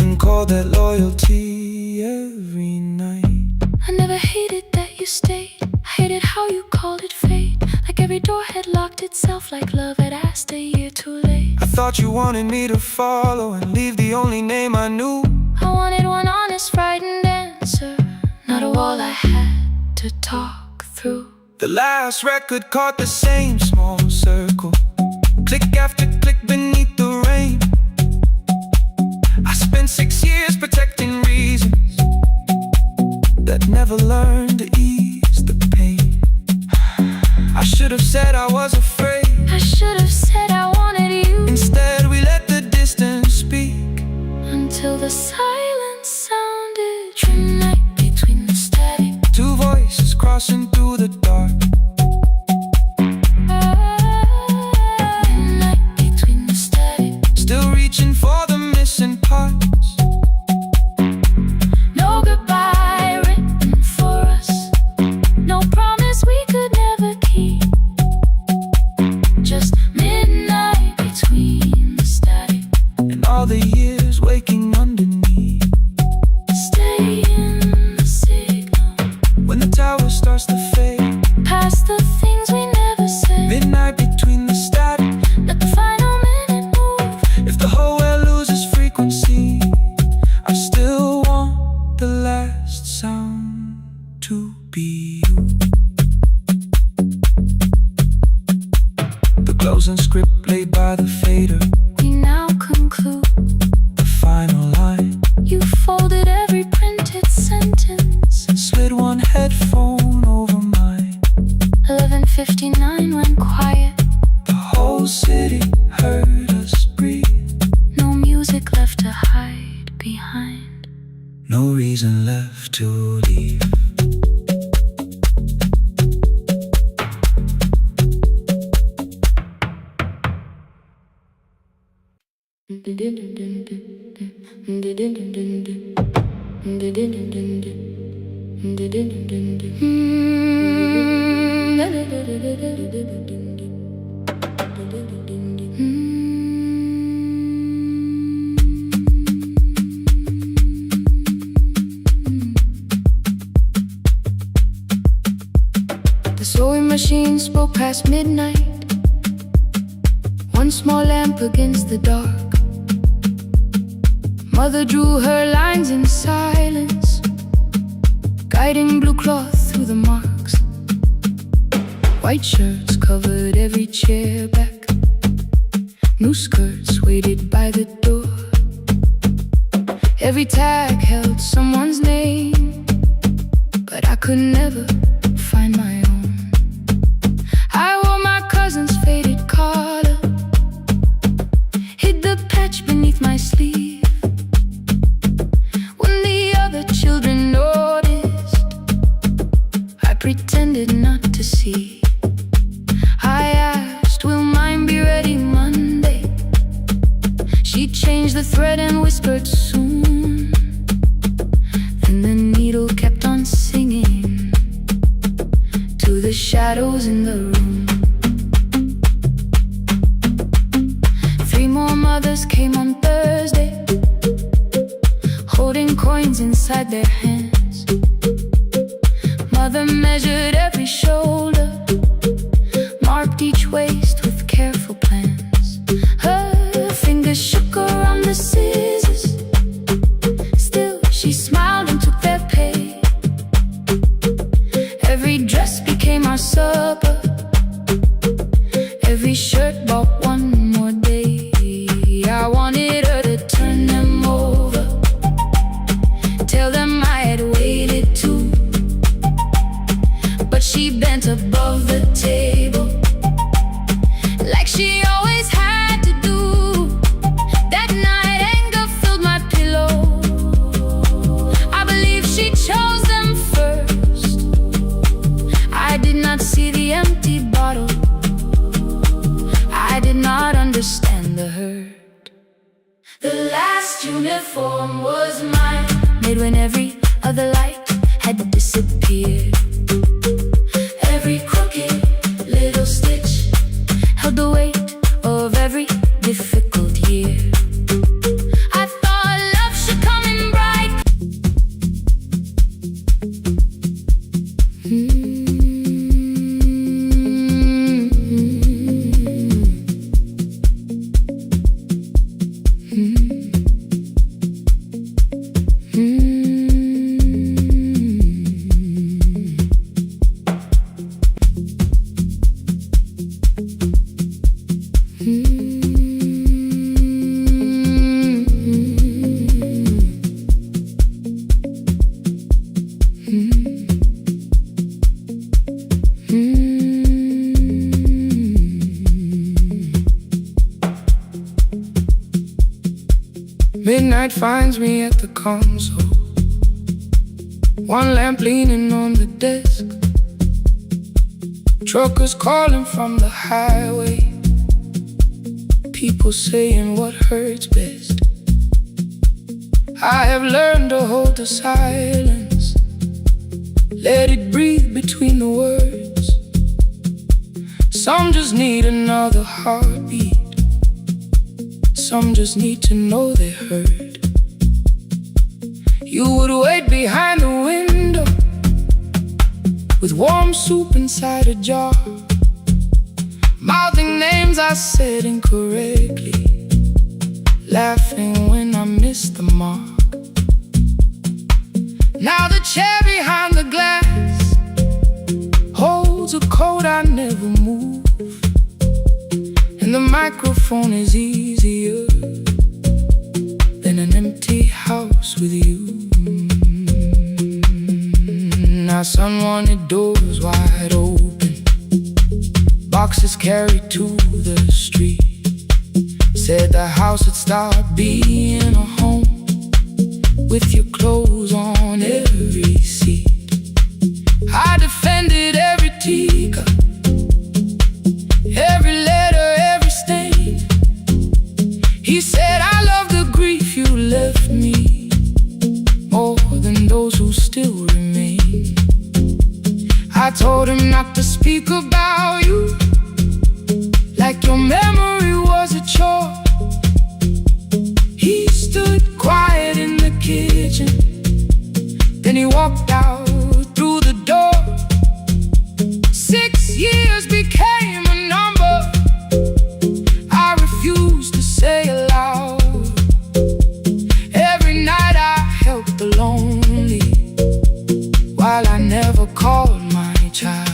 and called that loyalty every night. I never hated that you stayed. I hated how you called it fate. Like every door had locked itself, like love had asked a year too late. I thought you wanted me to follow and leave the only name I knew. I wanted one honest, frightened answer, not a wall I had to talk through. The last record caught the same small circle, click after click beneath the rain. I spent 6 years protecting reasons that never learned to ease the pain. I should have said I was afraid. I should have said I wanted you. Instead we let the distance speak. Until the silence sounded. Midnight between the static. Two voices crossing through the dark. Midnight between the static. Still reaching for the missing parts. No goodbye written for us. No promise we could never keep. Just midnight between the static. And all the years waking underneath. Stay in the signal. When the tower starts to fade. Past the things we never said. Midnight between the static. Let the final minute move. If the whole world loses frequency, I still want the last sound to be you. The closing script laid by the fader. We now conclude. The final line. You folded every printed sentence. Slid one headphone over mine. 11:59 went quiet. The whole city heard us breathe. No music left to hide behind. No reason left to leave. The sewing machine spoke past midnight. One small lamp against the dark. Mother drew her lines in silence, guiding blue cloth through the marks. White shirts covered every chair back. New skirts waited by the door. Every tag held someone's name, but I could never find my own. I and whispered soon. And the needle kept on singing to the shadows in the room. 3 more mothers came on Thursday, holding coins inside their hands. Mother measured every shoulder, marked each waist with careful plans. Her fingers shook around the scissors, still she smiled and took their pay. Every dress became our supper, every shirt bought one more day. I wanted her to turn them over, tell them I had waited too. But she bent above the table, like she always had to do. That night anger filled my pillow. I believe she chose them first. I did not see the empty bottle, I did not understand the hurt. The last uniform was mine, made when every other light had disappeared. Every crooked little stitch held the weight of every difficult year. I thought love should come in bright. Midnight finds me at the console, one lamp leaning on the desk. Truckers calling from the highway, people saying what hurts best. I have learned to hold the silence, let it breathe between the words. Some just need another heartbeat, some just need to know they heard. You would wait behind the window with warm soup inside a jar, mouthing names I said incorrectly, laughing when I missed the mark. Now the chair behind the glass holds a coat I never move, and the microphone is easier than an empty house with you. Our son wanted doors wide open, boxes carried to the street. Said the house would start being a home, with your clothes on every seat. I defended every teacup, every letter, every stain. He said I love the grief you left me more than those who still remain. I told him not to speak about you like your memory was a chore. He stood quiet in the kitchen, then he walked out through the door. 6 years became a number I refused to say aloud. Every night I helped the lonely, while I never called my child.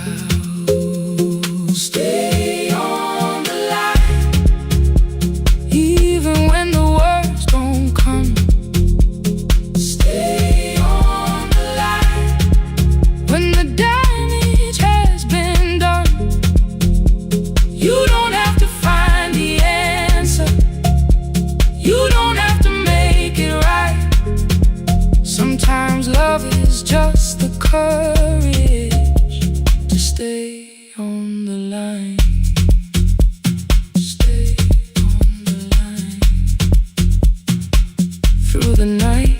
through the night.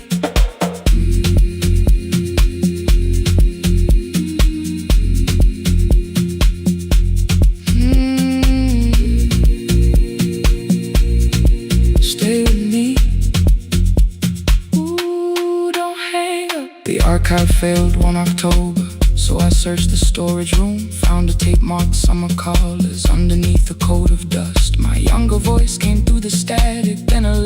Stay with me. Ooh, don't hang up. The archive failed one October, so I searched the storage room, found a tape marked summer callers underneath a coat of dust. My younger voice came through the static, then a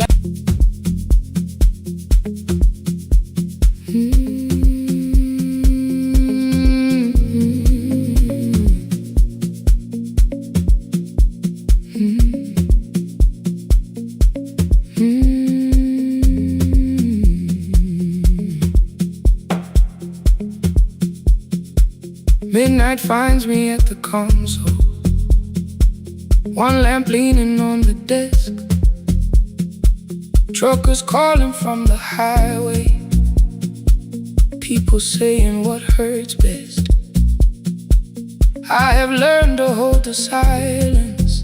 Midnight finds me at the console, one lamp leaning on the desk. Truckers calling from the highway, people saying what hurts best. I have learned to hold the silence,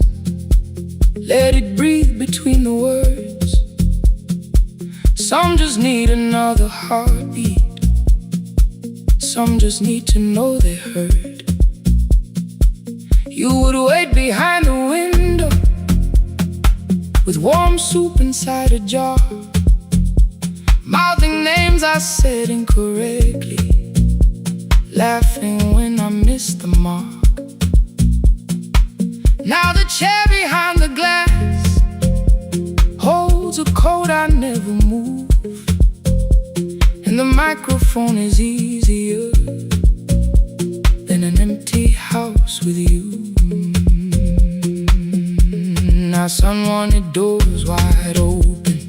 let it breathe between the words. Some just need another heartbeat, some just need to know they heard. You would wait behind the window with warm soup inside a jar, mouthing names I said incorrectly, laughing when I missed the mark. Now the chair behind the glass holds a coat I never move, and the microphone is easier than an empty house with you. Now sun wanted doors wide open,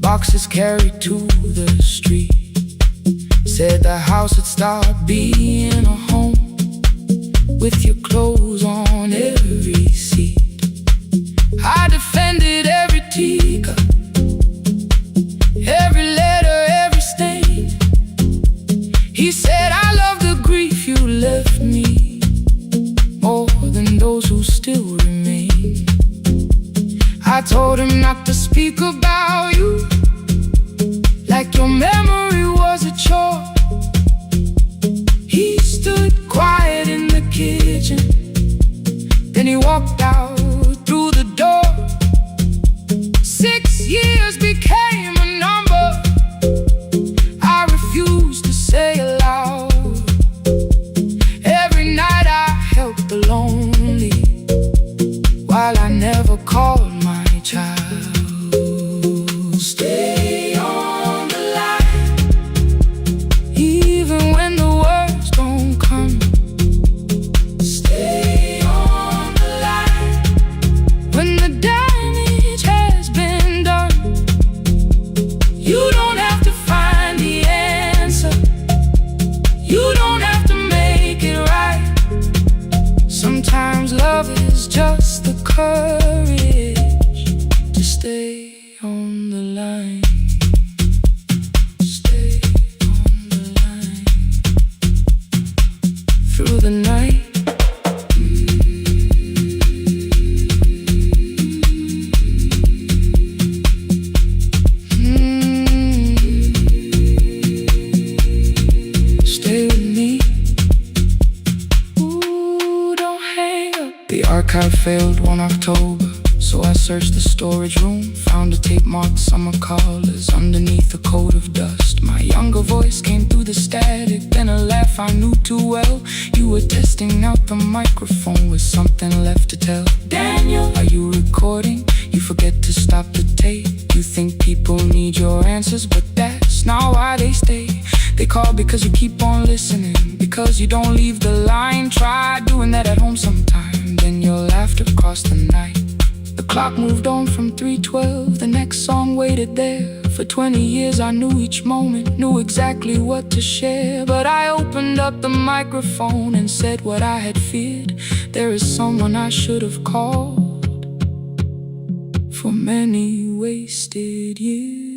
boxes carried to the street, said the house would start being a home with your clothes on every seat. I defended every teacup, every letter, every stain. He said I love the grief you left me more than those who still remain. I told him not to speak about you like your memory was a chore. He stood quiet in the kitchen, then he walked out through the door. 6 years became a number I refused to say aloud. Every night I helped the lonely, while I never called my child. Stay on the line, even when the words don't come. Stay on the line, when the damage has been done. You don't have to find the answer, you don't have to make it right. Sometimes love is just the courage to stay on the line. Stay on the line through the night. Stay with me. Ooh, don't hang up. The archive failed one October, so I searched the storage room, found a tape marked summer callers underneath a coat of dust. My younger voice came through the static, then a laugh I knew too well. You were testing out the microphone with something left to tell. Daniel, are you recording? You forget to stop the tape. You think people need your answers, but that's not why they stay. They call because you keep on listening, because you don't leave the line. Try doing that at home sometime, then you'll laugh across the night. The clock moved on from 3:12, the next song waited there. For 20 years I knew each moment, knew exactly what to share. But I opened up the microphone and said what I had feared. There is someone I should have called for many wasted years.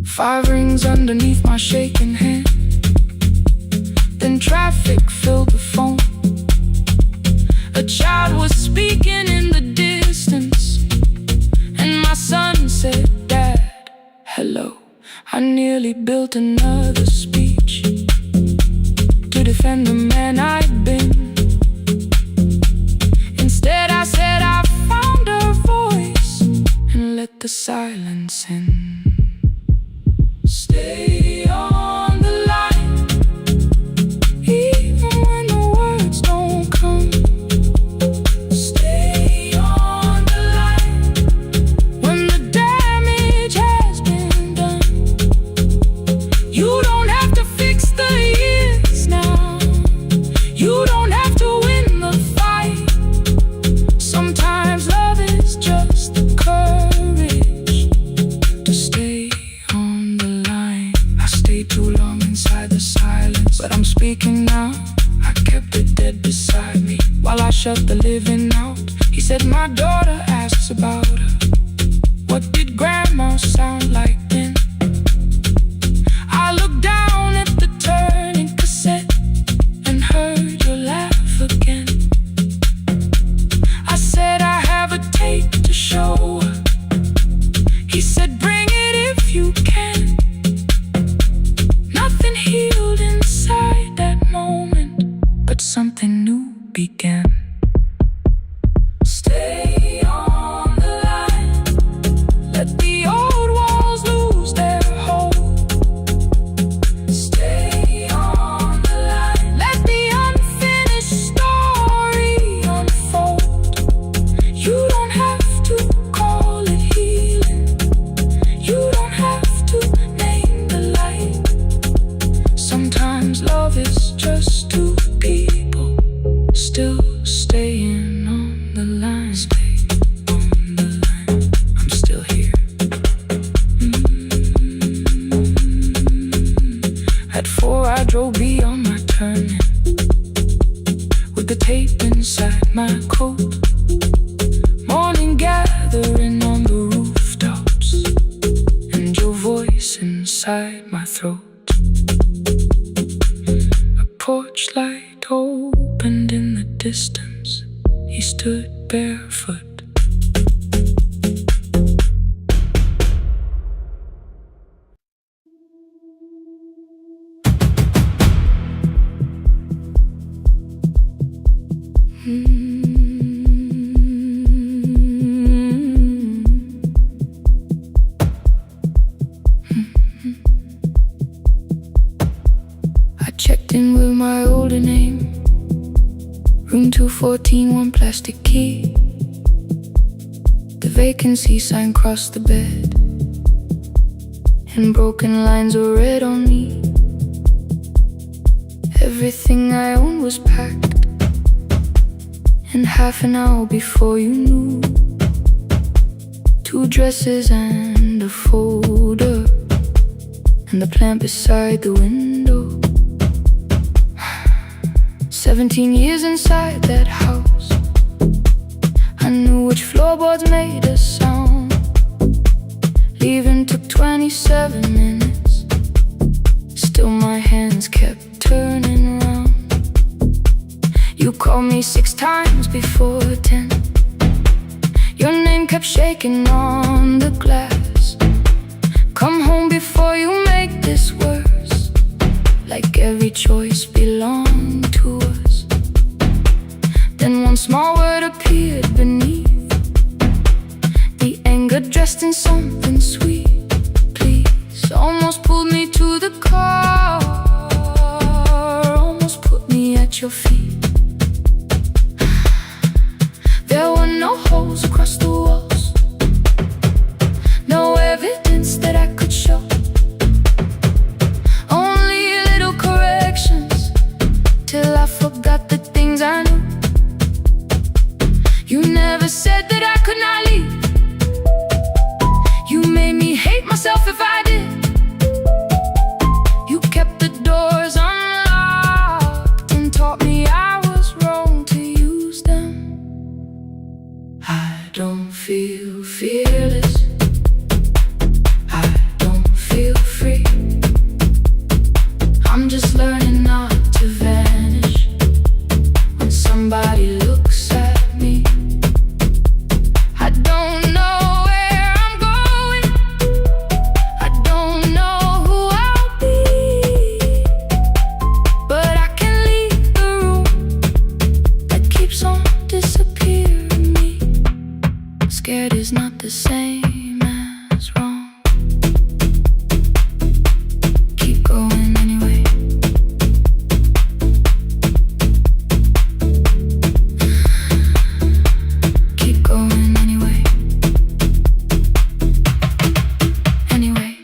5 rings underneath my shaking hand, then traffic filled the phone. A child was speaking in the distance, hello. I nearly built another speech to defend the man I'd been. Instead I said I found a voice and let the silence in. Stay on the line, even when the words don't come. Stay on the line when the damage has been done. You don't have to fix the years now. You don't have to win the fight. Sometimes love is just the courage to stay on the line. I stayed too long inside the silence, but I'm speaking now. I kept it dead beside me while I shut the living out. He said my daughter asks about her. What did grandma sound like then? I looked down at the turning cassette and heard your laugh again. I said I have a tape to show her. He said bring it if you can. Nothing healed inside that moment, but something new began. Stay on the line, let the old walls lose their hold. Stay on the line, let the unfinished story unfold. You don't have to call it healing. You don't have to name the light. Sometimes love is just two people still staying on the line. Stay on the line, I'm still here. At 4 I drove beyond my turning with the tape inside my coat. Morning gathering on the rooftops and your voice inside my throat. A porch light opened in the distance. He stood barefoot. I checked in with my older name. Room 214, one plastic key. The vacancy sign crossed the bed, and broken lines were read on me. Everything I owned was packed, and half an hour before you knew, 2 dresses and a folder, and the plant beside the window. 17 years inside that house, I knew which floorboards made a sound. Leaving took 27 minutes, still my hands kept turning round. You called me 6 times before 10. Your name kept shaking on the glass. Come home before you make this worse, like every choice belonged to us. Then one small word appeared beneath the anger, dressed in something sweet. Please, almost pulled me to the car, almost put me at your feet. There were no holes across the walls, no evidence that I could show. Only little corrections till I forgot the things I knew. You never said that I could not leave. You made me hate myself if I did. You kept the doors unlocked and taught me I was wrong to use them. I don't feel fearless, I don't feel free. I'm just learning not to vanish when somebody looks at me. I don't know where I'm going, I was wrong. Keep going anyway. Keep going anyway. Anyway,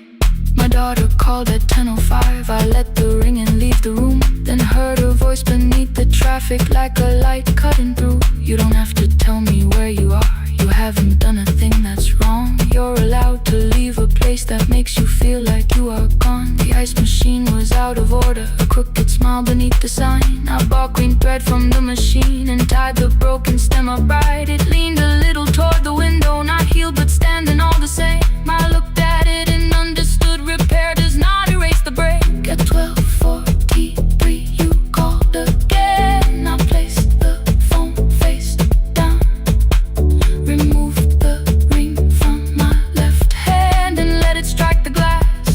my daughter called at 10:05. I let the ring and leave the room, then heard her voice beneath the traffic like a light cutting through. You don't have to tell me where you are. You haven't done a thing that's wrong. You're allowed to leave a place that makes you feel like you are gone. The ice machine was out of order, a crooked smile beneath the sign. I bought green thread from the machine and tied the broken stem upright. It leaned a little toward the window, not healed but standing all the same. I looked at it and understood repair does not erase the break. At 12:43 you called again. I placed the phone face down, removed the ring from my left hand and let it strike the glass.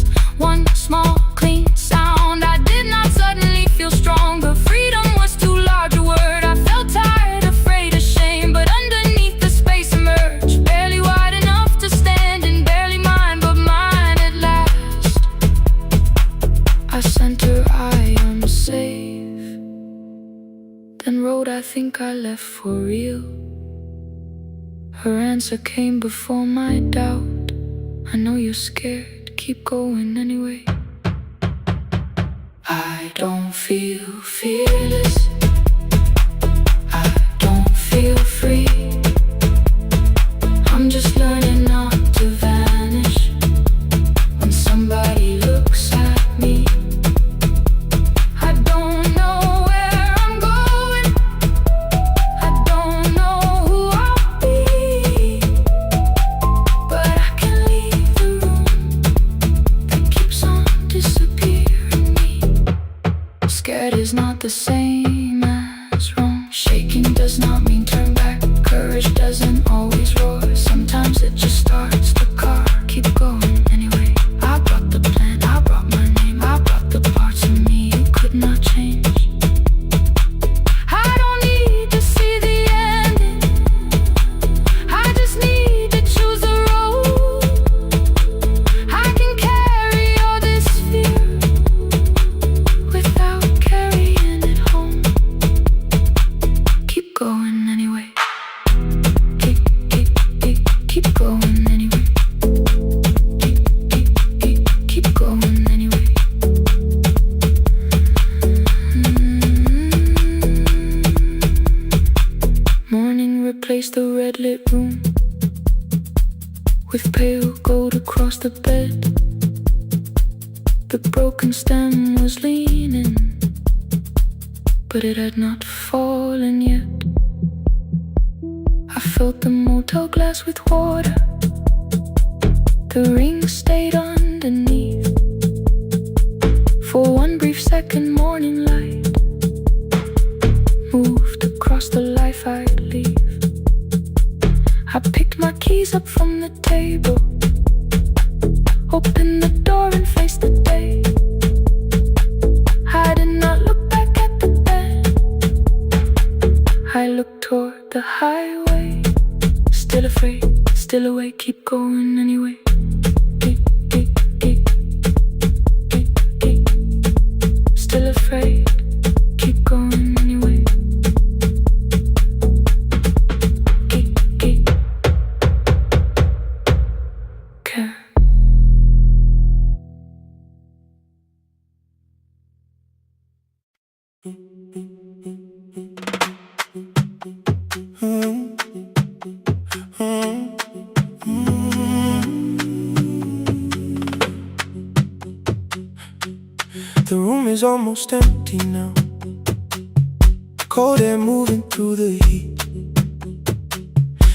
One small clean sound. I did not suddenly feel stronger. Freedom was too large a word. I felt tired, afraid, ashamed, but underneath the space emerged, barely wide enough to stand and barely mine, but mine at last. I sent her, I am safe, then wrote, I think I left for real. Her answer came before my doubt. I know you're scared, keep going anyway. I don't feel fearless, I don't feel free. I'm just learning not to vanish when somebody looks at me. I don't know where I'm going, I don't know who I'll be, but I can leave the room that keeps on disappearing me. Scared is not the same as wrong. Shaking does not mean turn back. Courage doesn't always roar. Sometimes it just starts the car. Keep going anyway. I brought the plan, I brought my name, I brought the parts of me you could not change. I don't need to see the ending, I just need to choose the road. I can carry all this fear without carrying it home. Keep going anyway. Keep going anyway. Keep going anyway. Morning replaced the red lit room with pale gold across the bed. The broken stem was leaning, but it had not fallen yet. I filled the motel glass with water. The ring stayed underneath for one brief second. Morning light moved across the life I'd leave. I picked my keys up from the table, opened the door and faced the day. I did not look back at the bed, I looked toward the highway. Still afraid, still awake, keep going anyway. Still afraid, keep going anyway. Care. The room is almost empty now. Cold air moving through the heat.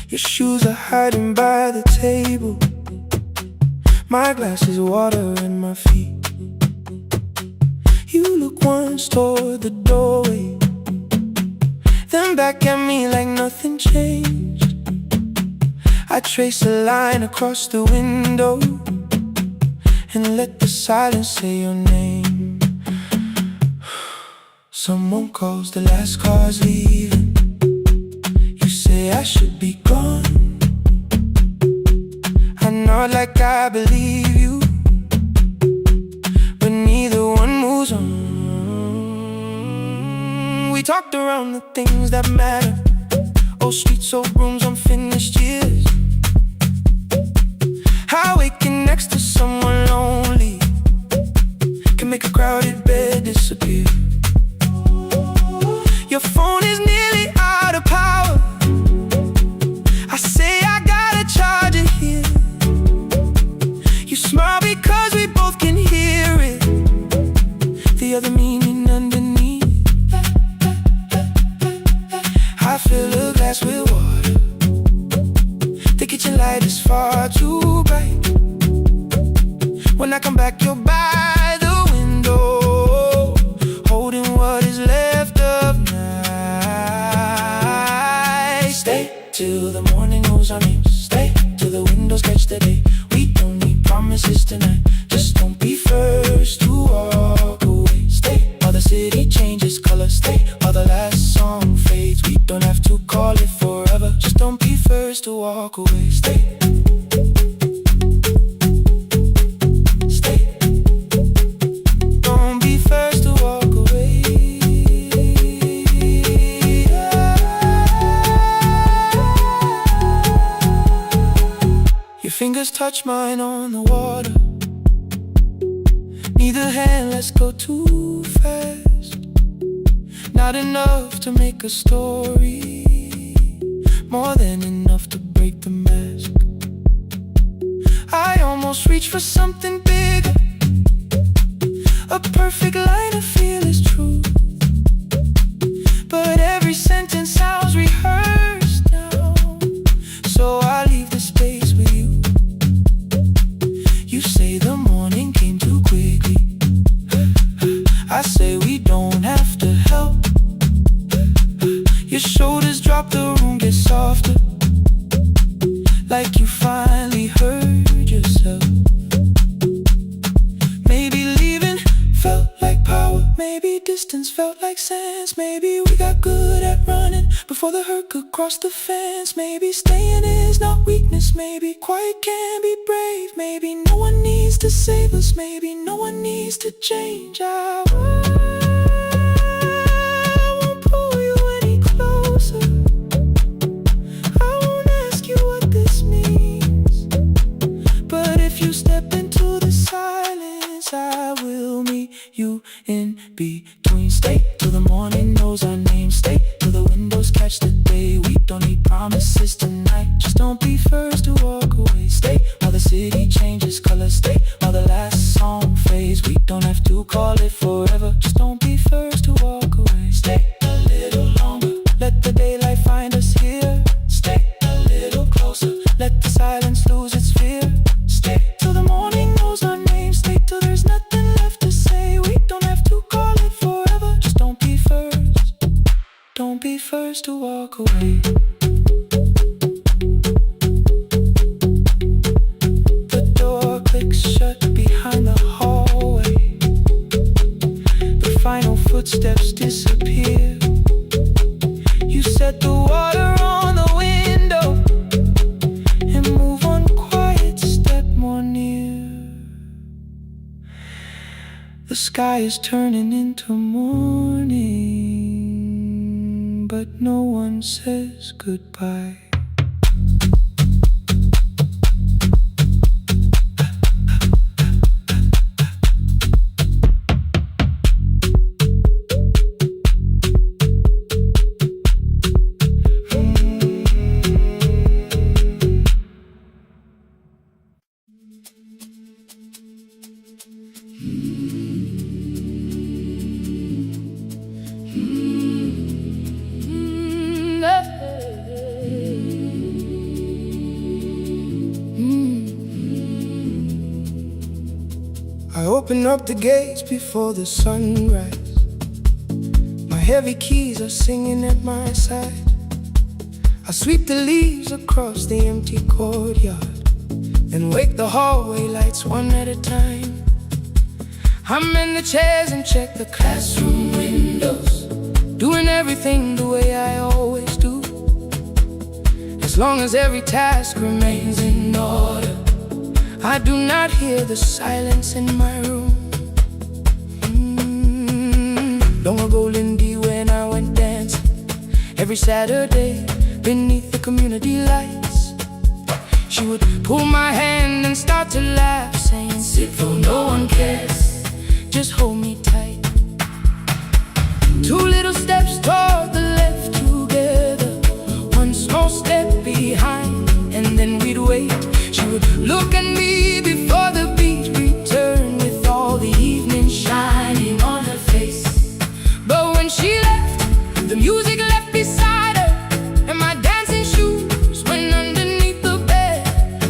Your shoes are hiding by the table. My glass is water in my feet. You look once toward the doorway, then back at me like nothing changed. I trace a line across the window and let the silence say your name. Someone calls, the last car's leaving. You say I should be gone. I nod heart like I believe you, but neither one moves on. We talked around the things that matter, old streets, old rooms, unfinished years. How waking next to someone lonely can make a crowded bed disappear. Your phone is nearly out of power. I say I gotta charge it here. You smile because we both can hear it, the other meaning underneath. I fill a glass with water, the kitchen light is far too bright. When I come back, you're by the window, holding what is left of night. Stay till the morning knows our names. Stay till the windows catch the day. We don't need promises tonight, just don't be first to walk away. Stay while the city changes color. Stay while the last song fades. We don't have to call it forever, just don't be first to walk away. Stay. Fingers touch mine on the water, neither hand lets go too fast. Not enough to make a story, more than enough to break the mask. I almost reach for something bigger, a perfect line of fearless truth, but every sentence sounds rehearsed now, so I leave the space with you. You say the morning came too quickly, I say we don't have to help. Your shoulders drop, the room gets softer, like you finally heard yourself. Maybe leaving felt like power, maybe distance felt like sense. Maybe we got good at running before the hurt could cross the fence. Maybe staying is not weakness, maybe quiet can be brave. Maybe no one needs to save us, maybe no one needs to change. I won't pull you any closer, I won't ask you what this means, but if you step into the silence, I will meet you in between. Stay till the morning knows our names. Stay till the windows catch the day. We don't need promises tonight, just don't be first to walk away. Stay while the city changes color. Stay while the last song fades. We don't have to call it forever, just don't be first to walk away. Stay a little longer, let the daylight find us here. Stay a little closer, let the silence lose its fear. Stay till the morning knows our names. Stay till there's nothing left to say. We don't have to call it forever, just don't be first. Don't be first to walk away. The door clicks shut behind the hallway, the final footsteps disappear. You set the water on the window and move one quiet step more near. The sky is turning into morning, but no one says goodbye. I open up the gates before the sunrise. My heavy keys are singing at my side. I sweep the leaves across the empty courtyard, then wake the hallway lights one at a time. I'm in the chairs and check the classroom windows, doing everything the way I always do. As long as every task remains in order, I do not hear the silence in my room. Long ago, Lindy, when I went dancing every Saturday beneath the community lights, she would pull my hand and start to laugh, saying, "Sit though no one cares, just hold me tight." Two little steps toward the left together, one small step behind, and then we'd wait. She would look at me before the beat returned, with all the evening shining on her face. But when she left, the music left beside her, and my dancing shoes went underneath the bed.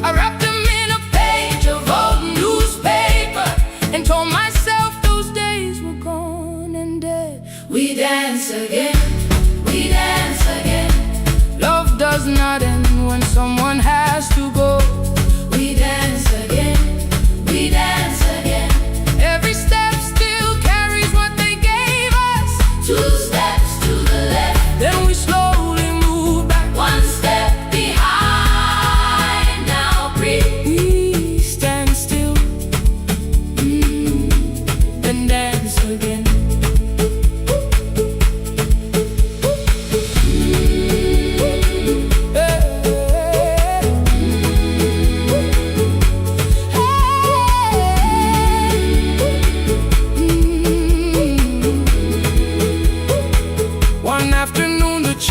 I wrapped them in a page of old newspaper and told myself those days were gone and dead. We dance again, we dance again. Love does not end when someone has to go. We dance again, we dance again. Every step still carries what they gave us. Two steps to the left, then we slowly move back. One step behind, now breathe. We stand still, then dance again.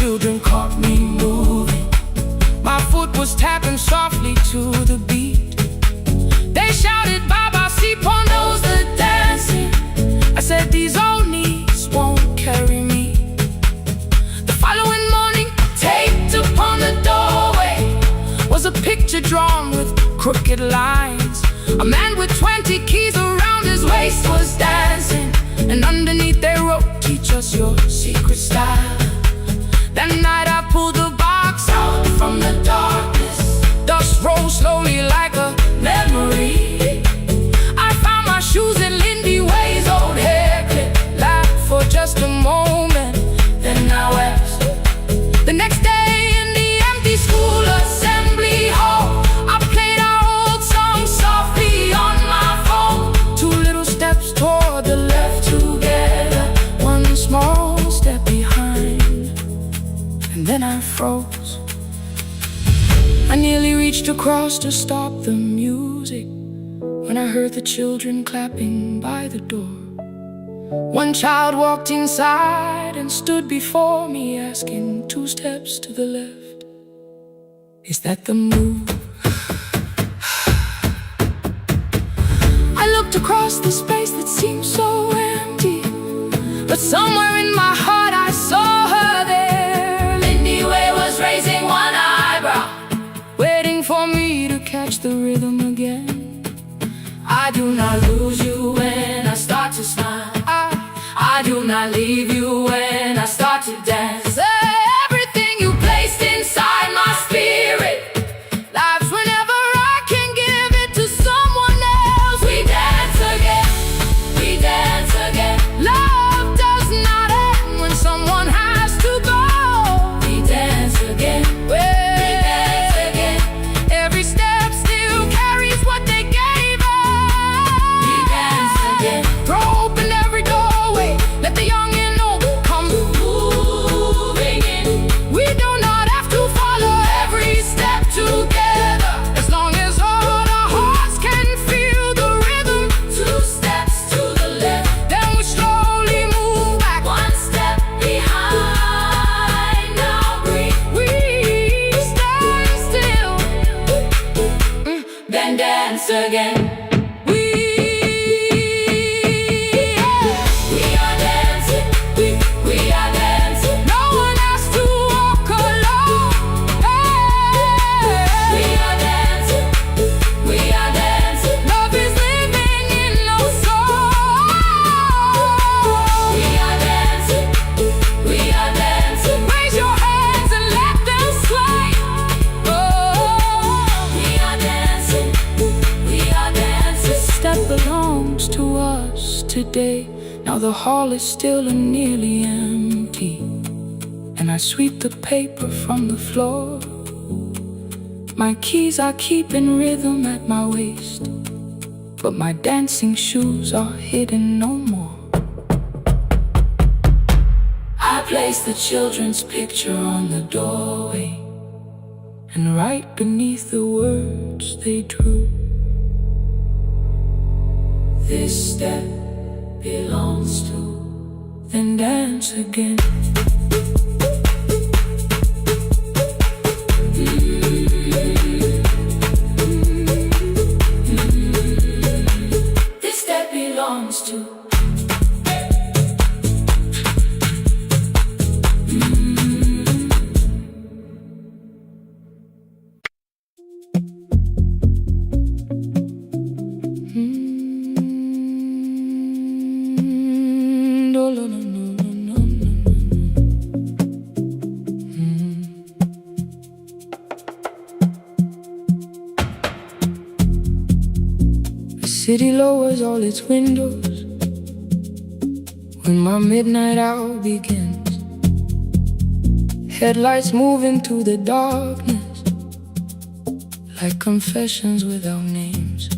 Children caught me moving. My foot was tapping softly to the beat. They shouted, "Baba, si pondos the dancing." I said, "These old knees won't carry me." The following morning, taped upon the doorway was a picture drawn with crooked lines. A man with 20 keys around his waist was dancing, and underneath they wrote, "Teach us your secret style." That night I pulled the box out from the darkness. Dust rolled slowly like a memory. I found my shoes in Lindy Way's old hair clip. Laughed for just a moment, then I wept. The next day in the empty school assembly hall, I played our old song softly on my phone. Two little steps toward the left together, one small step behind. And then I froze. I nearly reached across to stop the music when I heard the children clapping by the door. One child walked inside and stood before me, asking, "Two steps to the left, is that the move?" I looked across the space that seemed so empty, but somewhere in my heart I saw her there. Raising one eyebrow, waiting for me to catch the rhythm again. I do not lose you when I start to smile. I do not leave you when I start to dance. Everything you placed inside my spirit lives whenever I can give it to someone else. We dance again, we dance again. Love does not end when someone has to go. We dance again, we dance again. Every step still carries what they gave us. We dance again. Throw open every doorway, let the young and old come moving in. We do not have to follow every step together, as long as all our hearts can feel the rhythm. Two steps to the left, then we slowly move back. One step behind, now breathe. We stand still, then dance again. We are dancing, we are dancing. No one has to walk alone. We are dancing, we are dancing. Love is living in our soul. We are dancing, we are dancing. Raise your hands and let them sway. We are dancing, we are dancing. This step belongs to us today. Now the hall is still and nearly empty, and I sweep the paper from the floor. My keys I keep in rhythm at my waist, but my dancing shoes are hidden no more. I place the children's picture on the doorway, and right beneath the words they drew, this step belongs to, then dance again. This step belongs to. The city lowers all its windows when my midnight hour begins. Headlights move into the darkness like confessions without names.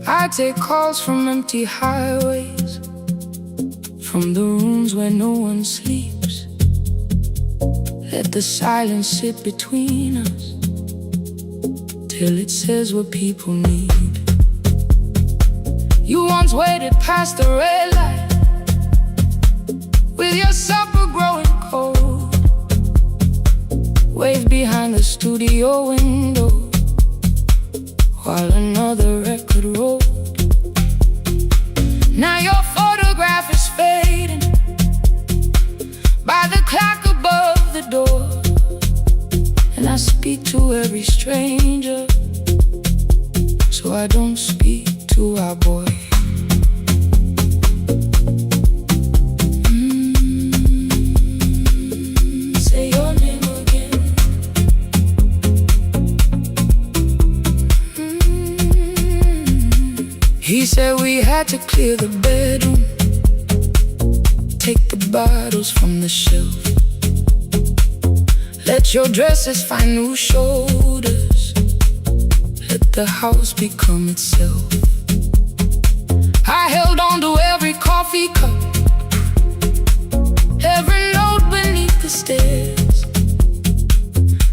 I take calls from empty highways, from the rooms where no one sleeps. Let the silence sit between us till it says what people need. You once waited past the red light with your supper growing cold, waved behind the studio window while another record rolled. Now your photograph is fading by the clock above the door, and I speak to every stranger, so I don't speak to our boy. Say your name again. He said we had to clear the bedroom, take the bottles from the shelf, let your dresses find new shoulders, let the house become itself. I held on to every coffee cup, every note beneath the stairs,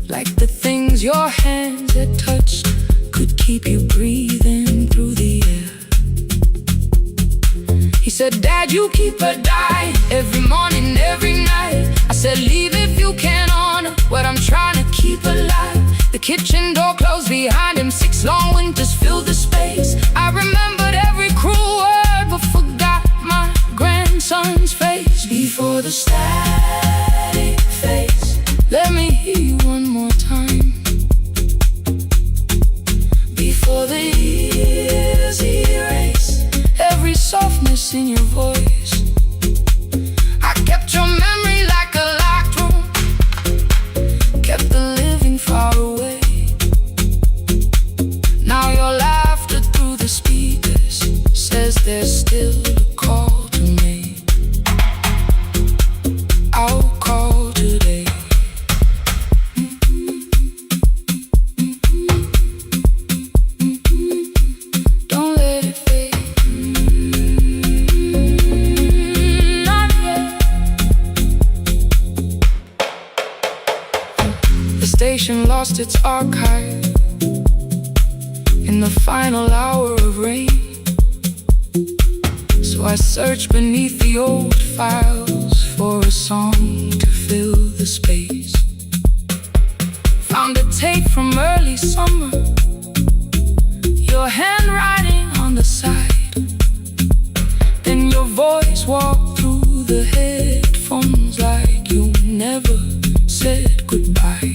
like the things your hands had touched could keep you breathing through the air. He said, Dad, you keep her dying every morning, every night. I said, leave if you can honor what I'm trying to keep alive. The kitchen door closed behind him, 6 long winters filled the space. I remembered every cruel word but forgot my grandson's face. Before the static fades, let me hear you one more time. Before the years erase every softness in your voice, I kept your memory like a locked room, kept the living far away. Now your laughter through the speakers says there's still a call to make. I'll call today. Don't let it fade. Not yet. The station lost its archive in the final hour of rain, so I searched beneath the old files for a song to fill the space. Found a tape from early summer, your handwriting on the side, then your voice walked through the headphones like you never said goodbye.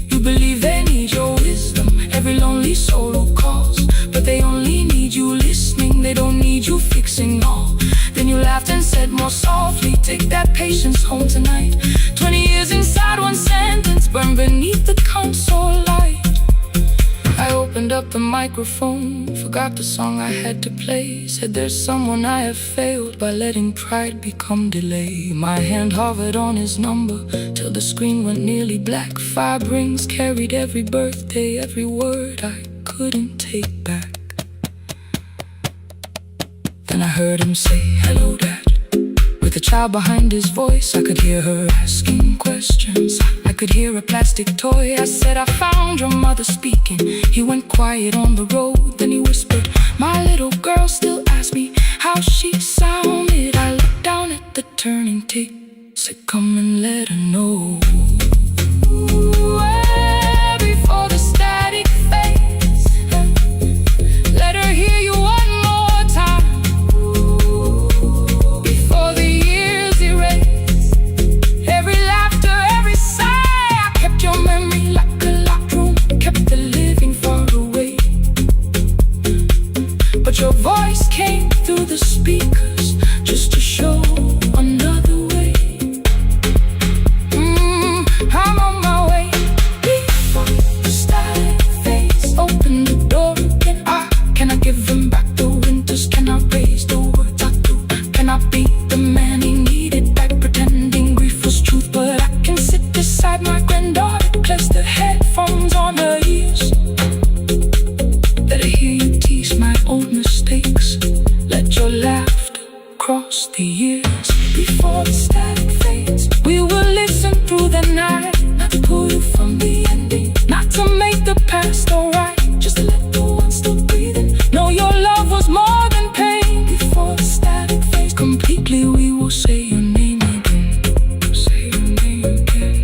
You believe they need your wisdom, every lonely soul who calls, but they only need you listening, they don't need you fixing all. Then you laughed and said more softly, take that patience home tonight. 20 years inside one sentence, burned beneath the console light. I opened opened up the microphone, forgot the song I had to play. Said there's someone I have failed by letting pride become delay. My hand hovered on his number till the screen went nearly black. 5 rings carried every birthday, every word I couldn't take back. Then I heard him say, "Hello, Dad." With a child behind his voice, I could hear her asking questions. I could hear a plastic toy. I said, "I found your mother speaking." He went quiet on the road, then he whispered, "My little girl still asks me how she sounded." I looked down at the turning tape, said, "Come and let her know." Before the static fades, let her hear you one more time. Before the years erase every laughter, every sigh, I kept your memory like a locked room, kept the living far away. But your voice came through the speakers just to show another way. I'm on my way. Before the static fades, open the door again. Can I give him back the winters? Can I raise the words I do? Can I be the man he needed back, pretending grief was truth? But I can sit beside my granddaughter, place the headphones on her ears. Let her hear you tease my own mistakes. Let your laughter cross the years. Before the static fades, we will listen through the night, not to pull you from the ending, not to make the past alright, just to let the one still breathing know your love was more than pain. Before the static fades completely, we will say your name again. Say your name again.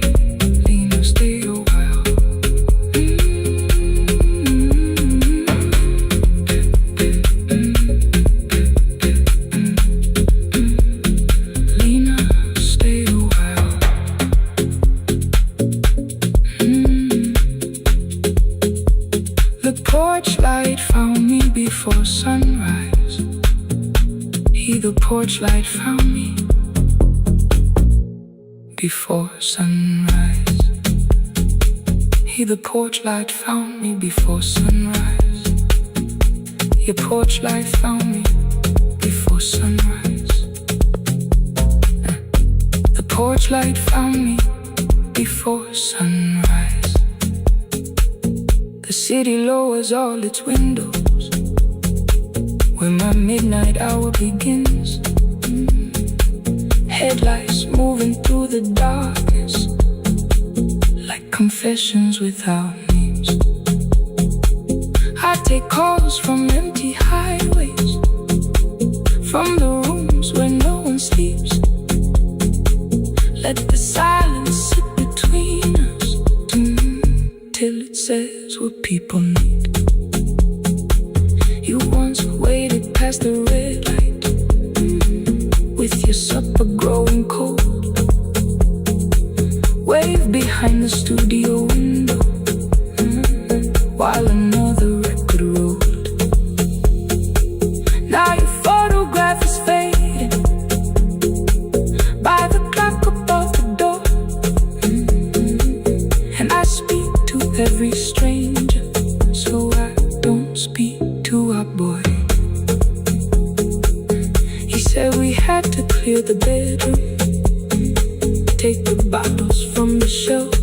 Lena, stay a while. Lena, stay a while. The porch light found me before sunrise. The porch light found me before sunrise. The porch light found me before sunrise. Your porch light found me before sunrise. The porch light found me before sunrise. The city lowers all its windows when my midnight hour begins. Headlights moving through the darkness like confessions without names. I take calls from empty highways, from the rooms where no one sleeps. Let the silence sit between us till it says what people need. You once waited past the red light with your supper growing cold. Wave behind the studio window while another record rolled. Now your photograph is fading by the clock above the door. And I speak to every stranger, so I don't speak to our boy. He said we had to clear the bedroom, take the bottles from the shelf.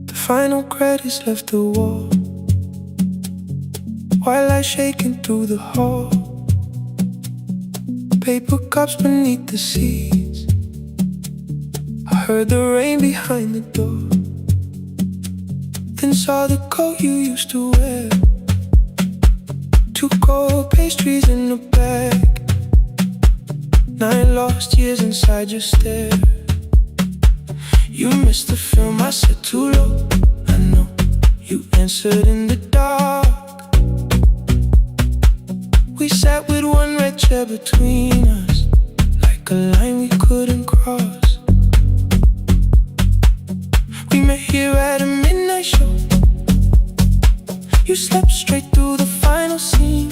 The final credits left the wall while I shaking through the hall. Paper cups beneath the seats. I heard the rain behind the door, then saw the coat you used to wear. 2 cold pastries in a bag, 9 lost years inside your stare. You missed the film, I said too low. I know you answered in the dark. We sat with one red chair between us, like a line we couldn't cross. We met here at a midnight show. You slept straight through the final scene.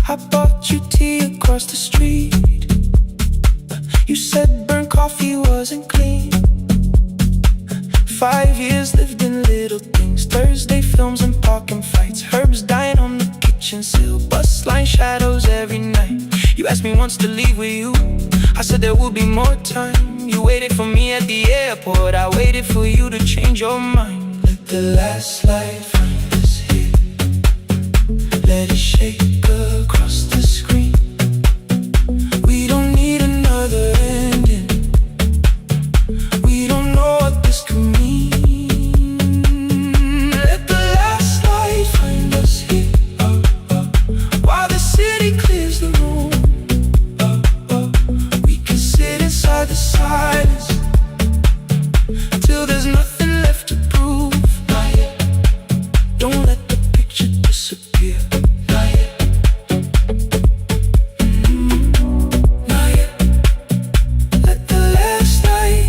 I bought you tea across the street. You said burnt coffee wasn't clean. 5 years lived in little things. Thursday films and parking fights. Herbs dying on the kitchen sill. Bus line shadows every night. You asked me once to leave with you. I said there will be more time. You waited for me at the airport. I waited for you to change your mind. Let the last light find us here. Let it shake across the screen. We don't need another ending. We don't know what this could mean. Let the last light find us here, while the city clears the room. We can sit inside the silence till there's nothing left to prove. Not yet. Don't let the picture disappear. Not yet. Not yet. Let the last light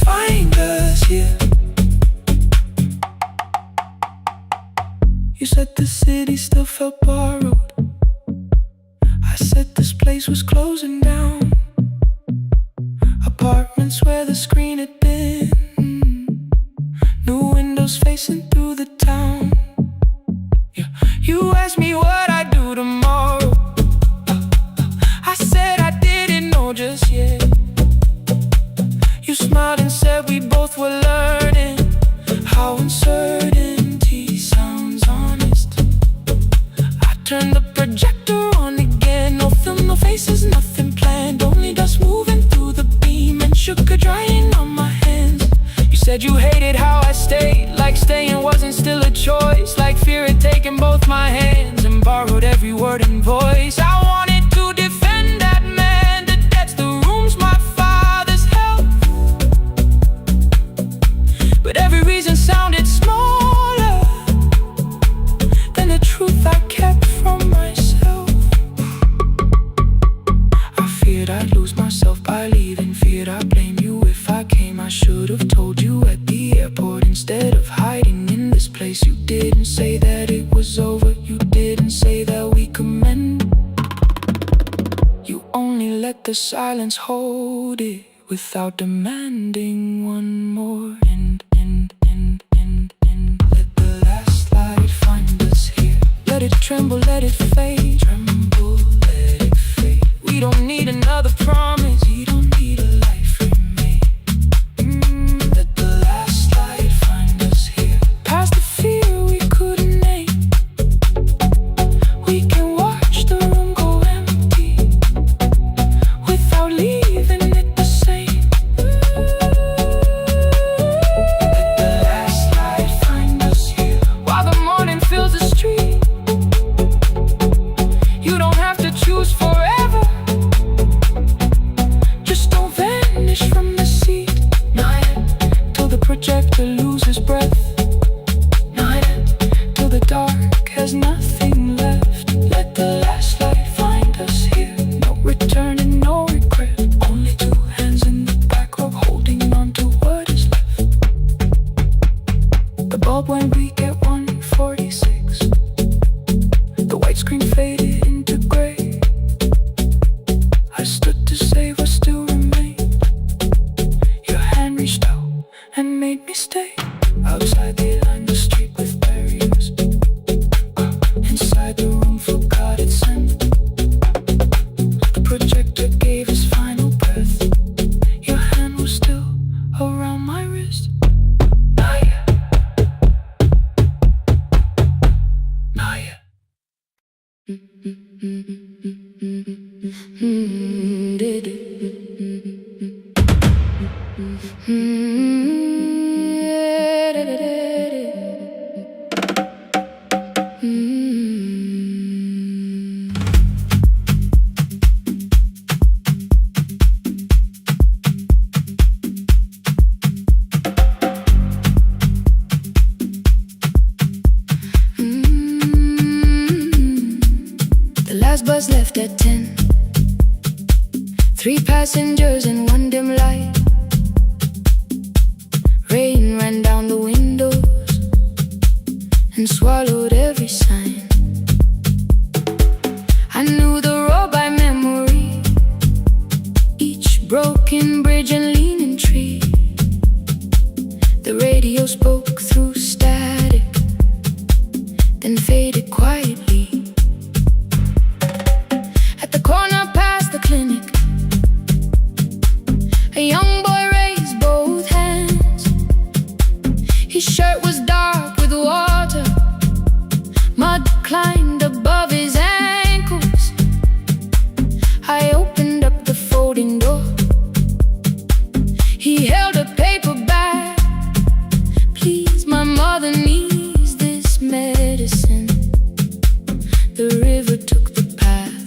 find us here. You said the city still felt borrowed. I said this place was closing down. Apartments where the screen had been. New windows facing through the town. Yeah. You asked me what I'd do tomorrow. I said I didn't know just yet. You smiled and said we both were learning how uncertainty sounds honest. I turned the projector on again. No film, no faces, nothing planned. Only dust moving through the beam and sugar drying on my hands. You said you hated how I stayed, like staying wasn't still a choice, like fear had taken both my hands and borrowed every word and voice. I wanted to defend that man, the debts, the rooms, my father's health, but every reason sounded smaller than the truth I kept from myself. I feared I'd lose myself by leaving, feared I'd blame you if I came. I should have told you at the airport instead of hiding in this place. You didn't say that it was over. You didn't say that we could mend. You only let the silence hold it without demanding one more end. Let the last light find us here. Let it tremble, let it fade. Tremble, let it fade. We don't need another promise. We don't need a life remade. Let the last light find us here. Past the fear we couldn't name. We can watch the room go empty without leaving it the same. Let the last light find us here, while the morning fills the street. You don't have to choose forever. Just don't vanish from the seat. Not yet. Till the projector loses breath. Not yet. Till the dark has nothing left. Let the last light find us here. No return and no regret. Only two hands in the back row holding on to what is left. The bulb went weak at 1:46. The white screen faded into gray. I stood to save what still remained. Your hand reached out and made me stay. Outside they lined the street with barriers. Inside the room forgot its scent. The projector gave his final breath. Your hand was still around my wrist. Not yet. Not yet. The last bus left at 10. 3 passengers and one dim light. Rain ran down the window. swallowed every sign. I knew the road by memory, each broken bridge and leaning tree. The radio spoke through static, then faded quietly. At the corner past the clinic, a young boy raised both hands. His shirt was dark with water, mud climbed above his ankles. I opened up the folding door. He held a paper bag. Please, my mother needs this medicine. The river took the path.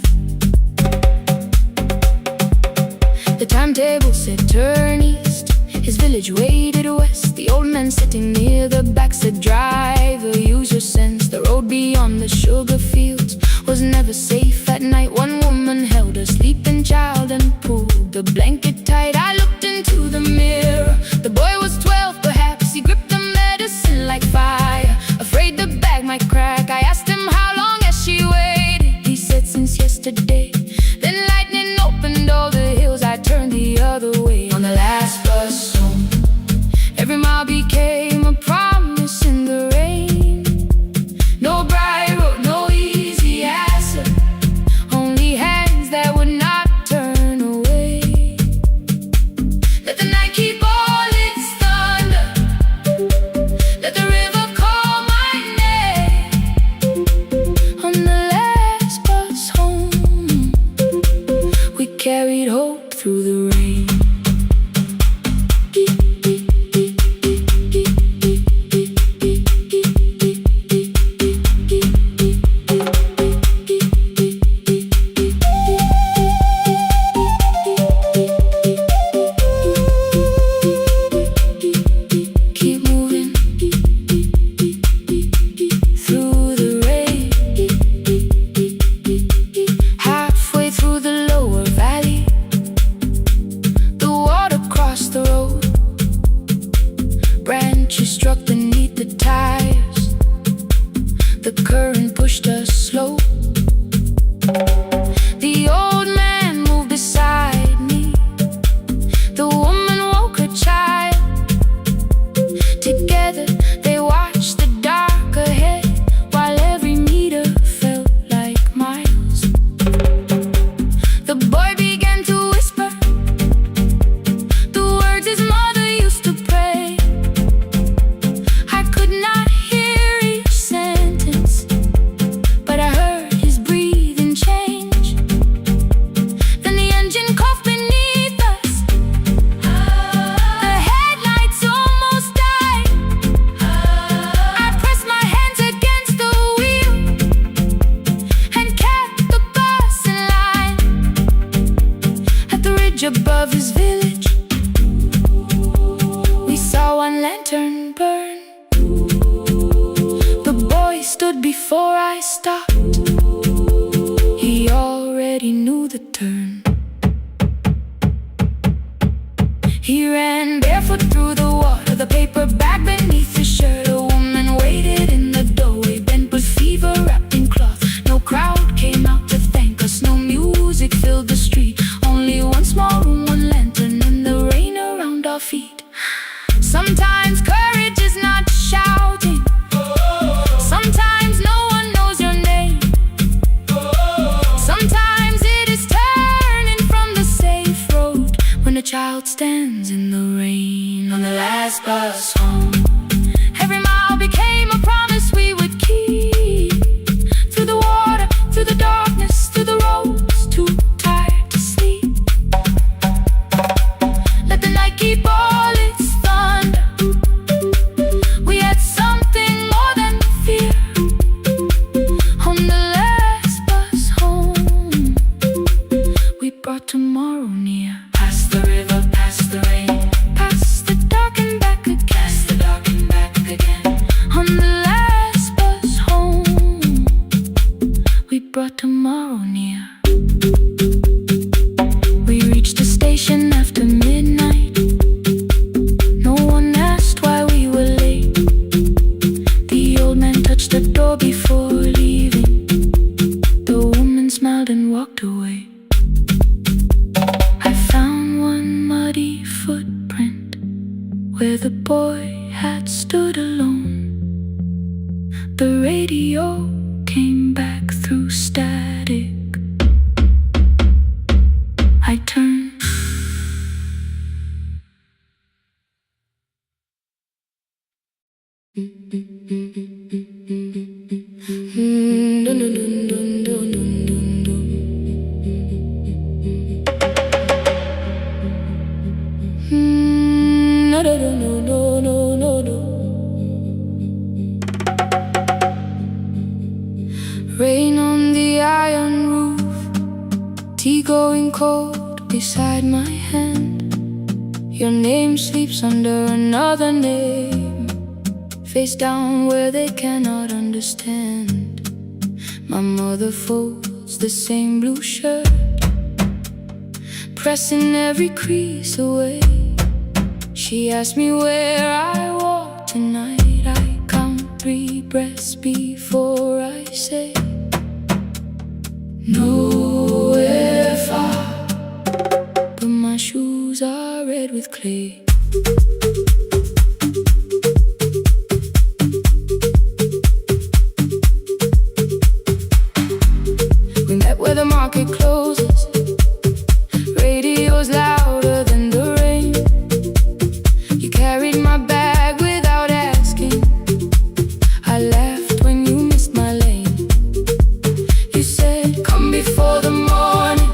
The timetable said turn east. His village waited west. The old man sitting near the back said driver, use your sense. The road beyond the sugar fields was never safe at night. One woman held a sleeping child and pulled the blanket tight. I looked into the mirror. The boy was 12 perhaps. He gripped the medicine like fire, afraid the bag might crack. I asked him how long has she waited. He said since yesterday. Then lightning opened all the hills. I turned the other way. On the last bus home, every mile became a promise in the rain. No bright road, no easy answer, only hands that would not turn away. Let the night keep all its thunder, let the river call my name. On the last bus home, we carried hope through the rain. Keep moving through the rain. Halfway through the lower valley, the water crossed the road. Branches struck beneath the tires. The current pushed us slow. The old man moved beside me. The woman woke her child. Together they watched the dark ahead, while every meter felt like miles. The boy began to whisper the words his mother used to pray. I could not hear each sentence, but I heard his breathing change. Then the engine coughed beneath us. The headlights almost died. I pressed my hands against the wheel and kept the bus in line. At the ridge above his village, we saw one lantern burn. The boy stood before I stopped. He already knew the turn. He ran barefoot through the water, the paper bag beneath his shirt. A woman waited in the doorway, bent with fever, wrapped in cloth. No crowd came out to thank us, no music filled the street. Only one small room, one lantern, and the rain around our feet. Sometimes courage is not shouting. Sometimes no one knows your name. Sometimes it is turning from the safe road when a child stands in the rain. On the last bus home, every mile became a promise we would keep. Through the water, through the darkness, through the roads too tired to sleep. Let the night keep all its thunder. We had something more than fear. On the last bus home, we brought tomorrow near. Past the river, past the rain, past the dark and back again. Past the dark and back again. On the last bus home, we brought tomorrow near. We reached the station after midnight. No one asked why we were late. The old man touched the The radio came back through static. I turned. Rain on the iron roof, tea going cold beside my hand. Your name sleeps under another name, face down where they cannot understand. My mother folds the same blue shirt, pressing every crease away. She asked me where I walk tonight. I count 3 breaths before I say nowhere far, but my shoes are red with clay. We met where the market closes, radio's louder than the rain. You carried my bag without asking. I laughed when you missed my lane. You said, come before the morning,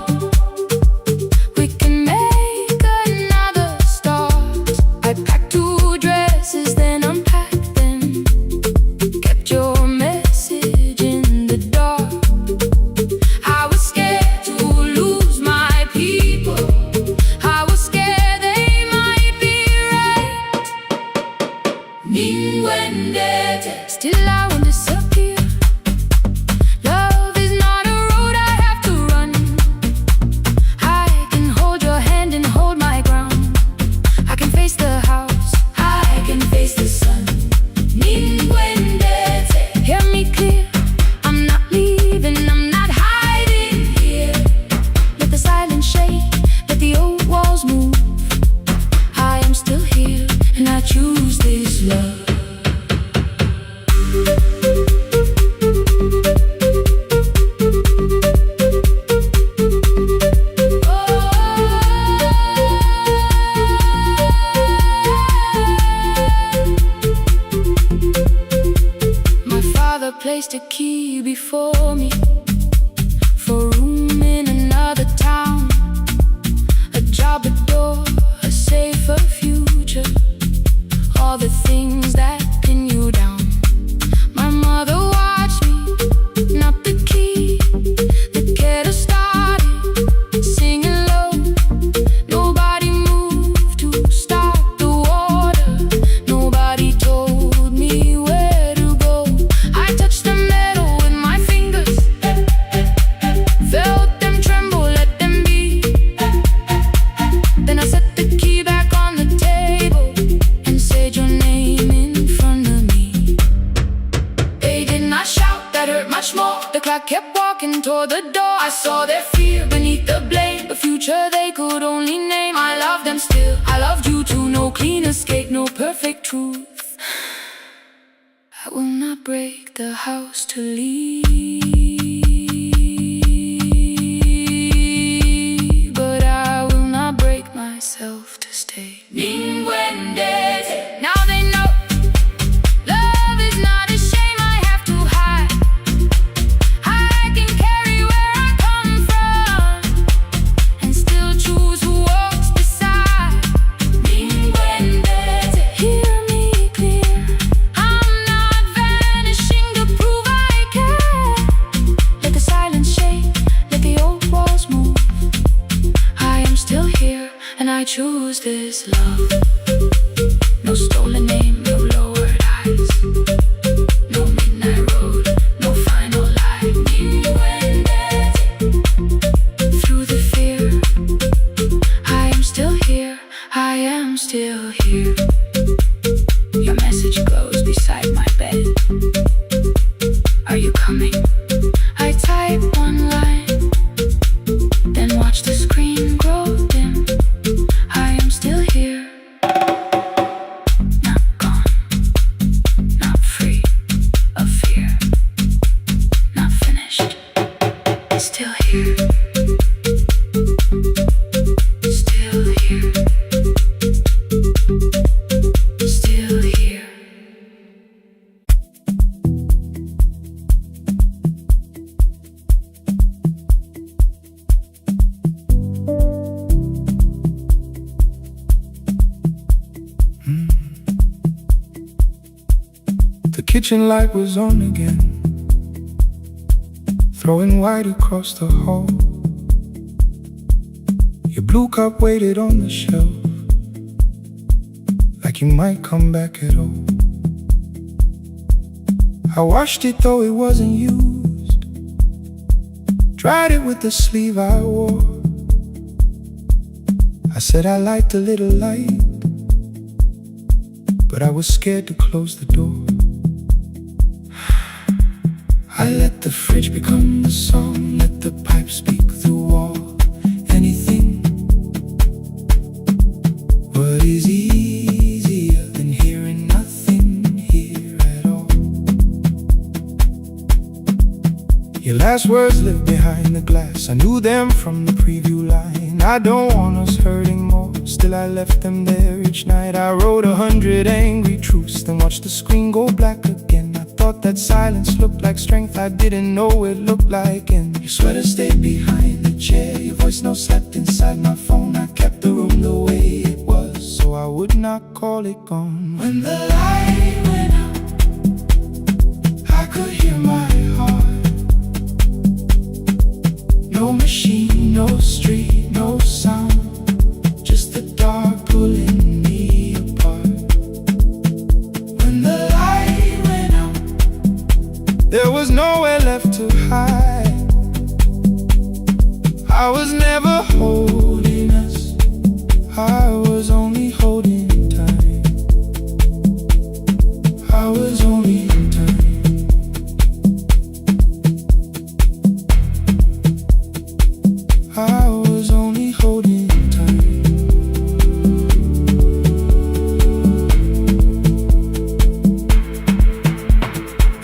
we can make another start. I packed 2 dresses, then unpacked them, kept your message in the dark. I was scared to lose my people, I was scared they might be right. Still I won't disappear. Love is not a road I have to run. I can hold your hand and hold my ground. I can face the house, I can face the sun. Hear me clear, I'm not leaving, I'm not hiding here. Let the silence shake, let the old walls move. I am still here, and I choose this love. My father placed a key before me for room in another town, a job, a door, a safer future, all the things that pin you down. My mother watched me, not the key, the kettle started singing low. Nobody moved to stop the water, nobody told me where to go. I touched the metal with my fingers, felt them tremble, let them be. Then I set the key back on the table and said your name in front of me. They did not shout, that hurt much more. The clock kept walking toward the door. I saw their fear beneath the blame, a future they could only name. I loved them still, I loved you too. No clean escape, no perfect truth. I will not break the house to leave, but I will not break myself to stay. Now they know love is not a shame I have to hide. I can carry where I come from and still choose who walks beside. Hear me clear, I'm not vanishing to prove I care. Let the silence shake, let the old walls move. I am still here, and I choose this love. No stolen name, no lowered eyes, no midnight road, no final lie. Through the fear, I am still here, I am still here. Your message glows beside my bed. Are you coming? I type one line, then watch the screen grow dim. I am still here. The kitchen light was on again, throwing white across the hall. Your blue cup waited on the shelf, like you might come back at all. I washed it though it wasn't used, dried it with the sleeve I wore. I said I liked a little light, but I was scared to close the door. I let the fridge become the song, let the pipe speak through all. Anything. What is easier than hearing nothing here at all? Your last words live behind the glass, I knew them from the preview line. I don't want us hurting more, still I left them there each night. I wrote 100 angry truths, then watched the screen go black again. I thought that silence looked like strength, I didn't know it looked like end. Your sweater stayed behind the chair, your voice note slept inside my phone. I kept the room the way it was, so I would not call it gone. When the light went out, I could hear my heart. No machine, no street, no sound, just the dark pulling me apart. When the light went out, there was nowhere left to hide. I was never holding us, I was only holding time. I was only time. I was only holding time.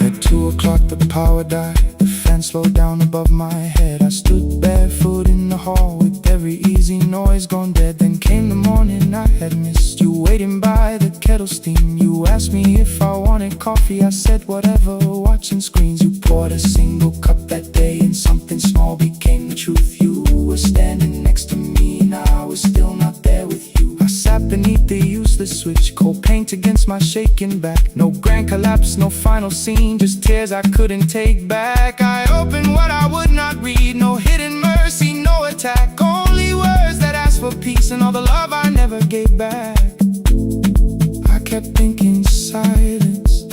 At 2 o'clock the power died, the fan slowed down above my head. I stood barefoot in the hall with every easy noise gone dead. Then came the morning I had missed, you waiting by the kettle steam. You asked me if I wanted coffee, I said whatever, watching screens. You poured a single cup that day and something small became the truth. You were standing next to me, now I was still not there with you. I sat beneath the useless switch, cold paint against my shaking back. No grand collapse, no final scene, just tears I couldn't take back. I opened what I would not read, no hidden mercy, no attack. Only words that asked for peace and all the love I never gave back. I kept thinking silence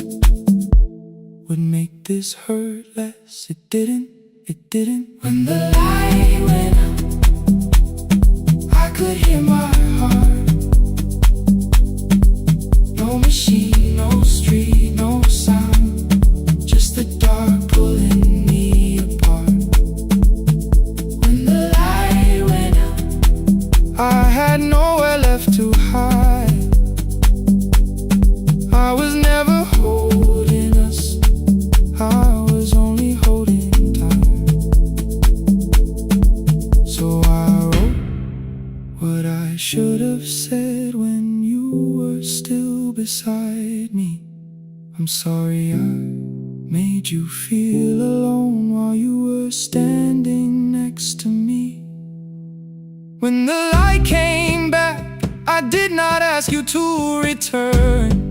would make this hurt less. It didn't, it didn't. When the light went out, I could hear my heart. No machine, no street, no sound, just the dark pulling me apart. When the light went out, I had nowhere left to hide. I was never holding us, I was only holding time. So I wrote what I should have said when you were still beside me. I'm sorry I made you feel alone while you were standing next to me. When the light came back, I did not ask you to return.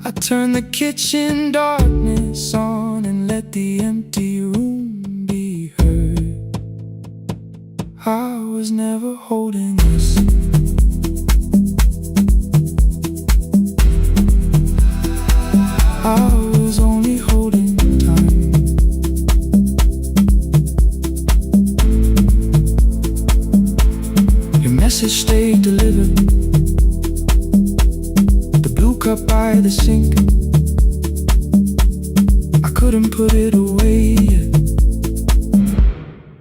I turned the kitchen darkness on and let the empty room be heard. I was never holding us, I was only holding time. Your message stayed delivered, the blue cup by the sink. I couldn't put it away yet,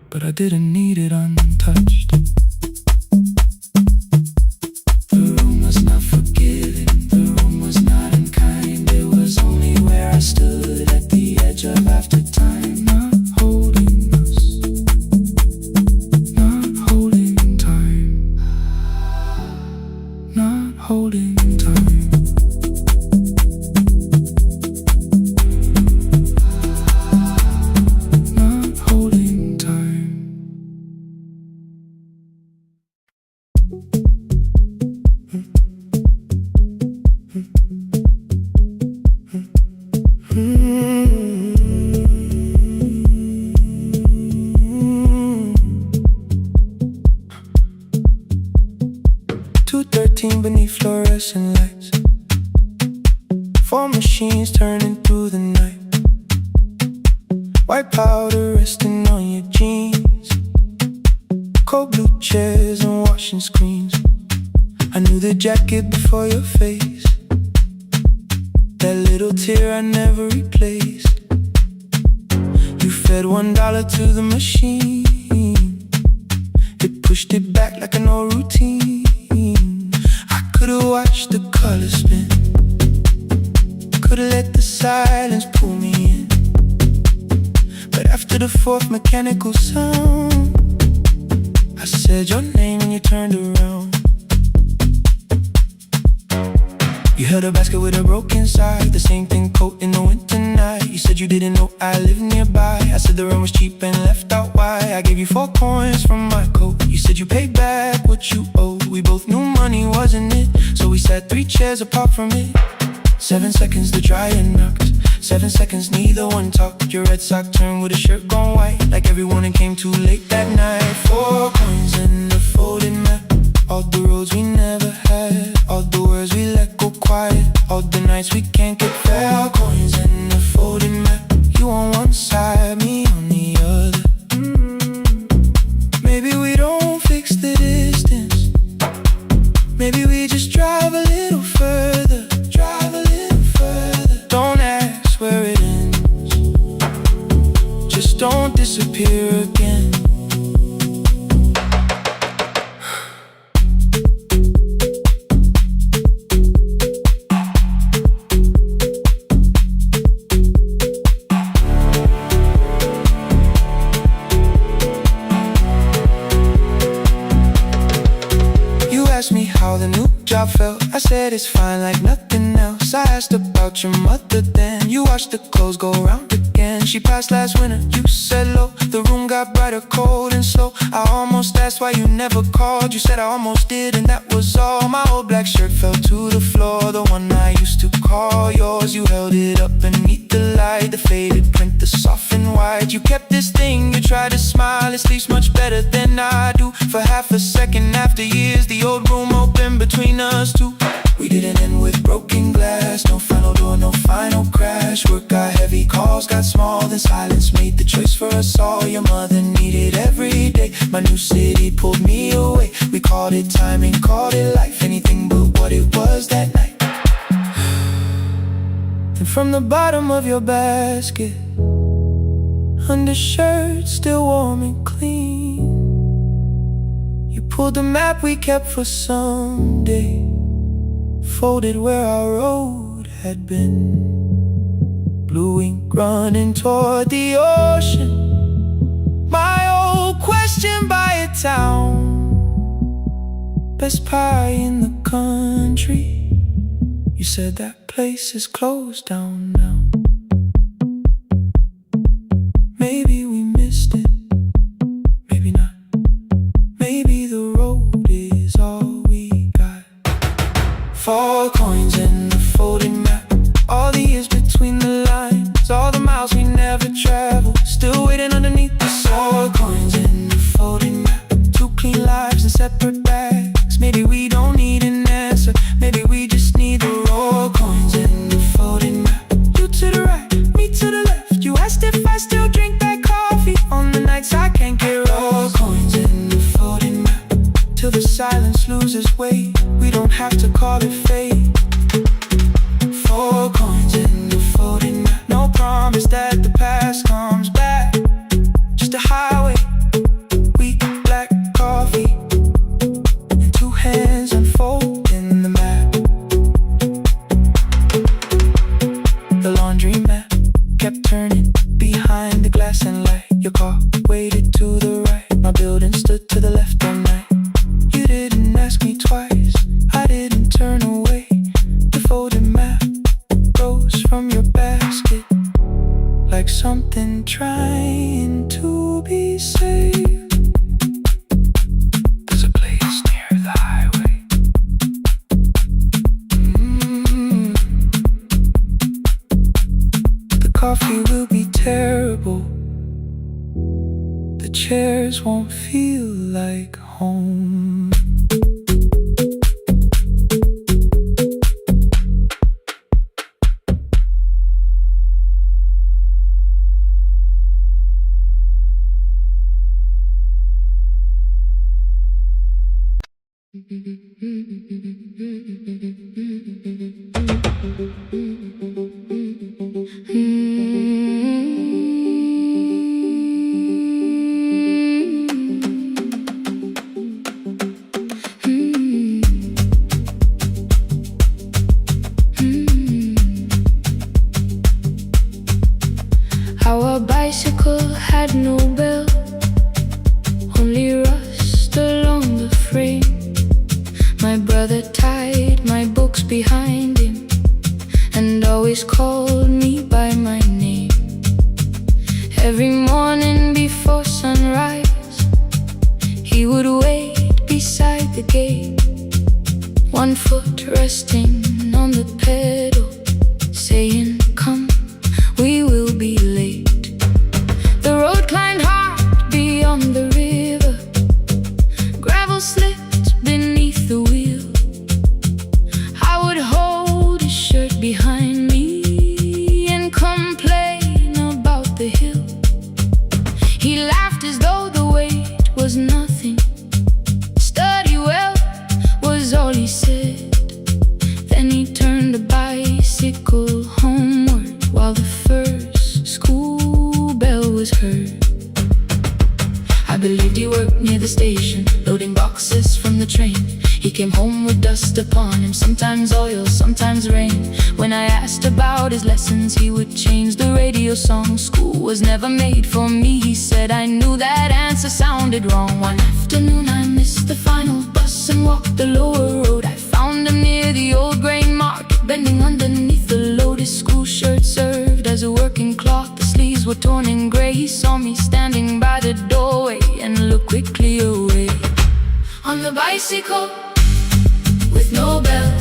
but I didn't need it untouched. The room was not forgiving, the room was not unkind. It was only where I stood at the edge of after time. Not holding us, not holding time, not holding time. Not holding time. claw machines turning through the night. White powder resting on your jeans, cold blue chairs and washing screens. I knew the jacket before your face, that little tear I never replaced. You fed $1 to the machine, it pushed it back like an old routine. I could've watched the colors spin, could've let the silence pull me in. But after the fourth mechanical sound, I said your name and you turned around. You held a basket with a broken side, the same thing coat in the winter night. You said you didn't know I lived nearby. I said the rent was cheap and left out why. I gave you 4 coins from my coat. You said you paid back what you owed. We both knew money wasn't it, so we sat 3 chairs apart from it. 7 seconds the dryer knocked, 7 seconds neither one talked. Your red sock turned with a shirt gone white, like everyone that came too late that night. 4 coins in the folded map, all the roads we never had, all the words we let go quiet, all the nights we can't get fair. Coins in the folded map, you on one side, me on the other. Maybe we don't fix the distance, maybe we just drive a little further, drive a little further. Don't ask where it ends, just don't disappear again. Me how the new job felt, I said it's fine like nothing else. I asked about your mother then, you watched the clothes go round again. She passed last winter, you said low, the room got brighter, cold and slow. I almost asked why you never called, you said I almost did and that was all. My old black shirt fell to the floor, the one I used to call yours. You held it up beneath the light, the faded print, the soft and white. You kept this thing, you tried to smile, it sleeps much better than I do. For half a second after years, the old room open between us two. We didn't end with broken glass, no final door, no final crash. Work got heavy, calls got small, then silence made the choice for us all. Your mother needed every day, my new city pulled me away. We called it timing, called it life, anything but what it was that night. Then from the bottom of your basket, undershirt still warm and clean, you pulled the map we kept for someday, folded where our road had been. Blue ink running toward the ocean, my old question by a town. Best pie in the country, you said that place is closed down now. Maybe we missed it, maybe not. Maybe the road is all we got. 4 coins in the folded map, all the years between the lines, all the miles we never traveled, still waiting underneath the 4 coins in the folded map. 2 clean lives in separate bags, maybe we don't need an answer, maybe we just need the raw coins in the folded map. You to the right, me to the left, you asked if I still drink that coffee on the nights I can't get raw coins in the folded map. Till the silence loses weight, we don't have to call it fate. 4 coins in the folded map, no promise that the past comes back, just a highway, weak black coffee, and 2 hands unfolding the map. The laundry mat kept turning behind the glass and light. Your car waited to the right, my building stood to the left all night. You didn't ask me twice, I didn't turn away. The folded map rose from your basket, like something trying to be saved. There's a place near the highway. The coffee will be terrible, the chairs won't feel like home. Our bicycle had no bell, only rust along the frame. My brother tied my books behind him and always called me by my name. Every morning before sunrise, he would wait beside the gate, one foot resting on the pedal, saying, "Come, we will be late." The road climbed hard beyond the river, gravel slipped beneath the wheel. I would hold his shirt behind me and complain about the hill. He laughed as though the weight was nothing. Study well was all he said. Then he turned the bicycle homeward while the first school bell was heard. I believed he worked near the station, loading boxes from the train. He came home with dust upon him, sometimes oil, sometimes rain. When I asked about his lessons, he would change the radio song. School was never made for me, he said. I knew that answer sounded wrong. One afternoon I missed the final bus and walked the lower road. I found him near the old grain market, bending underneath the load. His school shirt served as a working cloth, the sleeves were torn and gray. He saw me standing by the doorway and looked quickly away. On the bicycle with no bell,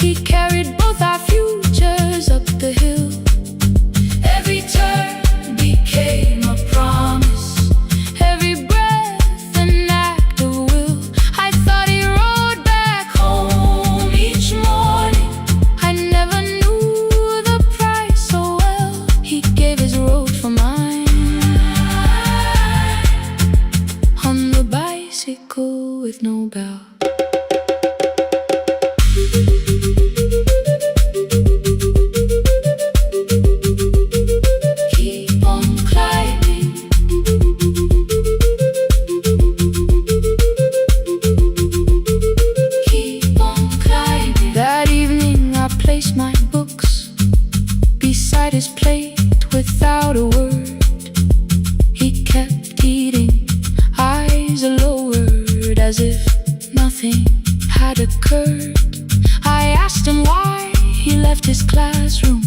he carried both our futures up the hill. Every turn became a promise, every breath an act of will. I thought he rode back home each morning. I never knew the price so well. He gave his road for mine. On the bicycle with no bell. My books beside his plate without a word. He kept eating, eyes lowered, as if nothing had occurred. I asked him why he left his classroom.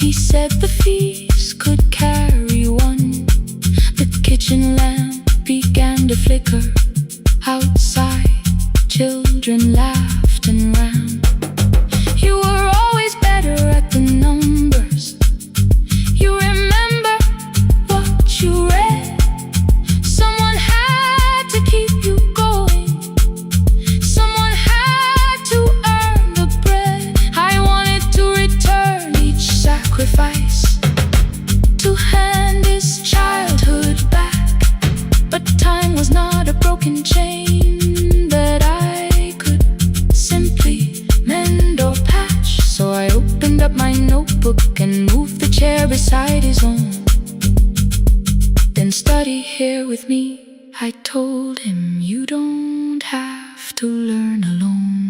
He said the fees could carry one. The kitchen lamp began to flicker. Outside, children laughed and ran. You were always better at the numbers. You remember what you read. Someone had to keep you going. Someone had to earn the bread. I wanted to return each sacrifice, to hand his childhood back. But time was not a broken chain that I could simply mend or patch. So I opened up my notebook and moved the chair beside his own. Then study here with me, I told him. You don't have to learn alone.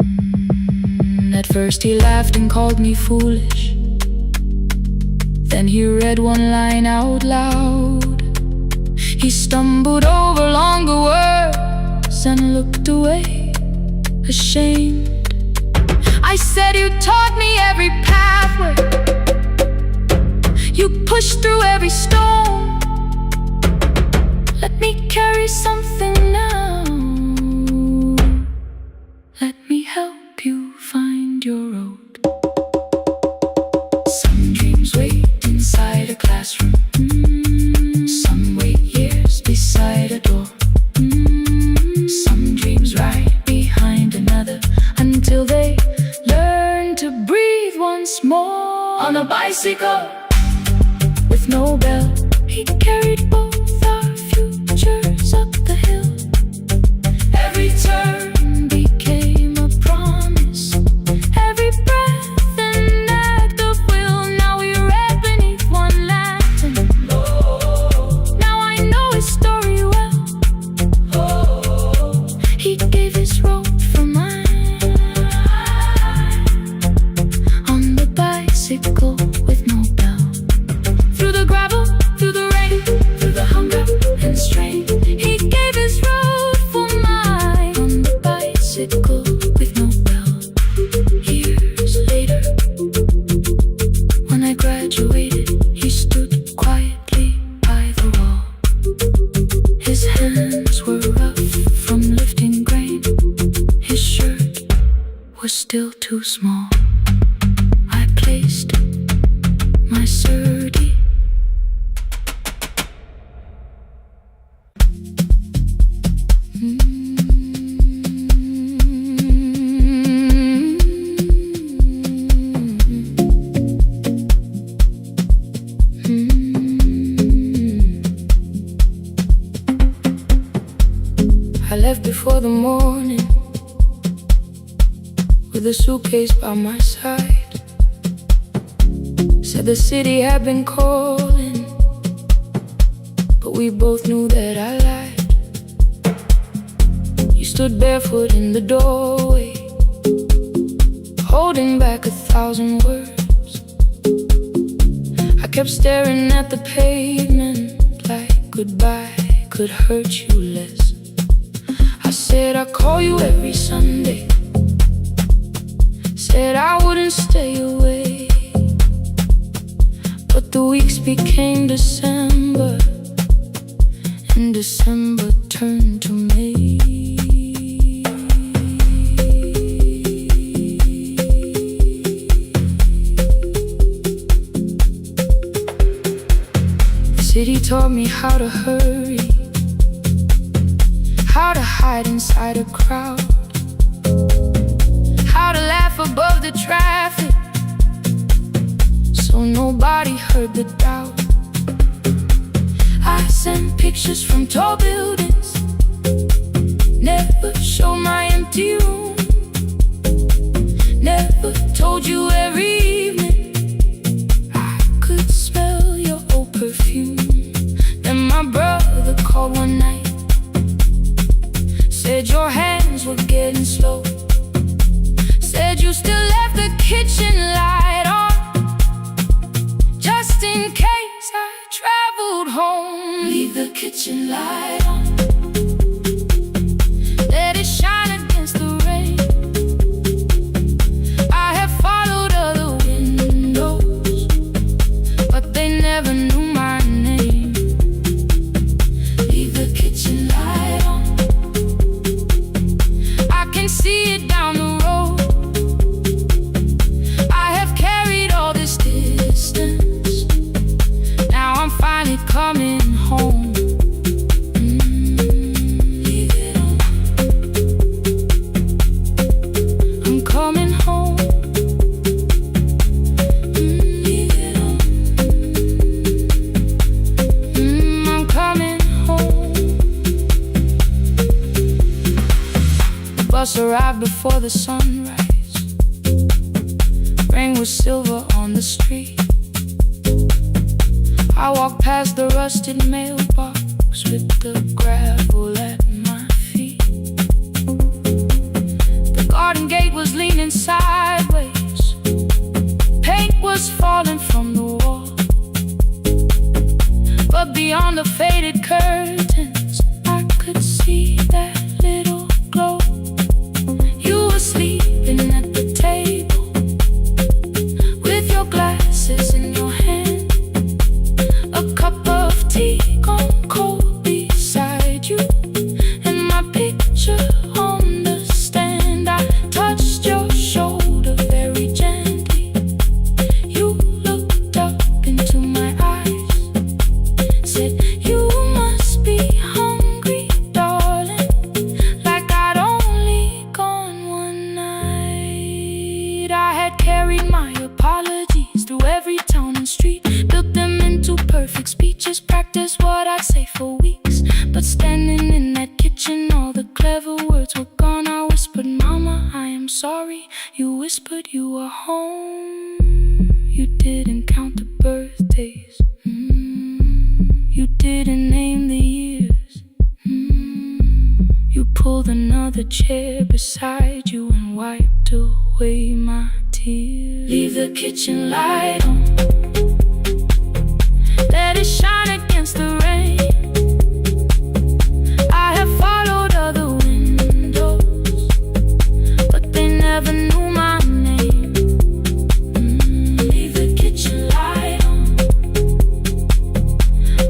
At first he laughed and called me foolish. Then he read one line out loud. He stumbled over longer words and looked away, ashamed. I said, you taught me every pathway, you pushed through every stone. Let me carry something now. Let me help you find your road. Some dreams wait inside a classroom. Some wait years beside a door. Some dreams right behind another, until they learn to breathe once more. On a bicycle with no bell, he carried both our futures up the hill. Every turn became a promise, every breath an act of will. Now we read beneath one lantern. Now I know his story well. He gave his road for mine. On the bicycle with no bell, through the gravel before the morning, with a suitcase by my side. Said the city had been calling, but we both knew that I lied. You stood barefoot in the doorway, holding back 1,000 words. I kept staring at the pavement like goodbye could hurt you less. I said I'd call you every Sunday, said I wouldn't stay away. But the weeks became December, and December turned to May. The city taught me how to hurry, how to hide inside a crowd, how to laugh above the traffic so nobody heard the doubt. I sent pictures from tall buildings, never showed my empty room, never told you every evening I could smell your old perfume. Then my brother called one night, said your hands were getting slow, said you still left the kitchen light on, just in case I traveled home. Leave the kitchen light on, let it shine against the rain. I have followed other windows, but they never knew my name. Leave the kitchen light on, I can see it down the road. I have carried all this distance, now I'm finally coming home. Leave it on, I'm coming home. Leave it on, I'm coming home. The bus arrived before the sunrise, rain was silver on the street. I walked past the rusted mailbox with the gravel at my feet. The garden gate was leaning sideways, paint was falling from the wall, but beyond the faded curtains I could see that little glow. You were sleeping at the table with your glasses in your hand, a cup of tea gone cold beside you, and my picture on the stand. I touched your shoulder very gently, you looked up into my eyes, said you must be hungry, darling, like I'd only gone one night. I had carried my apologies through every town and street, built them into perfect speeches, practiced what I'd say for weeks. But standing in that kitchen, all the clever words were gone. I whispered, Mama, I am sorry. You whispered you were home. You didn't count the birthdays, you didn't name the years. You pulled another chair beside you and wiped away my tears. Leave the kitchen light on, let it shine against the rain. I have followed other windows, but they never knew my name. Leave the kitchen light on,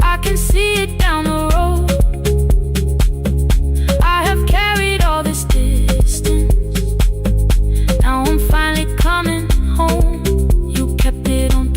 I can see it down the road. I have carried all this distance, now I'm finally coming home. You kept it on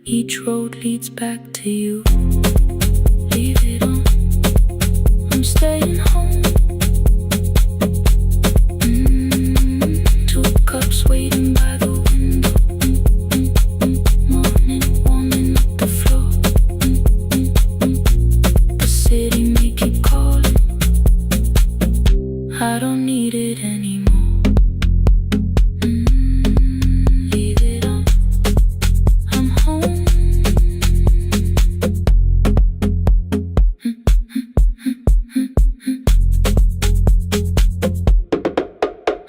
Each road leads back to you. Leave it on, I'm staying home. Two cups waiting by the window. Morning warming up the floor. The city may keep calling, I don't need it anymore. Leave it on, I'm home.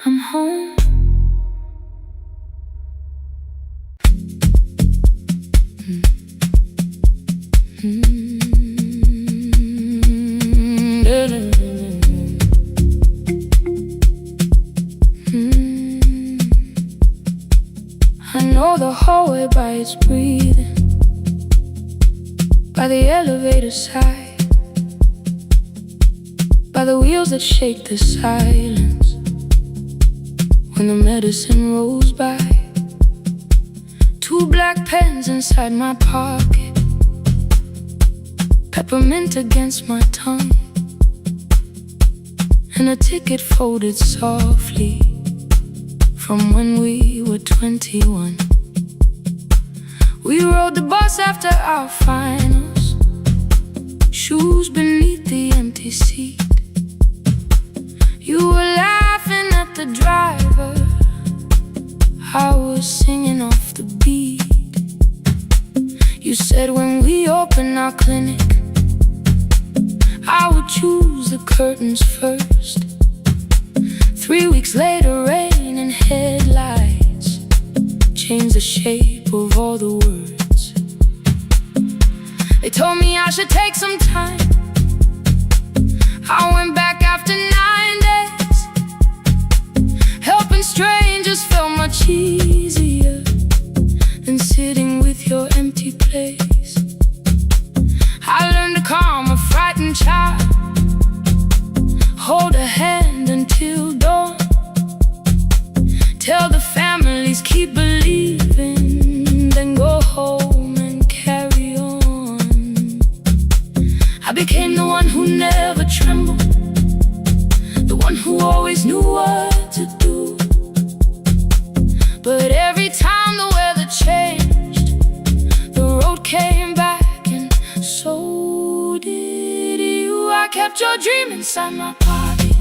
I'm home. I know the hallway by its breathing, by the elevator side, by the wheels that shake the silence when the medicine rolls by. Two black pens inside my pocket, peppermint against my tongue, and a ticket folded softly from when we were 21. We rode the bus after our finals, shoes beneath the empty seat. You were laughing at the driver, I was singing off the beat. You said when we open our clinic, I would choose the curtains first. 3 weeks later, rain and headlights changed the shape of all the words. They told me I should take some time. I went back after 9 days. Helping strangers felt much easier than sitting with your empty place. I learned to calm a frightened child, hold a hand until dawn, tell the families keep believing, then go home and carry on. I became the one who never trembled, the one who always knew what to do. But every time the weather changed, the road came back, and so did you. I kept your dream inside my pocket,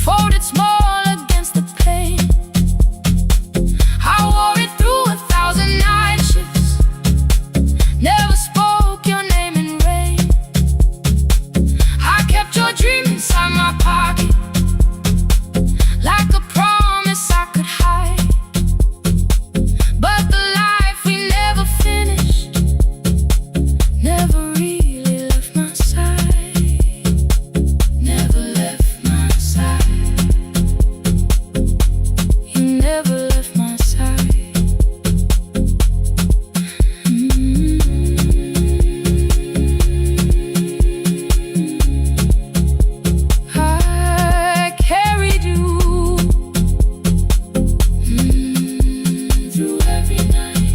folded small against the pain. I wore it through 1,000 night shifts, never spoke your name in rain. I kept your dream inside my pocket, like a promise I could hide. But the life we never finished never really left my side. Never left my side. You never left my side. I carried you through every night.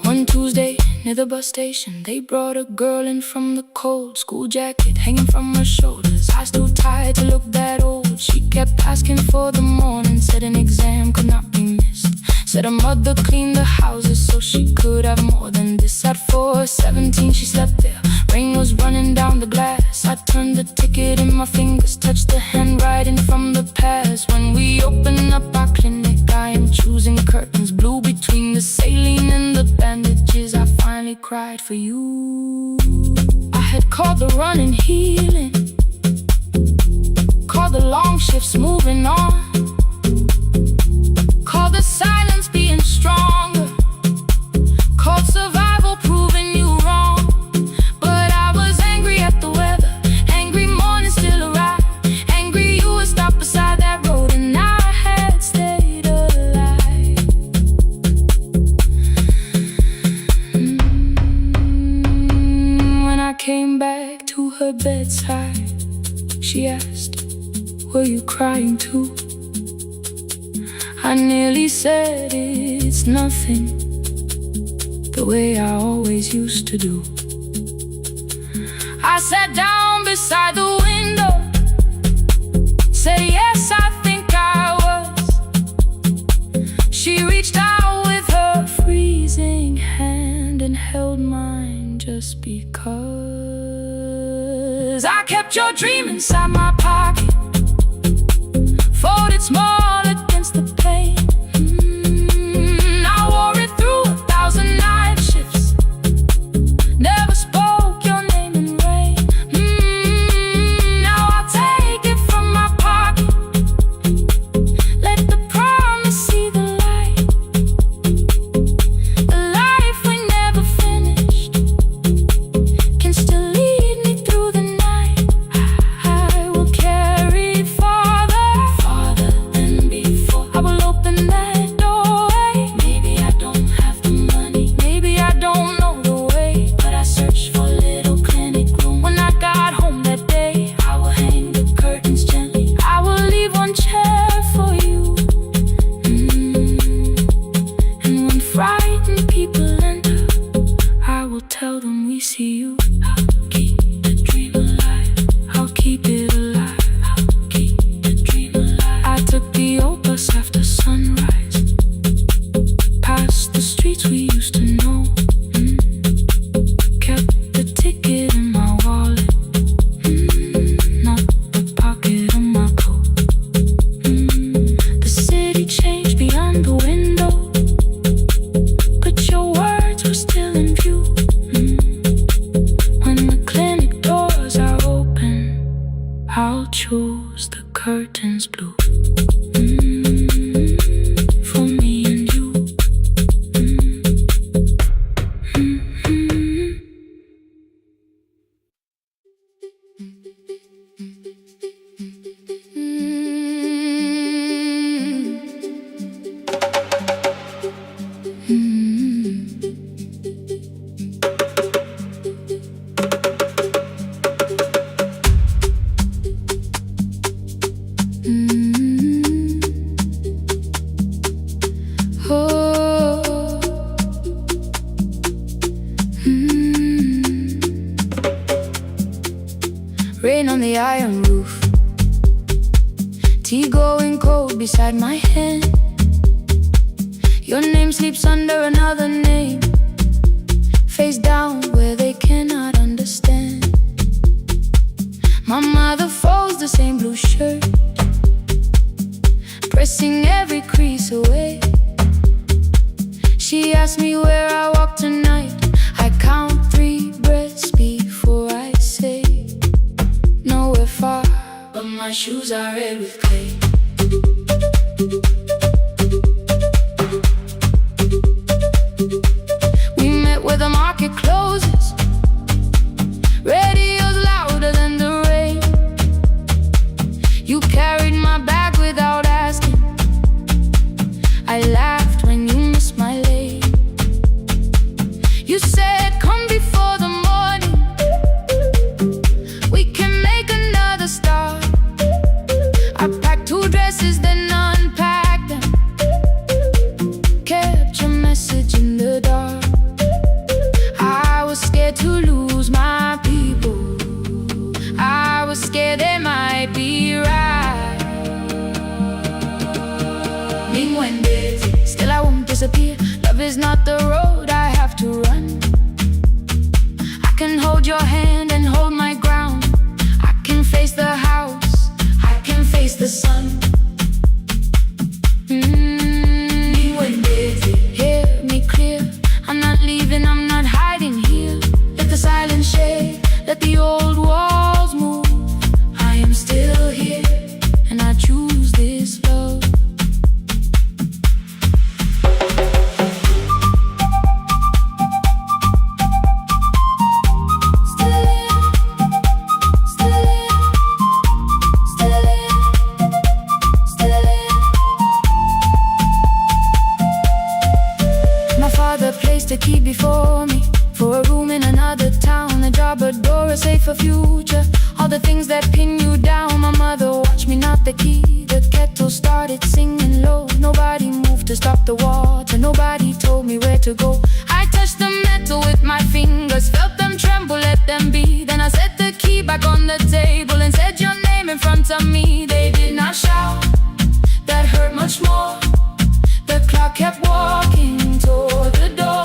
One Tuesday near the bus station, they brought a girl in from the cold, school jacket hanging from her shoulders, eyes too tired to look that old. She kept asking for the morning, said an exam could not be missed, said her mother cleaned the houses so she could have more than this. At 4:17 she slept there, rain was running down the glass. I turned the ticket in my fingers, touched the handwriting from the past. When we open up our clinic, I am choosing curtains blue between the saline and the bandages. I finally cried for you. I had called the running healing, called the long shifts moving on, called the silence being stronger, called survival proving you wrong. But I was angry at the weather, angry morning still arrived, angry you would stop beside that road and I had stayed alive. When I came back to her bedside, she asked, were you crying too? I nearly said it's nothing, the way I always used to do. I sat down beside the window, said yes, I think I was. She reached out with her freezing hand and held mine just because. I kept your dream inside my pocket, folded small against the pain. I wore it through 1,000 night shifts, never spoke your name in rain. Now I'll take it from my pocket, let the promise see the light. The life we never finished can still lead me through the night. I will carry it farther, farther than before. I will open that doorway. Maybe I don't have the money, maybe I don't know the way, but I searched for a little clinic room. When I got home that day, I will hang the curtains gently. I will leave one chair for you. And when frightened people enter, I will tell them we see you. I'll keep the dream alive, I'll keep it alive, I'll keep the dream alive. I took the old bus after sunrise, past the streets we used to know. Kept the ticket in my wallet, not the pocket of my coat. The city changed beyond the window, but your words were still in view. When the clinic doors are open, I'll choose the curtains blue. For me and you. Rain on the iron roof, tea going cold beside my hand. Your name sleeps under another name, face down where they cannot understand. My mother folds the same blue shirt, pressing every crease away. She asks me where I walk tonight. I count 3 breaths before I say nowhere far, but my shoes are red with clay. We met where the market closes, radio's louder than the rain. You carried my bag without asking, I laughed when you missed my lane. You said come before the morning, we can make another start. I packed 2 dresses then unpacked them, kept your message in the dark. I was scared to lose my people, I was scared they might be right. Still I won't disappear, love is not the road I have to run. I can hold your hand and hold my ground, I can face the house, I can face the sun. Hear me clear, I'm not leaving, I'm not hiding here. Let the silence shake, let the old walls move. I am still here, and I choose this love. A key before me, for a room in another town, a job, a door, a safer future. All the things that pin you down. My mother watched me, not touched the key, the kettle started singing low. Nobody moved to stop the water, nobody told me where to go. I touched the metal with my fingers, felt them tremble, let them be. Then I set the key back on the table and said your name in front of me. They did not shout, that hurt much more. The clock kept walking toward the door.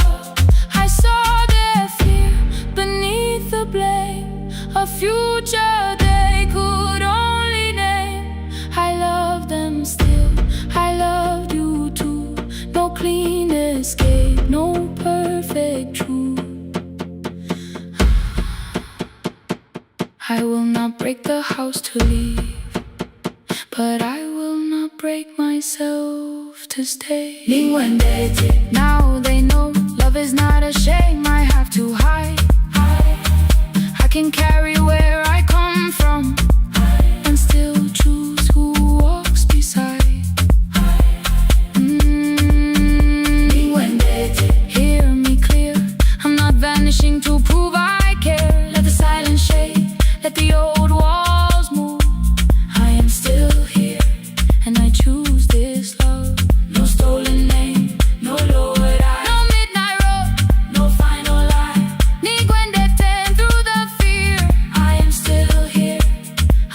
I saw their fear beneath the blame, a future they could only name. I love them still, I loved you too. No clean escape, no perfect truth. I will not break the house to leave, but I will not break myself to stay. Now they know love is not a shame I have to hide. I can carry where I come from and still choose who walks beside. Hear me clear, I'm not vanishing to prove I care. Let the silence shake, let the old walls move. I am still here, and I choose this love. No stolen name, no lowered eye, no midnight road, no final lie. Ni Gwendeten through the fear. I am still here,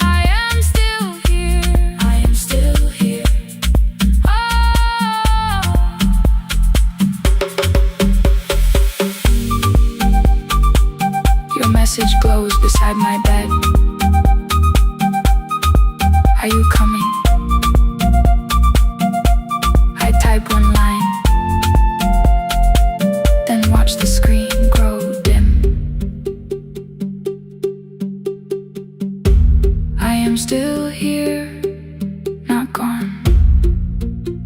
I am still here, I am still here. Oh. Your message glows beside my bed. Are you coming? I type one line, then watch the screen grow dim. I am still here, not gone,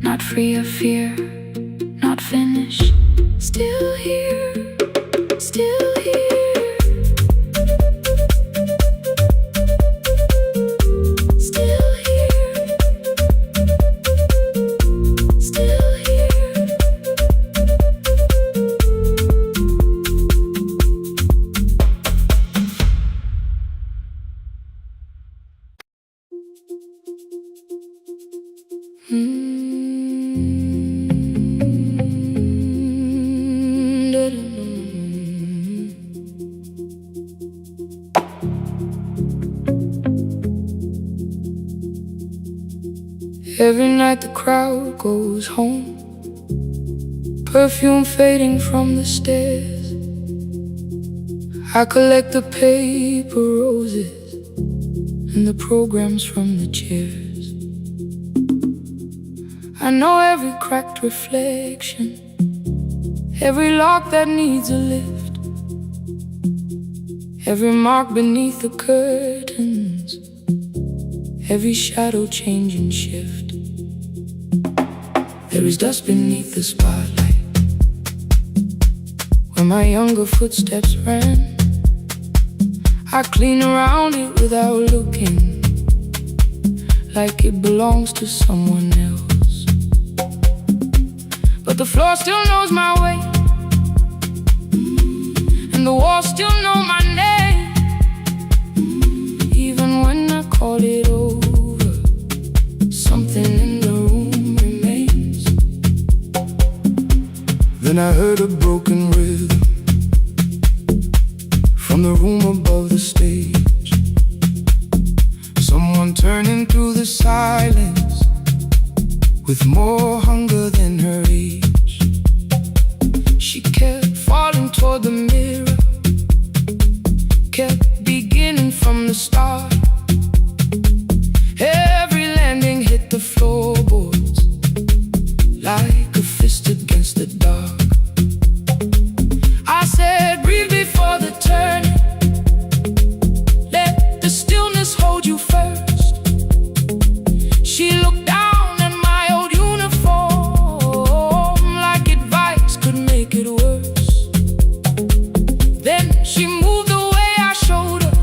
not free of fear, not finished. Still here, still here. Still here, still here. Every night the crowd goes home, perfume fading from the stairs. I collect the paper roses and the programs from the chairs. I know every cracked reflection, every lock that needs a lift, every mark beneath the curtains, every shadow change and shift. There is dust beneath the spotlight where my younger footsteps ran. I clean around it without looking, like it belongs to someone else. But the floor still knows my way, and the walls still know my name. Even when I call it over, something in the room remains. Then I heard a broken rhythm from the room above the stage. Someone turning through the silence with more hunger than her age. She kept falling toward the mirror, kept beginning from the start. Every landing hit the floorboards like a fist against the dark. I said, breathe before the turning, let the stillness hold you first. She looked down at my old uniform like advice could make it worse. Then she moved the way I showed her,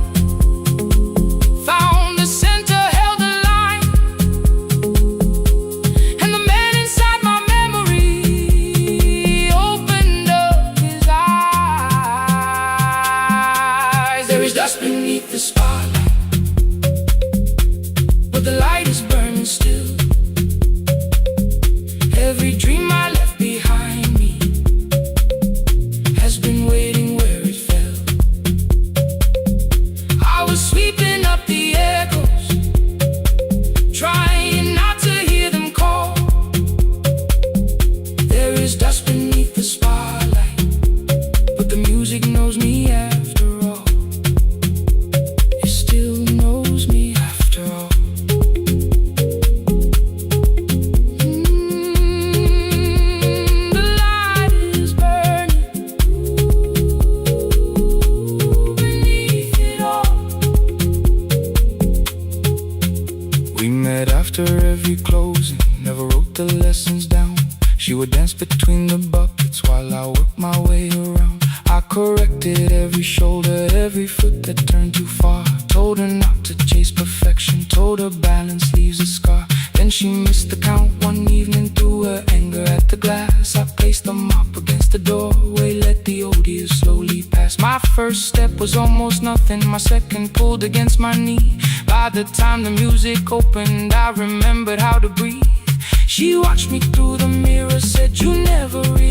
after every closing, never wrote the lessons down. She would dance between the buckets while I worked my way around. I corrected every shoulder, every foot that turned too far. Told her not to chase perfection, told her balance leaves a scar. Then she missed the count one evening through her anger at the glass. I placed the mop against the doorway, let the odor slowly pass. My first step was almost nothing, my second pulled against my knee. By the time the music opened, I remembered how to breathe. She watched me through the mirror, said, "You never realized